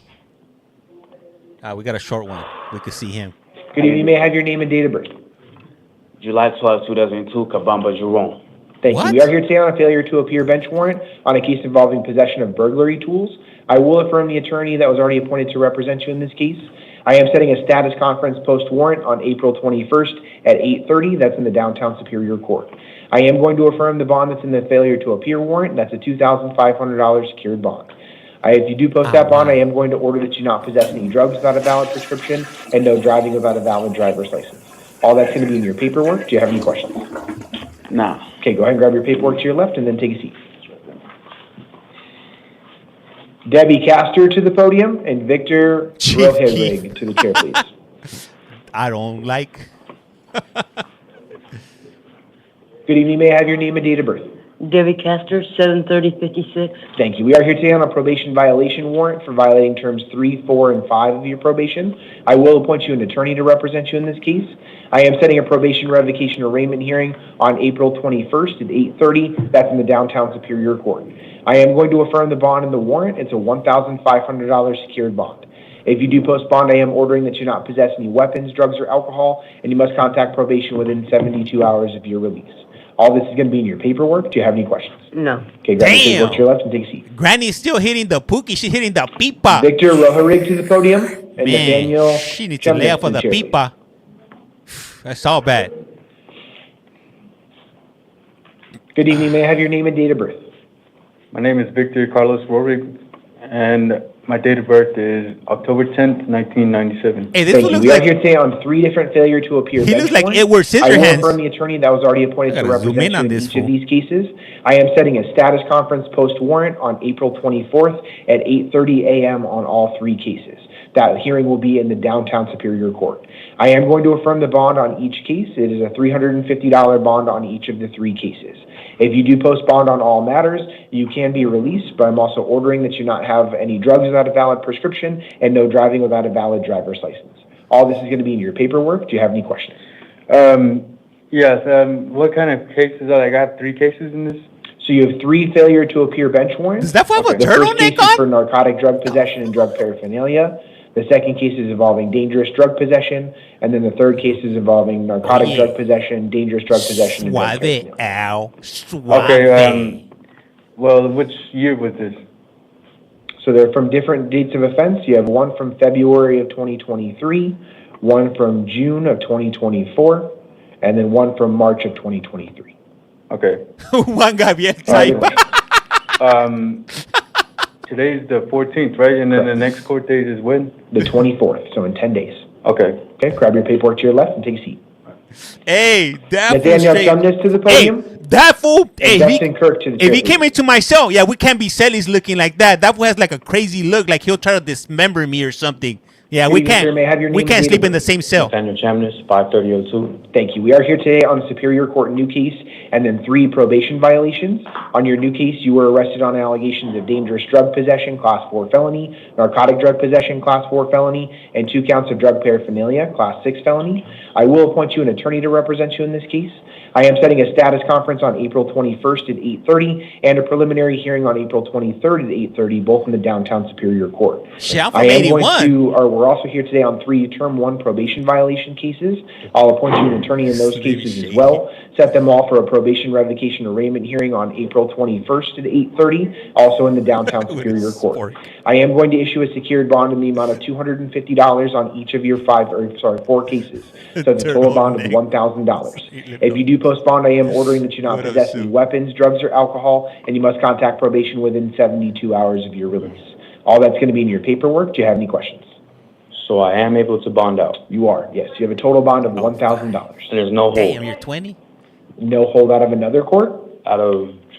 We got a short one. We could see him. Good evening. May I have your name and date of birth? July 12, 2002, Kabamba Jerome. Thank you. We are here today on a failure to appear bench warrant on a case involving possession of burglary tools. I will affirm the attorney that was already appointed to represent you in this case. I am setting a status conference post warrant on April 21st at 8:30. That's in the downtown Superior Court. I am going to affirm the bond that's in the failure to appear warrant. That's a $2,500 secured bond. If you do post that bond, I am going to order that you not possess any drugs without a valid prescription and no driving without a valid driver's license. All that's going to be in your paperwork. Do you have any questions? No. Okay, go ahead and grab your paperwork to your left and then take a seat. Debbie Castor to the podium and Victor Rohevig to the chair, please. I don't like. Good evening. May I have your name and date of birth? Debbie Castor, 7/30/56. Thank you. We are here today on a probation violation warrant for violating terms 3, 4, and 5 of your probation. I will appoint you an attorney to represent you in this case. I am setting a probation revocation arraignment hearing on April 21st at 8:30. That's in the downtown Superior Court. I am going to affirm the bond in the warrant. It's a $1,500 secured bond. If you do post bond, I am ordering that you not possess any weapons, drugs, or alcohol, and you must contact probation within 72 hours of your release. All this is going to be in your paperwork. Do you have any questions? No. Okay, grab your paperwork to your left and take a seat. Granny's still hitting the pookie. She's hitting the pipa. Victor Roharig to the podium and Man, Nathaniel. she needs to lay off of the pipa. That's all bad. Good evening. May I have your name and date of birth? My name is Victor Carlos Rohrig, and my date of birth is October 10th, 1997. Hey, Thank you. We are here today on 3 different failure to appear. He looks like bench Edward warrants. I will Scissorhands. affirm the attorney that was already appointed to Gotta zoom represent in you on in this each of these cases. I am setting a status conference post warrant on April 24th at 8:30 a.m. on all 3 cases. That hearing will be in the downtown Superior Court. I am going to affirm the bond on each case. It is a $350 bond on each of the 3 cases. If you do post bond on all matters, you can be released, but I'm also ordering that you not have any drugs without a valid prescription and no driving without a valid driver's license. All this is going to be in your paperwork. Do you have any questions? Yes. What kind of cases are I got? 3 cases in this? So you have 3 failure to appear bench warrants. Does that have a The first turtleneck case is for narcotic drug possession and drug paraphernalia. The second case is involving dangerous drug possession, and then the third case is involving narcotic drug possession, dangerous drug possession, and drug Suave, Al. Suave. Okay. Well, which year was this? So they're from different dates of offense. You have one from February of 2023, one from June of 2024, and then one from March of 2023. Okay. One guy bien Today's the 14th, right? And then the next court date is when? The 24th, so in 10 days. Okay. Okay, grab your paperwork to your left and take a seat. Hey, that Nathaniel fool Sumnus to the podium. Hey, that fool. Hey, Justin Kirk to the if he chair, came into my cell, yeah, we can't be sellies looking like that. That fool has like a crazy look, like he'll try to dismember me or something. Yeah, we can't. We can't sleep in the same cell. Nathaniel Chambliss, 5/30/02. Thank you. We are here today on the Superior Court new case and then 3 probation violations. On your new case, you were arrested on allegations of dangerous drug possession, class 4 felony, narcotic drug possession, class 4 felony, and 2 counts of drug paraphernalia, class 6 felony. I will appoint you an attorney to represent you in this case. I am setting a status conference on April 21st at 8:30 and a preliminary hearing on April 23rd at 8:30, both in the downtown Superior Court. Shit, I'm from I am 81. going to, or we're also here today on 3 Term 1 probation violation cases. I'll appoint you an attorney in those cases as well. Set them all for a probation revocation arraignment hearing on April 21st at 8:30, also in the downtown Superior Court. I am going to issue a secured bond in the amount of $250 on each of your 4 cases. So it's a total bond of $1,000. If you do post bond, I am ordering that you not possess any weapons, drugs, or alcohol, and you must contact probation within 72 hours of your release. All that's going to be in your paperwork. Do you have any questions? So I am able to bond out. You are, yes. You have a total bond of $1,000. And there's no hold. Damn, you're 20? No hold out of another court?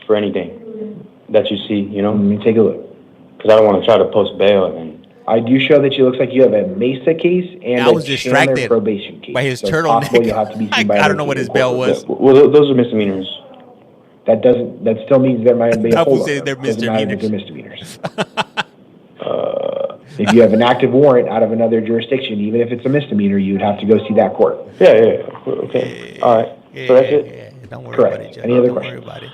For anything that you see, you know? Let me take a look. Because I don't want to try to post bail. And I do show that you looks like you have a Mesa case and I was a Chandler distracted probation case. by his so turtleneck. It's possible you'll have to be seen by I don't know what his bail was. Well, those are misdemeanors. That still means there might be a hold. They're misdemeanors. They're misdemeanors. If you have an active warrant out of another jurisdiction, even if it's a misdemeanor, you'd have to go see that court. Yeah. Okay. All right. So that's it? Yeah, don't worry Correct. about it, Joe. Any other Don't questions? worry about it.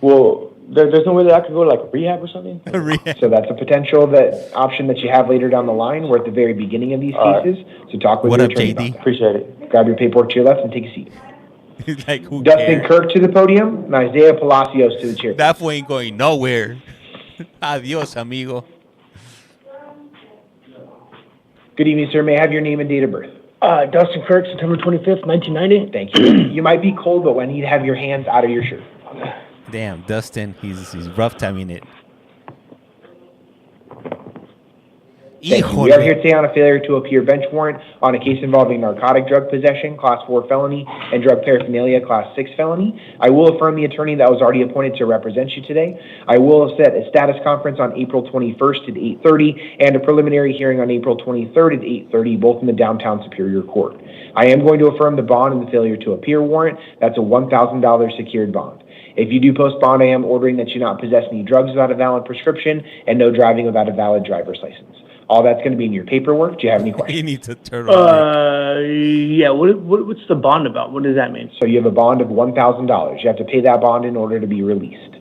Well, there's no way that I could go to like rehab or something? So that's a potential option that you have later down the line. We're at the very beginning of these cases. So talk with What your up, attorney JD? about that. Appreciate it. Grab your paperwork to your left and take a seat. He's like, who Dustin cares? Kirk to the podium and Isaiah Palacios to the chair. That fool ain't going nowhere. Adios, amigo. Good evening, sir. May I have your name and date of birth? Dustin Kirk, September 25th, 1990. Thank you. You might be cold, but I need to have your hands out of your shirt. Damn, Dustin, he's rough timing it. Thank you. We are here today on a failure to appear bench warrant on a case involving narcotic drug possession, Class 4 felony, and drug paraphernalia, Class 6 felony. I will affirm the attorney that was already appointed to represent you today. I will set a status conference on April 21st at 8:30 and a preliminary hearing on April 23rd at 8:30, both in the downtown Superior Court. I am going to affirm the bond and the failure to appear warrant. That's a $1,000 secured bond. If you do post bond, I am ordering that you not possess any drugs without a valid prescription and no driving without a valid driver's license. All that's going to be in your paperwork. Do you have any questions? He needs a turtle. Yeah. What's the bond about? What does that mean? So you have a bond of $1,000. You have to pay that bond in order to be released.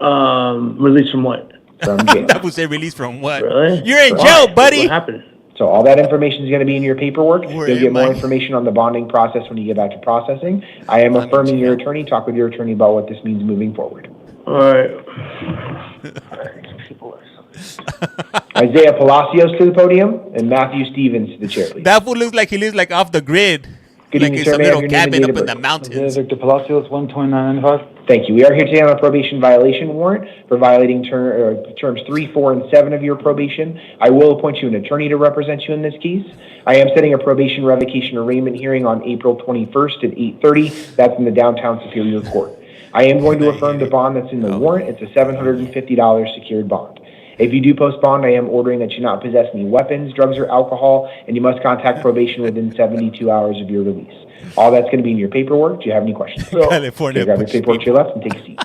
Released from what? From jail. That was say released from what? Really? You're in jail, buddy. What happened? So all that information is going to be in your paperwork. Where You'll get am more I? information on the bonding process when you get back to processing. I am affirming your attorney. Talk with your attorney about what this means moving forward. All right. Isaiah Palacios to the podium and Matthew Stevens to the chair, please. That fool looks like he lives like off the grid. Good Like evening, in sir. some May I have little your name and cabin date up of in the birth? mountains. Victor Palacios, 12995. Thank you. We are here today on a probation violation warrant for violating terms 3, 4, and 7 of your probation. I will appoint you an attorney to represent you in this case. I am setting a probation revocation arraignment hearing on April 21st at 8:30. That's in the downtown Superior Court. I am going to affirm the bond that's in the warrant. It's a $750 secured bond. If you do post bond, I am ordering that you not possess any weapons, drugs, or alcohol, and you must contact probation within 72 hours of your release. All that's going to be in your paperwork. Do you have any questions? California. Okay, grab your paperwork to your left and take a seat.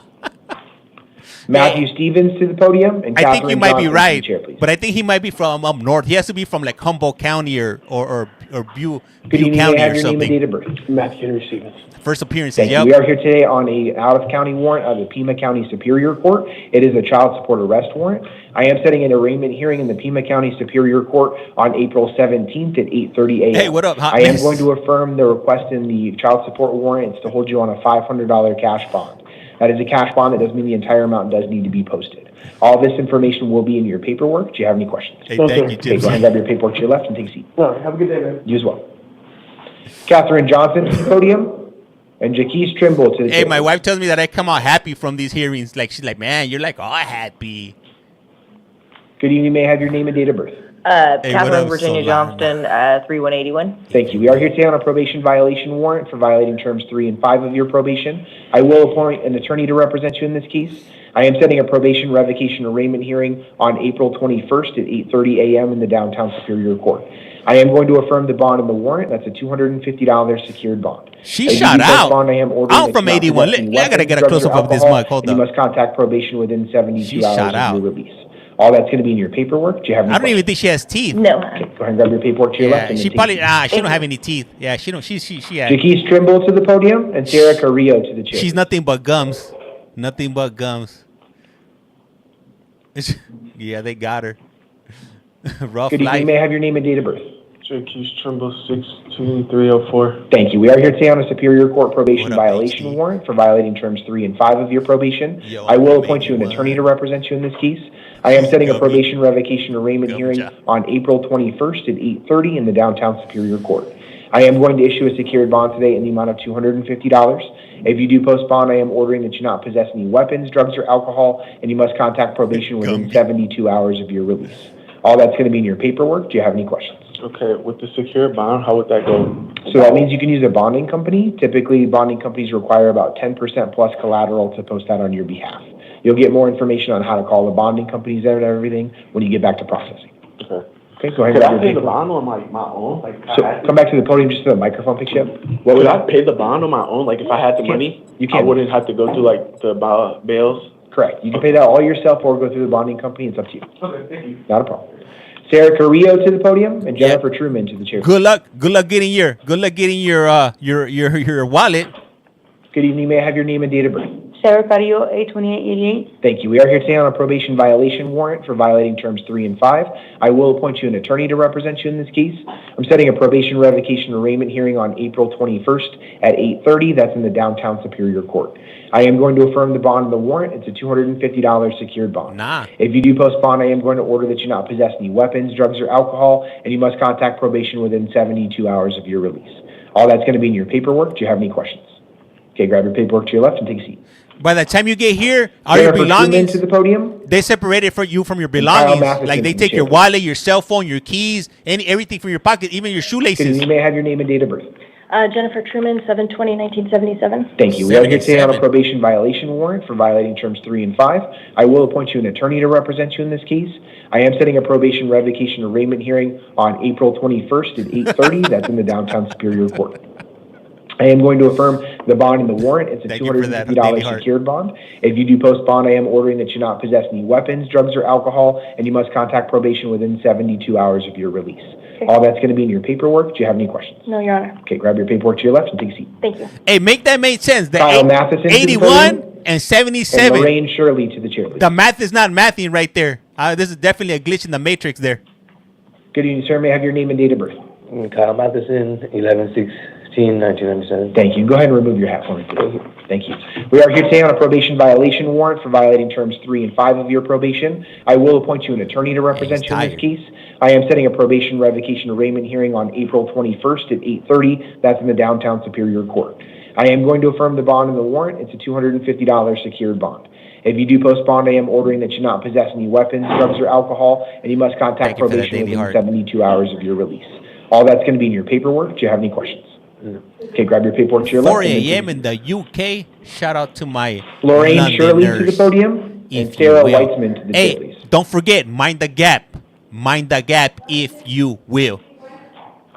Matthew Stevens to the podium, and I think you Catherine might be Johnson right, to the chair, please. but I think he might be from up north. He has to be from like Humboldt County or Butte Good evening. May I County have or your name and something. date of birth? Matthew Henry Stevens. First appearance. Thank you. Yep. We are here today on a out-of-county warrant of the Pima County Superior Court. It is a child support arrest warrant. I am setting an arraignment hearing in the Pima County Superior Court on April 17th at 8:30 a.m. Hey, what up, hot I am mess? going to affirm the request in the child support warrant. It's to hold you on a $500 cash bond. That is a cash bond. That doesn't mean the entire amount does need to be posted. All this information will be in your paperwork. Do you have any questions? Hey, thank you, Okay, go ahead and grab your paperwork to your left and take a seat. All right. Have a good day, man. You as well. Catherine Johnson to the podium. And Jaquise Trimble to the Hey, chair. my wife tells me that I come out happy from these hearings. Like she's like, man, you're like all happy. Good evening. May I have your name and date of birth? Hey, what Catherine up, Virginia Solana? Johnston, 3181. Thank you. We are here today on a probation violation warrant for violating terms 3 and 5 of your probation. I will appoint an attorney to represent you in this case. I am setting a probation revocation arraignment hearing on April 21st at 8:30 a.m. in the downtown Superior Court. I am going to affirm the bond in the warrant. That's a $250 secured bond. She If you shot do post out. bond, I am ordering I'm that from you not 81. possess any I gotta get a weapons, drugs, close-up or of this alcohol, mug. Hold and you up. must contact probation within 72 She hours shot of out. your release. All that's going to be in your paperwork. Do you have any I don't even think she has teeth. No. Okay, go ahead and grab your paperwork to your left. Yeah, And she then probably take she don't have any teeth. Yeah, she don't. She Jaquise Trimble to the podium and Sarah Carrillo to the chair. she's nothing but gums. Nothing but gums. Yeah, they got her. Rough Good evening. life. May I have your name and date of birth? Jaquise Trimble, 62304. Thank you. We are here today on a Superior Court probation violation warrant for violating terms 3 and 5 of your probation. I will appoint you an attorney to represent you in this case. I am setting a probation revocation arraignment hearing on April 21st at 8:30 in the downtown Superior Court. I am going to issue a secured bond today in the amount of $250. If you do post bond, I am ordering that you not possess any weapons, drugs, or alcohol, and you must contact probation within 72 hours of your release. All that's going to be in your paperwork. Do you have any questions? Okay, with the secure bond, how would that go? So that means you can use a bonding company. Typically, bonding companies require about 10% plus collateral to post that on your behalf. You'll get more information on how to call the bonding companies and everything when you get back to processing. Okay. Okay, go ahead. Could and I grab pay your the paperwork. bond on my own? Like, So come back to the podium just so the microphone picks you up. What Would was I that? pay the bond on my own? Like, if I had the money, You I can. wouldn't have to go through, like, the bails? Correct. You can pay that all yourself or go through the bonding company. It's up to you. Okay, thank you. Not a problem. Sarah Carrillo to the podium and Jennifer Truman to the chair. Good luck. Good luck getting your wallet. Good evening. May I have your name and date of birth? Sarah Carrillo, 82888. Thank you. We are here today on a probation violation warrant for violating terms 3 and 5. I will appoint you an attorney to represent you in this case. I'm setting a probation revocation arraignment hearing on April 21st at 8:30. That's in the downtown Superior Court. I am going to affirm the bond of the warrant. It's a $250 secured bond. If you do post bond, I am going to order that you not possess any weapons, drugs, or alcohol, and you must contact probation within 72 hours of your release. All that's going to be in your paperwork. Do you have any questions? Okay, grab your paperwork to your left and take a seat. By the time you get here, are your Jennifer belongings Truman to the podium. They separated from you from your Kyle belongings. Matheson Like they to the take your chair. wallet, your cell phone, your keys, everything from your pocket, even your Good shoelaces. evening. May I have your name and date of birth? Jennifer Truman, 7/20/1977. Thank you. We are here today on a probation violation warrant for violating terms 3 and 5. I will appoint you an attorney to represent you in this case. I am setting a probation revocation arraignment hearing on April 21st at 8:30. That's in the downtown Superior Court. I am going to affirm the bond in the warrant. It's a $250 secured bond. If you do post bond, I am ordering that you not possess any weapons, drugs, or alcohol, and you must contact probation within 72 hours of your release. All that's going to be in your paperwork. Do you have any questions? No, Your Honor. Okay, grab your paperwork to your left and take a seat. Thank you. Hey, make that make sense. The Kyle Matheson to the 81 podium. and 77. And Lorraine Shirley to the chair. The math is not mathing right there. This is definitely a glitch in the matrix there. Good evening, sir. May I have your name and date of birth? Kyle Matheson, 11/16/1997. Thank you. Go ahead and remove your hat for me, please. Thank you. We are here today on a probation violation warrant for violating terms 3 and 5 of your probation. I will appoint you an attorney to represent you in this case. I am setting a probation revocation arraignment hearing on April 21st at 8:30. That's in the downtown Superior Court. I am going to affirm the bond in the warrant. It's a $250 secured bond. If you do post bond, I am ordering that you not possess any weapons, drugs, or alcohol, and you must contact probation within 72 hours of your release. All that's going to be in your paperwork. Do you have any questions? Okay, grab your paperwork to your 4 left. a.m. in the UK. Shout out to my Lorraine Shirley to the Londoners, podium and if Sarah you will. Weitzman to the Hey, chair, please. don't forget, mind the gap. Mind the gap if you will.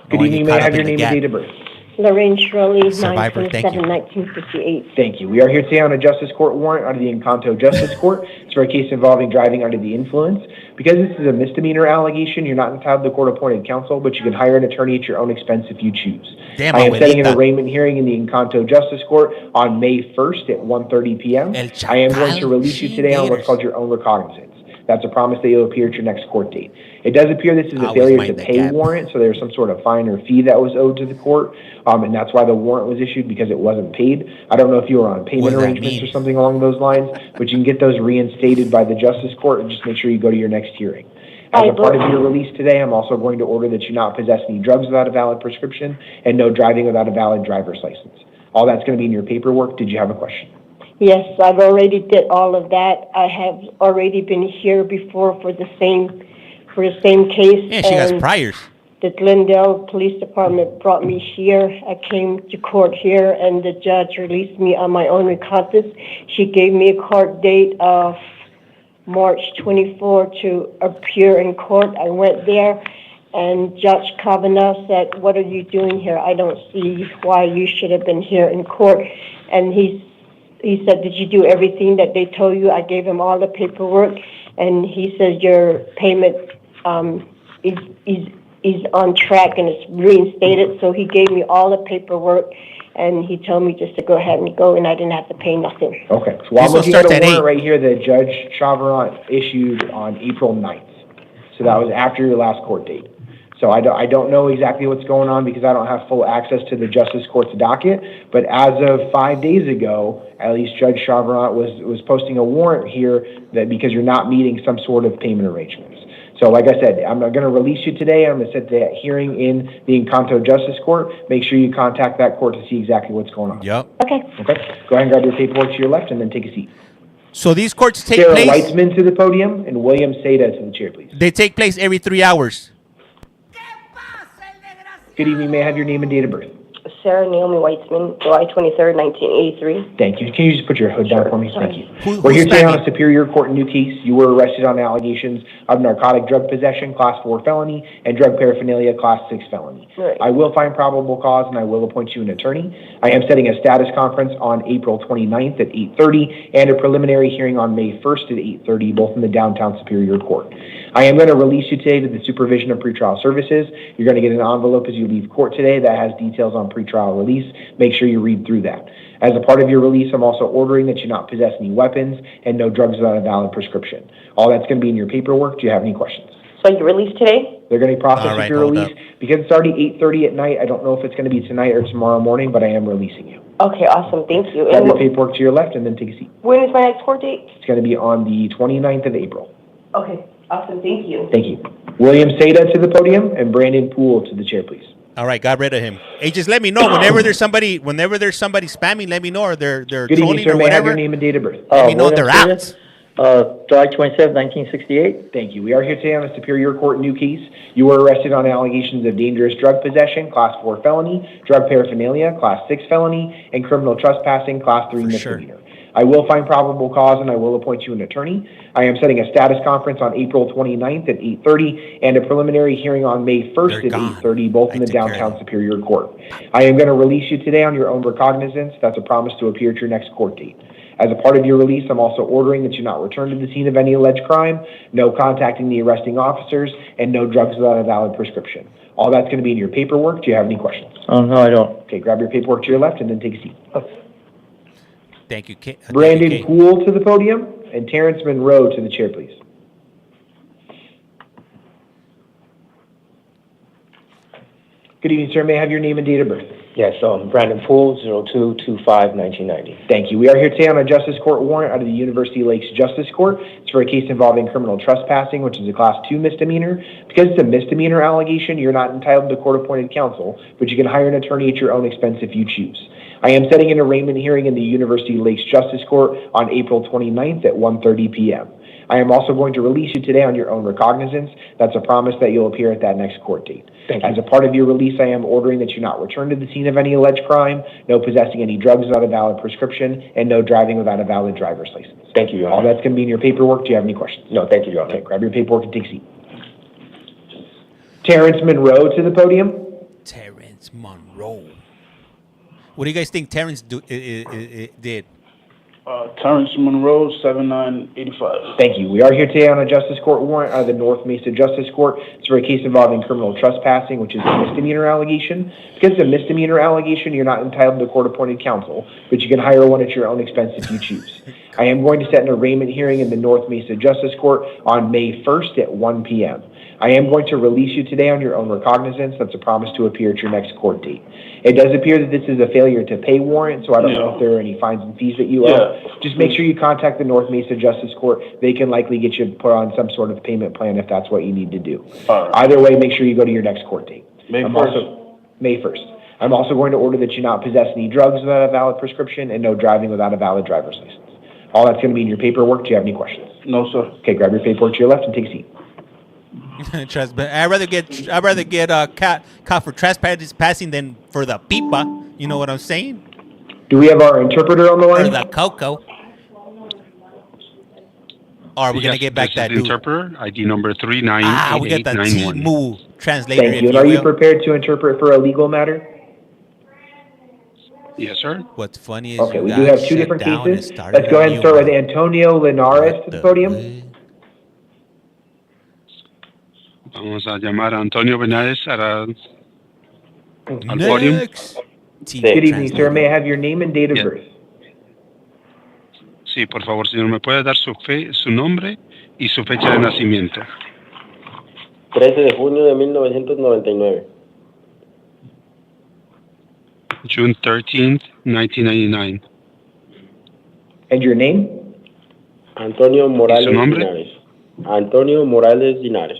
Good evening. May I have your name and date of birth? Lorraine Shirley, Survivor, thank you. 9/27/1958. Thank you. We are here today on a Justice Court warrant under the Encanto Justice Court. It's for a case involving driving under the influence. Because this is a misdemeanor allegation, you're not entitled to court-appointed counsel, but you can hire an attorney at your own expense if you choose. Damn, I am setting an abuelita. arraignment hearing in the Encanto Justice Court on May 1st at 1:30 p.m. I am going to release you today on what's called your own recognizance. That's a promise that you'll appear at your next court date. It does appear this is a failure to pay warrant, so there's some sort of fine or fee that was owed to the court, and that's why the warrant was issued, because it wasn't paid. I don't know if you were on payment arrangements or something along those lines, but you can get those reinstated by the Justice Court, and just make sure you go to your next hearing. As a part of your release today, I'm also going to order that you not possess any drugs without a valid prescription and no driving without a valid driver's license. All that's going to be in your paperwork. Did you have a question? Yes, I've already did all of that. I have already been here before for the same case. Yeah, she has priors. The Glendale Police Department brought me here. I came to court here, and the judge released me on my own recognizance. She gave me a court date of March 24 to appear in court. I went there, and Judge Kavanaugh said, "What are you doing here? I don't see why you should have been here in court." And he said, "Did you do everything that they told you?" I gave him all the paperwork, and he says your payment is on track and it's reinstated. So he gave me all the paperwork, and he told me just to go ahead and go, and I didn't have to pay nothing. Okay. So I'm looking at a warrant right here that Judge Chavarant issued on April 9th. So that was after your last court date. So I don't know exactly what's going on because I don't have full access to the Justice Court's docket. But as of 5 days ago, at least Judge Chavarant was posting a warrant here that because you're not meeting some sort of payment arrangements. So like I said, I'm going to release you today. I'm going to set the hearing in the Encanto Justice Court. Make sure you contact that court to see exactly what's going on. Yep. Okay. Okay. Go ahead and grab your paperwork to your left and then take a seat. So these courts take Sarah place... Weitzman to the podium and William Seda to the chair, please. They take place every 3 hours. Good evening. May I have your name and date of birth? Sarah Naomi Weitzman, July 23rd, 1983. Thank you. Can you just put your hood down for me? Thank you. Who's We're here today on spamming? a Superior Court new case. You were arrested on allegations of narcotic drug possession, Class 4 felony, and drug paraphernalia, Class 6 felony. Right. I will find probable cause, and I will appoint you an attorney. I am setting a status conference on April 29th at 8:30 and a preliminary hearing on May 1st at 8:30, both in the downtown Superior Court. I am going to release you today to the supervision of pretrial services. You're going to get an envelope as you leave court today that has details on pretrial release. Make sure you read through that. As a part of your release, I'm also ordering that you not possess any weapons and no drugs without a valid prescription. All that's going to be in your paperwork. Do you have any questions? So you released today? They're going to process All right, your hold release. Because it's already 8:30 at night, I don't know if it's going to be tonight or tomorrow morning, but I am releasing you. Okay, awesome. Thank you. Grab And your paperwork to your left and then take a seat. when is my next court date? It's going to be on the 29th of April. Okay, awesome. Thank you. Thank you. William Seda to the podium and Brandon Poole to the chair, please. All right, got rid of him. Hey, just let me know whenever there's somebody spamming. Let me know, or they're Good evening, trolling sir. or May I have your whatever. name and date of birth? Let me know they're out. July 27, 1968. Thank you. We are here today on a Superior Court new case. You were arrested on allegations of dangerous drug possession, Class 4 felony, drug paraphernalia, Class 6 felony, and criminal trespassing, Class 3 misdemeanor. I will find probable cause and I will appoint you an attorney. I am setting a status conference on April 29th at 8:30 and a preliminary hearing on May 1st at 8:30, both in the downtown Superior Court. I am going to release you today on your own recognizance. That's a promise to appear at your next court date. As a part of your release, I'm also ordering that you not return to the scene of any alleged crime, no contacting the arresting officers, and no drugs without a valid prescription. All that's going to be in your paperwork. Do you have any questions? No, I don't. Okay, grab your paperwork to your left and then take a seat. Thank you, Kate. Brandon Poole to the podium and Terrence Monroe to the chair, please. Good evening, sir. May I have your name and date of birth? Yes, Brandon Poole, 02/25/1990. Thank you. We are here today on a Justice Court warrant out of the University Lakes Justice Court. It's for a case involving criminal trespassing, which is a Class 2 misdemeanor. Because it's a misdemeanor allegation, you're not entitled to court-appointed counsel, but you can hire an attorney at your own expense if you choose. I am setting an arraignment hearing in the University Lakes Justice Court on April 29th at 1:30 p.m. I am also going to release you today on your own recognizance. That's a promise that you'll appear at that next court date. As a part of your release, I am ordering that you not return to the scene of any alleged crime, no possessing any drugs without a valid prescription, and no driving without a valid driver's license. Thank you, Your Honor. All that's going to be in your paperwork. Do you have any questions? No, thank you, Your Honor. Okay, grab your paperwork and take a seat. Terrence Monroe to the podium. Terrence Monroe. What do you guys think Terrence did? Terrence Monroe, 7985. Thank you. We are here today on a Justice Court warrant out of the North Mesa Justice Court. It's for a case involving criminal trespassing, which is a misdemeanor allegation. Because it's a misdemeanor allegation, you're not entitled to court-appointed counsel, but you can hire one at your own expense if you choose. I am going to set an arraignment hearing in the North Mesa Justice Court on May 1st at 1 p.m. I am going to release you today on your own recognizance. That's a promise to appear at your next court date. It does appear that this is a failure to pay warrant, so I don't know if there are any fines and fees that you owe. Just make sure you contact the North Mesa Justice Court. They can likely get you put on some sort of payment plan if that's what you need to do. Either way, make sure you go to your next court date. May 1st. I'm also going to order that you not possess any drugs without a valid prescription and no driving without a valid driver's license. All that's going to be in your paperwork. Do you have any questions? No, sir. Okay, grab your paperwork to your left and take a seat. I'd rather get caught for trespassing than for the pipa. You know what I'm saying? Do we have our interpreter on the line? Or the cocoa. Or are we gonna get back that dude? Interpreter ID number 398891. We get the Timu translator. Thank you. And are you prepared to interpret for a legal matter? Yes, sir. What's funny is we do have two different cases. Let's go ahead and start with Antonio Linares to the podium. Vamos a llamar a Antonio Benares al podium. Good evening, sir. May I have your name and date of birth? Sí, por favor, señor, ¿me puede dar su nombre y su fecha de nacimiento? 13 de junio de 1999. June 13th, 1999. And your name? Antonio Morales ¿Y su nombre? Linares. Antonio Morales Linares.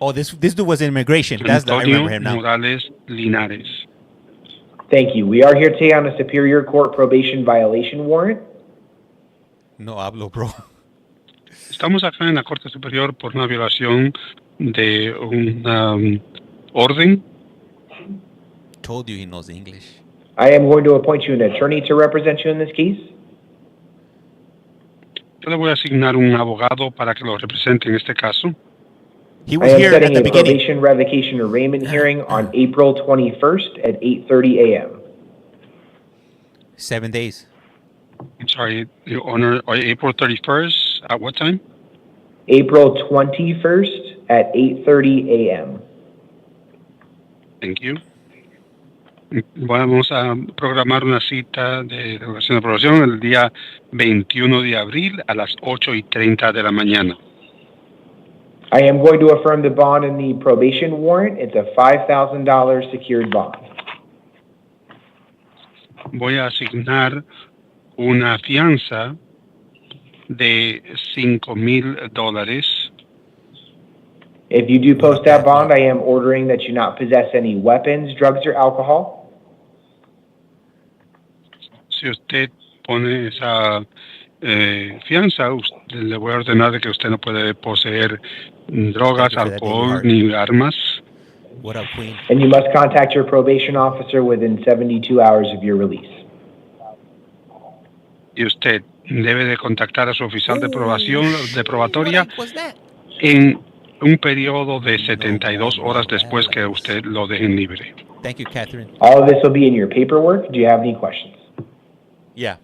Oh, this dude was in immigration. I remember him now. Morales Linares. Thank you. We are here today on a Superior Court probation violation warrant. No hablo, bro. Estamos acá en la Corte Superior por una violación de un orden. Told you he knows English. I am going to appoint you an attorney to represent you in this case. Yo le voy a asignar un abogado para que lo represente en este caso. He I was am here setting at the a beginning. probation revocation arraignment hearing on April 21st at 8:30 a.m. 7 days. I'm sorry, Your Honor, April 31st, at what time? April 21st at 8:30 a.m. Thank you. Vamos a programar una cita de revocación de aprobación el día 21 de abril a las 8:30 de la mañana. I am going to affirm the bond in the probation warrant. It's a $5,000 secured bond. Voy a asignar una fianza de $5,000. If you do post that bond, I am ordering that you not possess any weapons, drugs, or alcohol. Si usted pone esa fianza, le voy a ordenar de que usted no puede poseer drogas, alcohol ni armas. What up, Queen? And you must contact your probation officer within 72 hours of your release. Y usted debe de contactar a su oficial de probatoria en un periodo de 72 horas después que usted lo dejen libre. Thank you, Catherine. All of this will be in your paperwork. Do you have any questions? Yeah.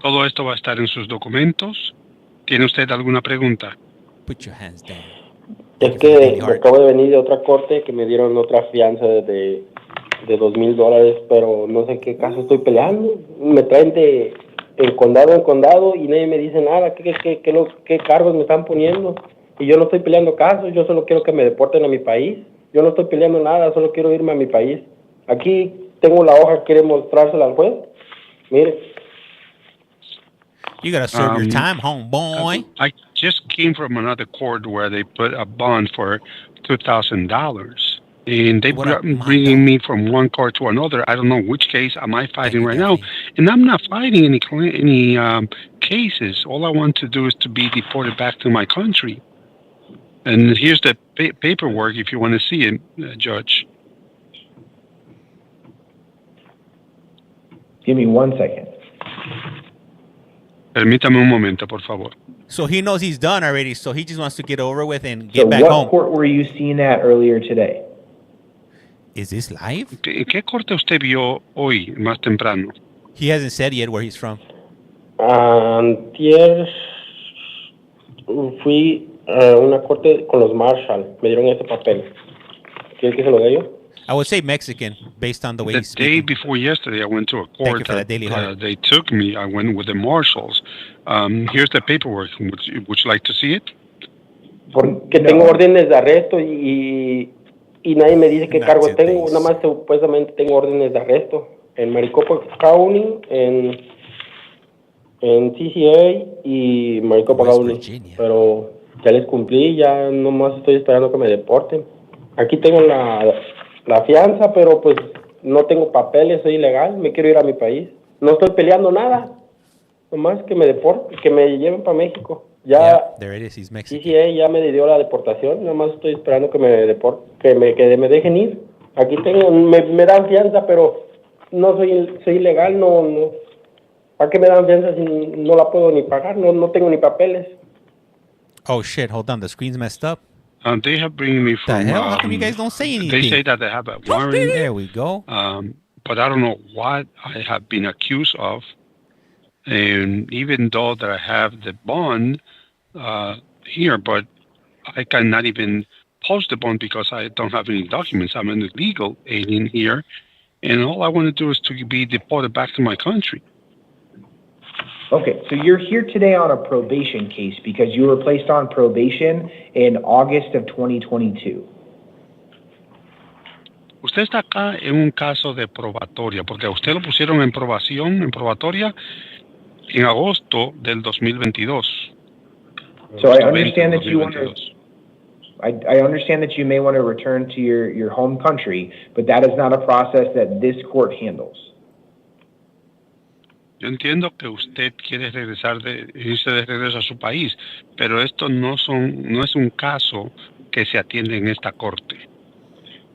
Todo esto va a estar en sus documentos. ¿Tiene usted alguna pregunta? Put your hands down. Es que acabo de venir de otra corte que me dieron otra fianza de $2,000, pero no sé qué caso estoy peleando. Me traen de condado en condado y nadie me dice nada. ¿Qué cargos me están poniendo? Y yo no estoy peleando casos, yo solo quiero que me deporten a mi país. Yo no estoy peleando nada, solo quiero irme a mi país. Aquí tengo la hoja, ¿quiere mostrársela al juez? Mire. You gotta serve your time, homeboy. I just came from another court where they put a bond for $2,000. And they bringing me from one court to another. I don't know which case am I fighting right now. And I'm not fighting any cases. All I want to do is to be deported back to my country. And here's the paperwork if you want to see it, Judge. Give me 1 second. Permítame un momento, por favor. So he knows he's done already, so he just wants to get over with and get So back what home. court were you seeing at earlier today? Is this live? ¿Qué corte usted vio hoy, más temprano? He hasn't said yet where he's from. Antier fui a una corte con los Marshall. Me dieron ese papel. ¿Quieres que se lo dé yo? I would say Mexican, based on the way he's The day speaking. before yesterday, I went to a Thank you court for that daily heart. they took me. I went with the marshals. Here's the paperwork. Would you like to see it? Porque tengo órdenes de arresto y nadie me dice qué cargo tengo. Nada más supuestamente tengo órdenes de arresto en Maricopa County, en CCA y Maricopa County. Pero ya les cumplí, ya nomás estoy esperando que me deporten. Aquí tengo la fianza, pero pues no tengo papeles, soy ilegal, me quiero ir a mi país. No estoy peleando nada, nomás que me deporten, que me lleven para México. Ya, there it is, he's Mexican. CCA ya me dio la deportación, nada más estoy esperando que me dejen ir. Aquí tengo, me dan fianza, pero no soy ilegal, no. ¿Para qué me dan fianza si no la puedo ni pagar? No tengo ni papeles. Oh shit, hold on, the screen's messed up. They have bring me from. The hell? How come you guys don't say anything? They say that they have a warrant. There we go. But I don't know what I have been accused of. And even though that I have the bond here, but I cannot even post the bond because I don't have any documents. I'm an illegal alien here, and all I want to do is to be deported back to my country. Okay, so you're here today on a probation case because you were placed on probation in August of 2022. Usted está acá en un caso de probatoria, porque a usted lo pusieron en probatoria, en agosto del 2022. So I understand that you want to. I understand that you may want to return to your home country, but that is not a process that this court handles. Yo entiendo que usted quiere irse de regreso a su país, pero esto no es un caso que se atiende en esta corte.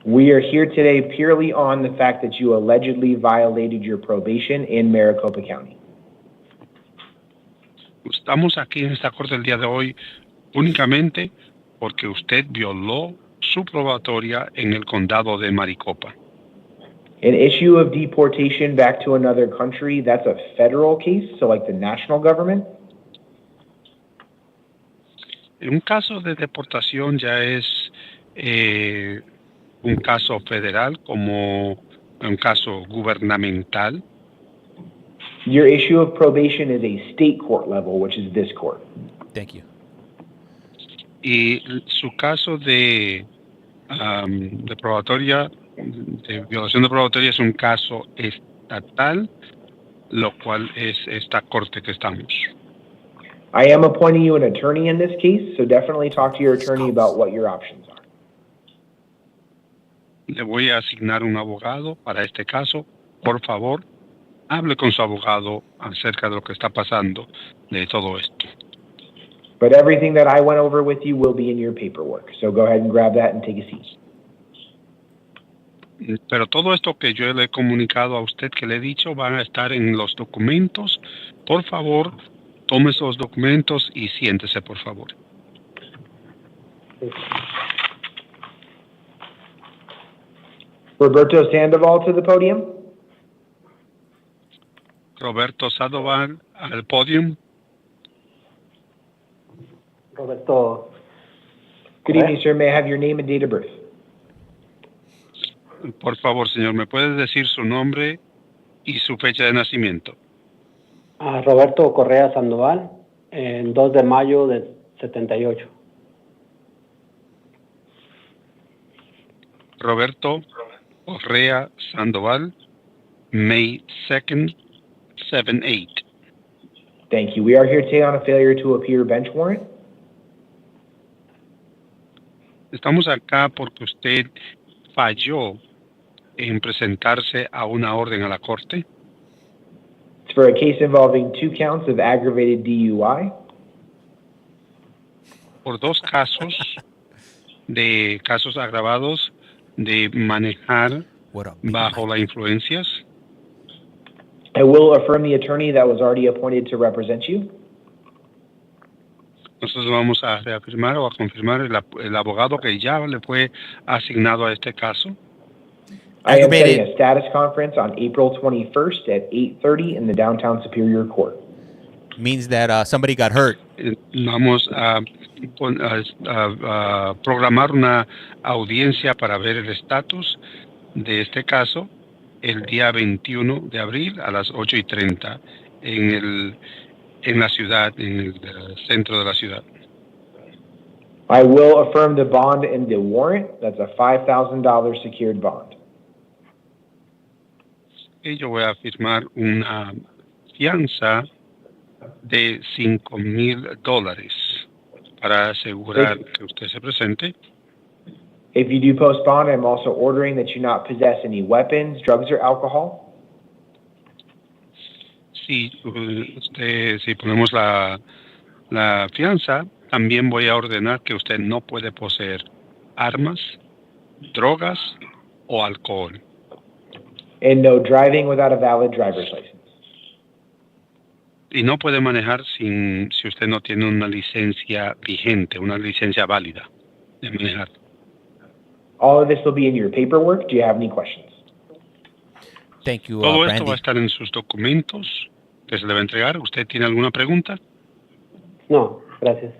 We are here today purely on the fact that you allegedly violated your probation in Maricopa County. Estamos aquí en esta corte el día de hoy únicamente porque usted violó su probatoria en el condado de Maricopa. An issue of deportation back to another country, that's a federal case, so like the national government? Un caso de deportación ya es un caso federal como un caso gubernamental. Your issue of probation is a state court level, which is this court. Thank you. Y su caso de probatoria, de violación de probatoria, es un caso estatal, lo cual es esta corte que estamos. I am appointing you an attorney in this case, so definitely talk to your attorney about what your options are. Le voy a asignar un abogado para este caso. Por favor, hable con su abogado acerca de lo que está pasando de todo esto. But everything that I went over with you will be in your paperwork, so go ahead and grab that and take a seat. Pero todo esto que yo le he comunicado a usted, que le he dicho, van a estar en los documentos. Por favor, tome esos documentos y siéntese, por favor. Roberto Sandoval to the podium. Roberto Sandoval al podium. Roberto. Good evening, sir. May I have your name and date of birth? Por favor, señor, ¿me puede decir su nombre y su fecha de nacimiento? Roberto Correa Sandoval, en 2 de mayo del 78. Roberto Correa Sandoval, May 2nd, 78. Thank you. We are here today on a failure to appear bench warrant. Estamos acá porque usted falló en presentarse a una orden a la corte. It's for a case involving 2 counts of aggravated DUI. Por 2 casos agravados de manejar bajo las influencias. I will affirm the attorney that was already appointed to represent you. Nosotros vamos a reafirmar o a confirmar el abogado que ya le fue asignado a este caso. I am setting a status conference on April 21st at 8:30 in the downtown Superior Court. Means that somebody got hurt. Vamos a programar una audiencia para ver el estatus de este caso el día 21 de abril a las 8:30 en la ciudad, en el centro de la ciudad. I will affirm the bond in the warrant. That's a $5,000 secured bond. Y yo voy a firmar una fianza de $5,000 para asegurar que usted se presente. If you do post bond, I'm also ordering that you not possess any weapons, drugs, or alcohol. Si ponemos la fianza, también voy a ordenar que usted no puede poseer armas, drogas o alcohol. And no driving without a valid driver's license. Y no puede manejar si usted no tiene una licencia vigente, una licencia válida de manejar. All of this will be in your paperwork. Do you have any questions? Thank you, Todo esto Brandy. va a estar en sus documentos que se le va a entregar. ¿Usted tiene alguna pregunta? No, gracias.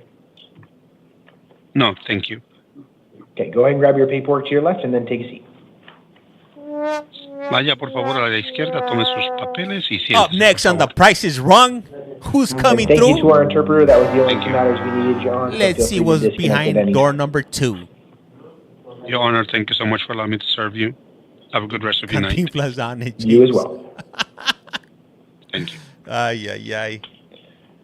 No, thank you. Okay, go ahead and grab your paperwork to your left and then take a seat. Vaya por favor a la izquierda, tome sus papeles y siéntese. Up next on The Price is Wrong. Who's coming Thank through? you to our interpreter. That was the only two matters we needed, John. So Let's feel see free to what's disconnect at behind any door time. number 2. Your Honor, thank you so much for allowing me to serve you. Have a good rest of your night. You as well. Thank you. Ay, ay, ay.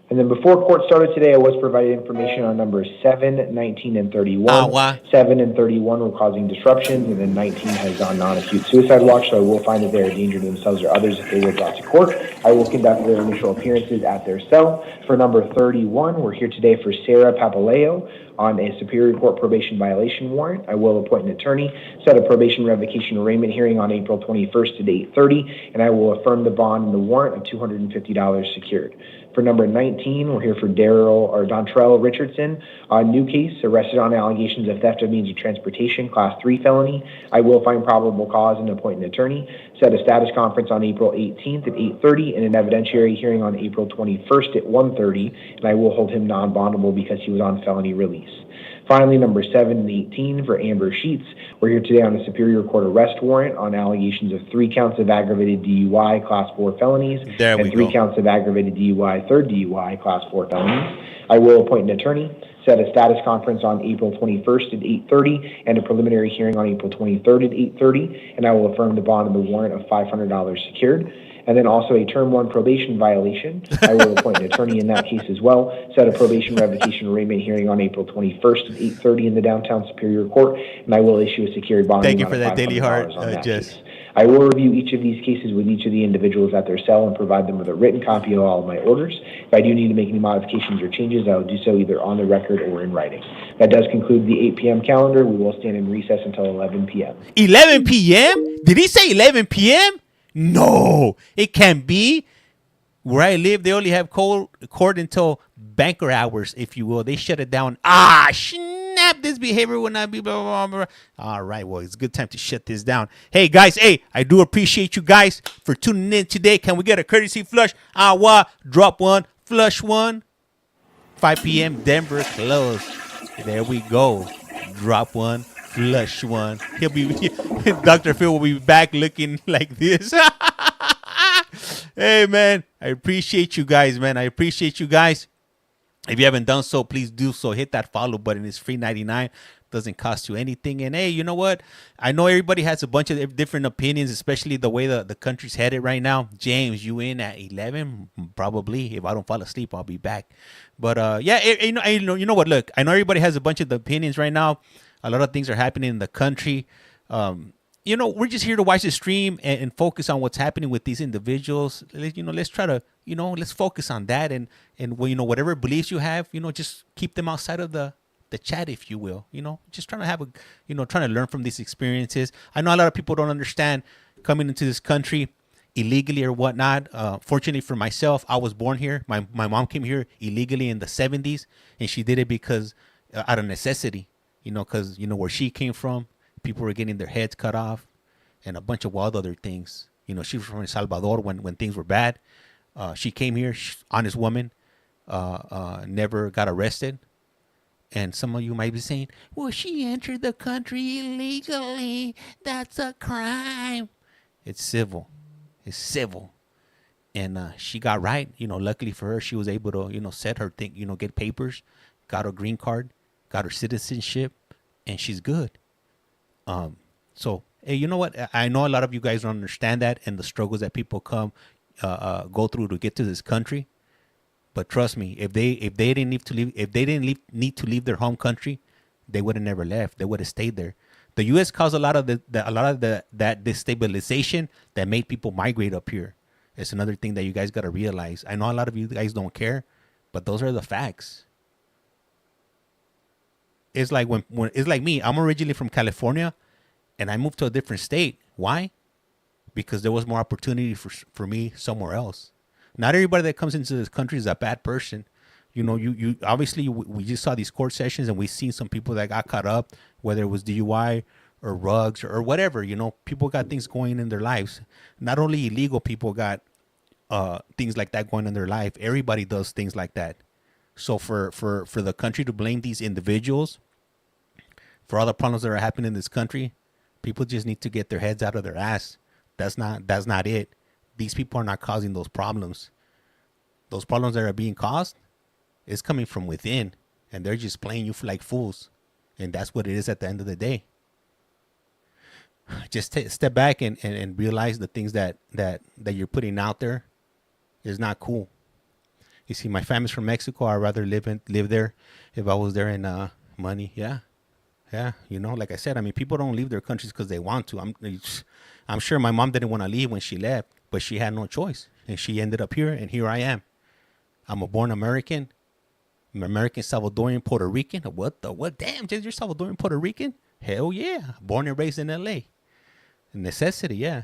And then before court started today, I was provided information on numbers 7, 19, and 31. 7 and 31 were causing disruptions, and then 19 has gone non-acute suicide watch, so I will find that they are a danger to themselves or others if they were brought to court. I will conduct their initial appearances at their cell. For number 31, we're here today for Sarah Papaleo on a Superior Court probation violation warrant. I will appoint an attorney, set a probation revocation arraignment hearing on April 21st at 8:30, and I will affirm the bond and the warrant of $250 secured. For number 19, we're here for Dontrell Richardson on new case, arrested on allegations of theft of means of transportation, class 3 felony. I will find probable cause and appoint an attorney, set a status conference on April 18th at 8:30, and an evidentiary hearing on April 21st at 1:30, and I will hold him non-bondable because he was on felony release. Finally, number 7 and 18 for Amber Sheets. We're here today on a Superior Court arrest warrant on allegations of 3 counts of aggravated DUI, class 4 felonies, and 3 counts of aggravated DUI, third DUI, class 4 felonies. I will appoint an attorney, set a status conference on April 21st at 8:30, and a preliminary hearing on April 23rd at 8:30, and I will affirm the bond and the warrant of $500 secured. And then also a term 1 probation violation. I will appoint an attorney in that case as well, set a probation revocation arraignment hearing on April 21st at 8:30 in the downtown Superior Court, and I will issue a secured bond. Thank you for that daily heart, Jess. I will review each of these cases with each of the individuals at their cell and provide them with a written copy of all of my orders. If I do need to make any modifications or changes, I will do so either on the record or in writing. That does conclude the 8 p.m. calendar. We will stand in recess until 11 p.m. 11 p.m.? Did he say 11 p.m.? No, it can't be. Where I live, they only have court until banker hours, if you will. They shut it down. Snap, this behavior will not be blah, blah, blah. All right, well, it's a good time to shut this down. Hey, guys, I do appreciate you guys for tuning in today. Can we get a courtesy flush? Drop one, flush one. 5 p.m. Denver closed. There we go. Drop one. Flush one. He'll be Dr. Phil will be back looking like this. Hey man, I appreciate you guys, man. I appreciate you guys. If you haven't done so, please do so. Hit that follow button. It's free 99. Doesn't cost you anything. And hey, you know what? I know everybody has a bunch of different opinions, especially the way the country's headed right now. James, you in at 11? Probably. If I don't fall asleep, I'll be back. But yeah, you know what? Look, I know everybody has a bunch of opinions right now. A lot of things are happening in the country. You know, we're just here to watch the stream and focus on what's happening with these individuals. Let's try to, let's focus on that. And whatever beliefs you have, just keep them outside of the chat, if you will. Just trying to have trying to learn from these experiences. I know a lot of people don't understand coming into this country illegally or whatnot. Fortunately for myself, I was born here. My mom came here illegally in the 70s, and she did it because out of necessity. Because, where she came from, people were getting their heads cut off and a bunch of wild other things. She was from El Salvador when things were bad. She came here, honest woman, never got arrested. And some of you might be saying, well, she entered the country illegally. That's a crime. It's civil. It's civil. And she got right. Luckily for her, she was able to, set her thing, get papers, got her green card, got her citizenship, and she's good. So, hey, you know what? I know a lot of you guys don't understand that and the struggles that people go through to get to this country. But trust me, if they didn't need to leave their home country, they would have never left. They would have stayed there. The U.S. caused a lot of that destabilization that made people migrate up here. It's another thing that you guys got to realize. I know a lot of you guys don't care, but those are the facts. It's like when it's like me. I'm originally from California, and I moved to a different state. Why? Because there was more opportunity for me somewhere else. Not everybody that comes into this country is a bad person. You obviously we just saw these court sessions, and we've seen some people that got caught up, whether it was DUI or drugs or whatever. People got things going in their lives. Not only illegal people got things like that going in their life. Everybody does things like that. So for the country to blame these individuals for all the problems that are happening in this country, people just need to get their heads out of their ass. That's not it. These people are not causing those problems. Those problems that are being caused is coming from within, and they're just playing you like fools. And that's what it is at the end of the day. Just step back and realize the things that you're putting out there is not cool. You see, my family's from Mexico. I'd rather live there if I was there in money. Yeah. You know, like I said, I mean, people don't leave their countries because they want to. I'm sure my mom didn't want to leave when she left, but she had no choice, and she ended up here, and here I am. I'm a born American. I'm American, Salvadorian, Puerto Rican. What? Damn, James, you're Salvadorian, Puerto Rican? Hell yeah. Born and raised in L.A. Necessity, yeah.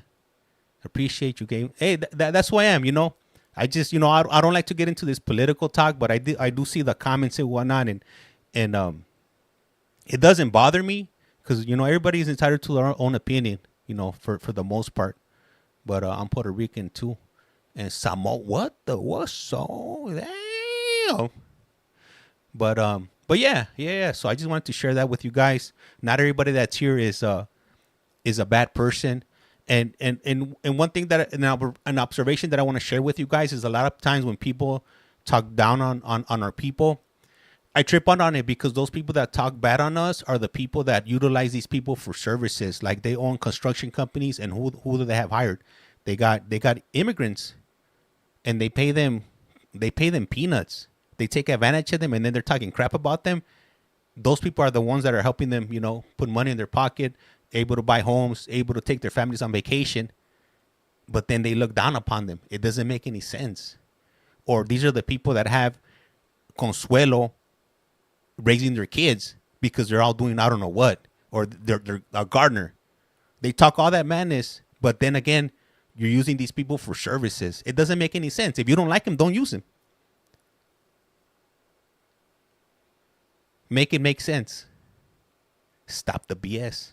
Appreciate you, game. Hey, that's who I am, you know. I just, you know, I don't like to get into this political talk, but I do see the comments and whatnot, and it doesn't bother me because, you know, everybody is entitled to their own opinion, you know, for the most part. But I'm Puerto Rican too. And Samoa, so damn. But yeah. So I just wanted to share that with you guys. Not everybody that's here is a bad person. And one thing that an observation that I want to share with you guys is a lot of times when people talk down on our people, I trip on it because those people that talk bad on us are the people that utilize these people for services. Like they own construction companies, and who do they have hired? They got immigrants, and they pay them peanuts. They take advantage of them, and then they're talking crap about them. Those people are the ones that are helping them, you know, put money in their pocket, able to buy homes, able to take their families on vacation. But then they look down upon them. It doesn't make any sense. Or these are the people that have Consuelo raising their kids because they're all doing I don't know what, or they're a gardener. They talk all that madness, but then again, you're using these people for services. It doesn't make any sense. If you don't like them, don't use them. Make it make sense. Stop the BS.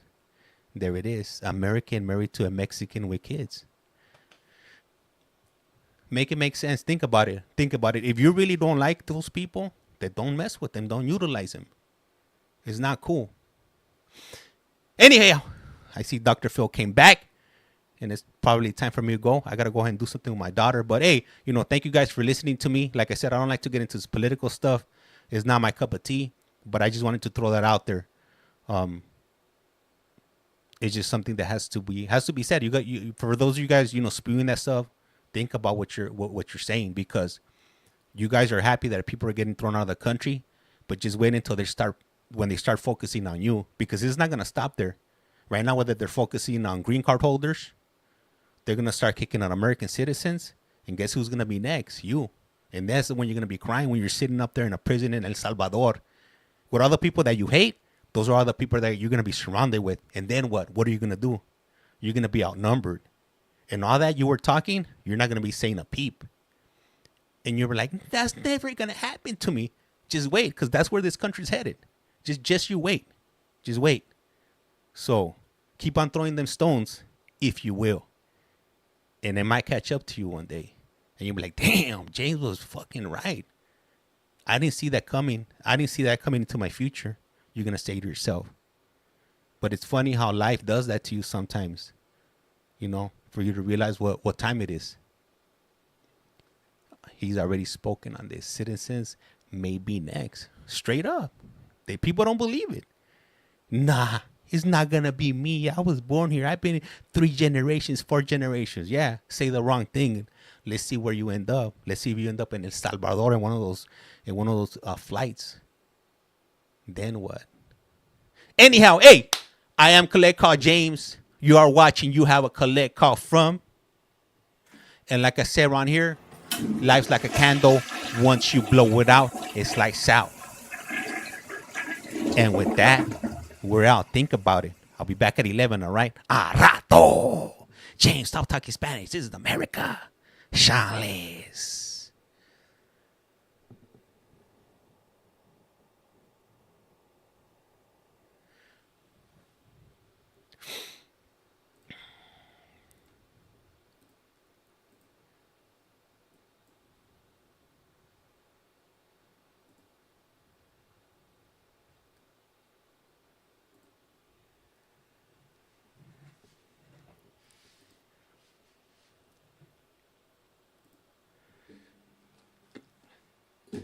There it is. American married to a Mexican with kids. Make it make sense. Think about it. If you really don't like those people, then don't mess with them. Don't utilize them. It's not cool. Anyhow, I see Dr. Phil came back, and it's probably time for me to go. I got to go ahead and do something with my daughter. But hey, you know, thank you guys for listening to me. Like I said, I don't like to get into this political stuff. It's not my cup of tea, but I just wanted to throw that out there. It's just something that has to be said. For those of you guys, you know, spewing that stuff, think about what you're saying, because you guys are happy that people are getting thrown out of the country, but just wait until when they start focusing on you, because it's not going to stop there. Right now, whether they're focusing on green card holders, they're going to start kicking out American citizens, and guess who's going to be next? You. And that's when you're going to be crying when you're sitting up there in a prison in El Salvador with all the people that you hate. Those are all the people that you're going to be surrounded with. And then what? What are you going to do? You're going to be outnumbered. And all that you were talking, you're not going to be saying a peep. And you're like, that's never going to happen to me. Just wait, because that's where this country's headed. Just you wait. Just wait. So keep on throwing them stones, if you will. And it might catch up to you one day. And you'll be like, damn, James was fucking right. I didn't see that coming. I didn't see that coming into my future. You're going to say to yourself. But it's funny how life does that to you sometimes. You know, for you to realize what time it is. He's already spoken on this. Citizens may be next. Straight up. People don't believe it. Nah, it's not going to be me. I was born here. I've been 3 generations, 4 generations. Yeah, say the wrong thing. Let's see where you end up. Let's see if you end up in El Salvador in one of those flights. Then what? Anyhow, hey, I am Collect Call James. You are watching You Have a Collect Call From. And like I said around here, life's like a candle. Once you blow it out, it's lights out. And with that, we're out. Think about it. I'll be back at 11, all right? A rato. James, stop talking Spanish. This is America. Charles.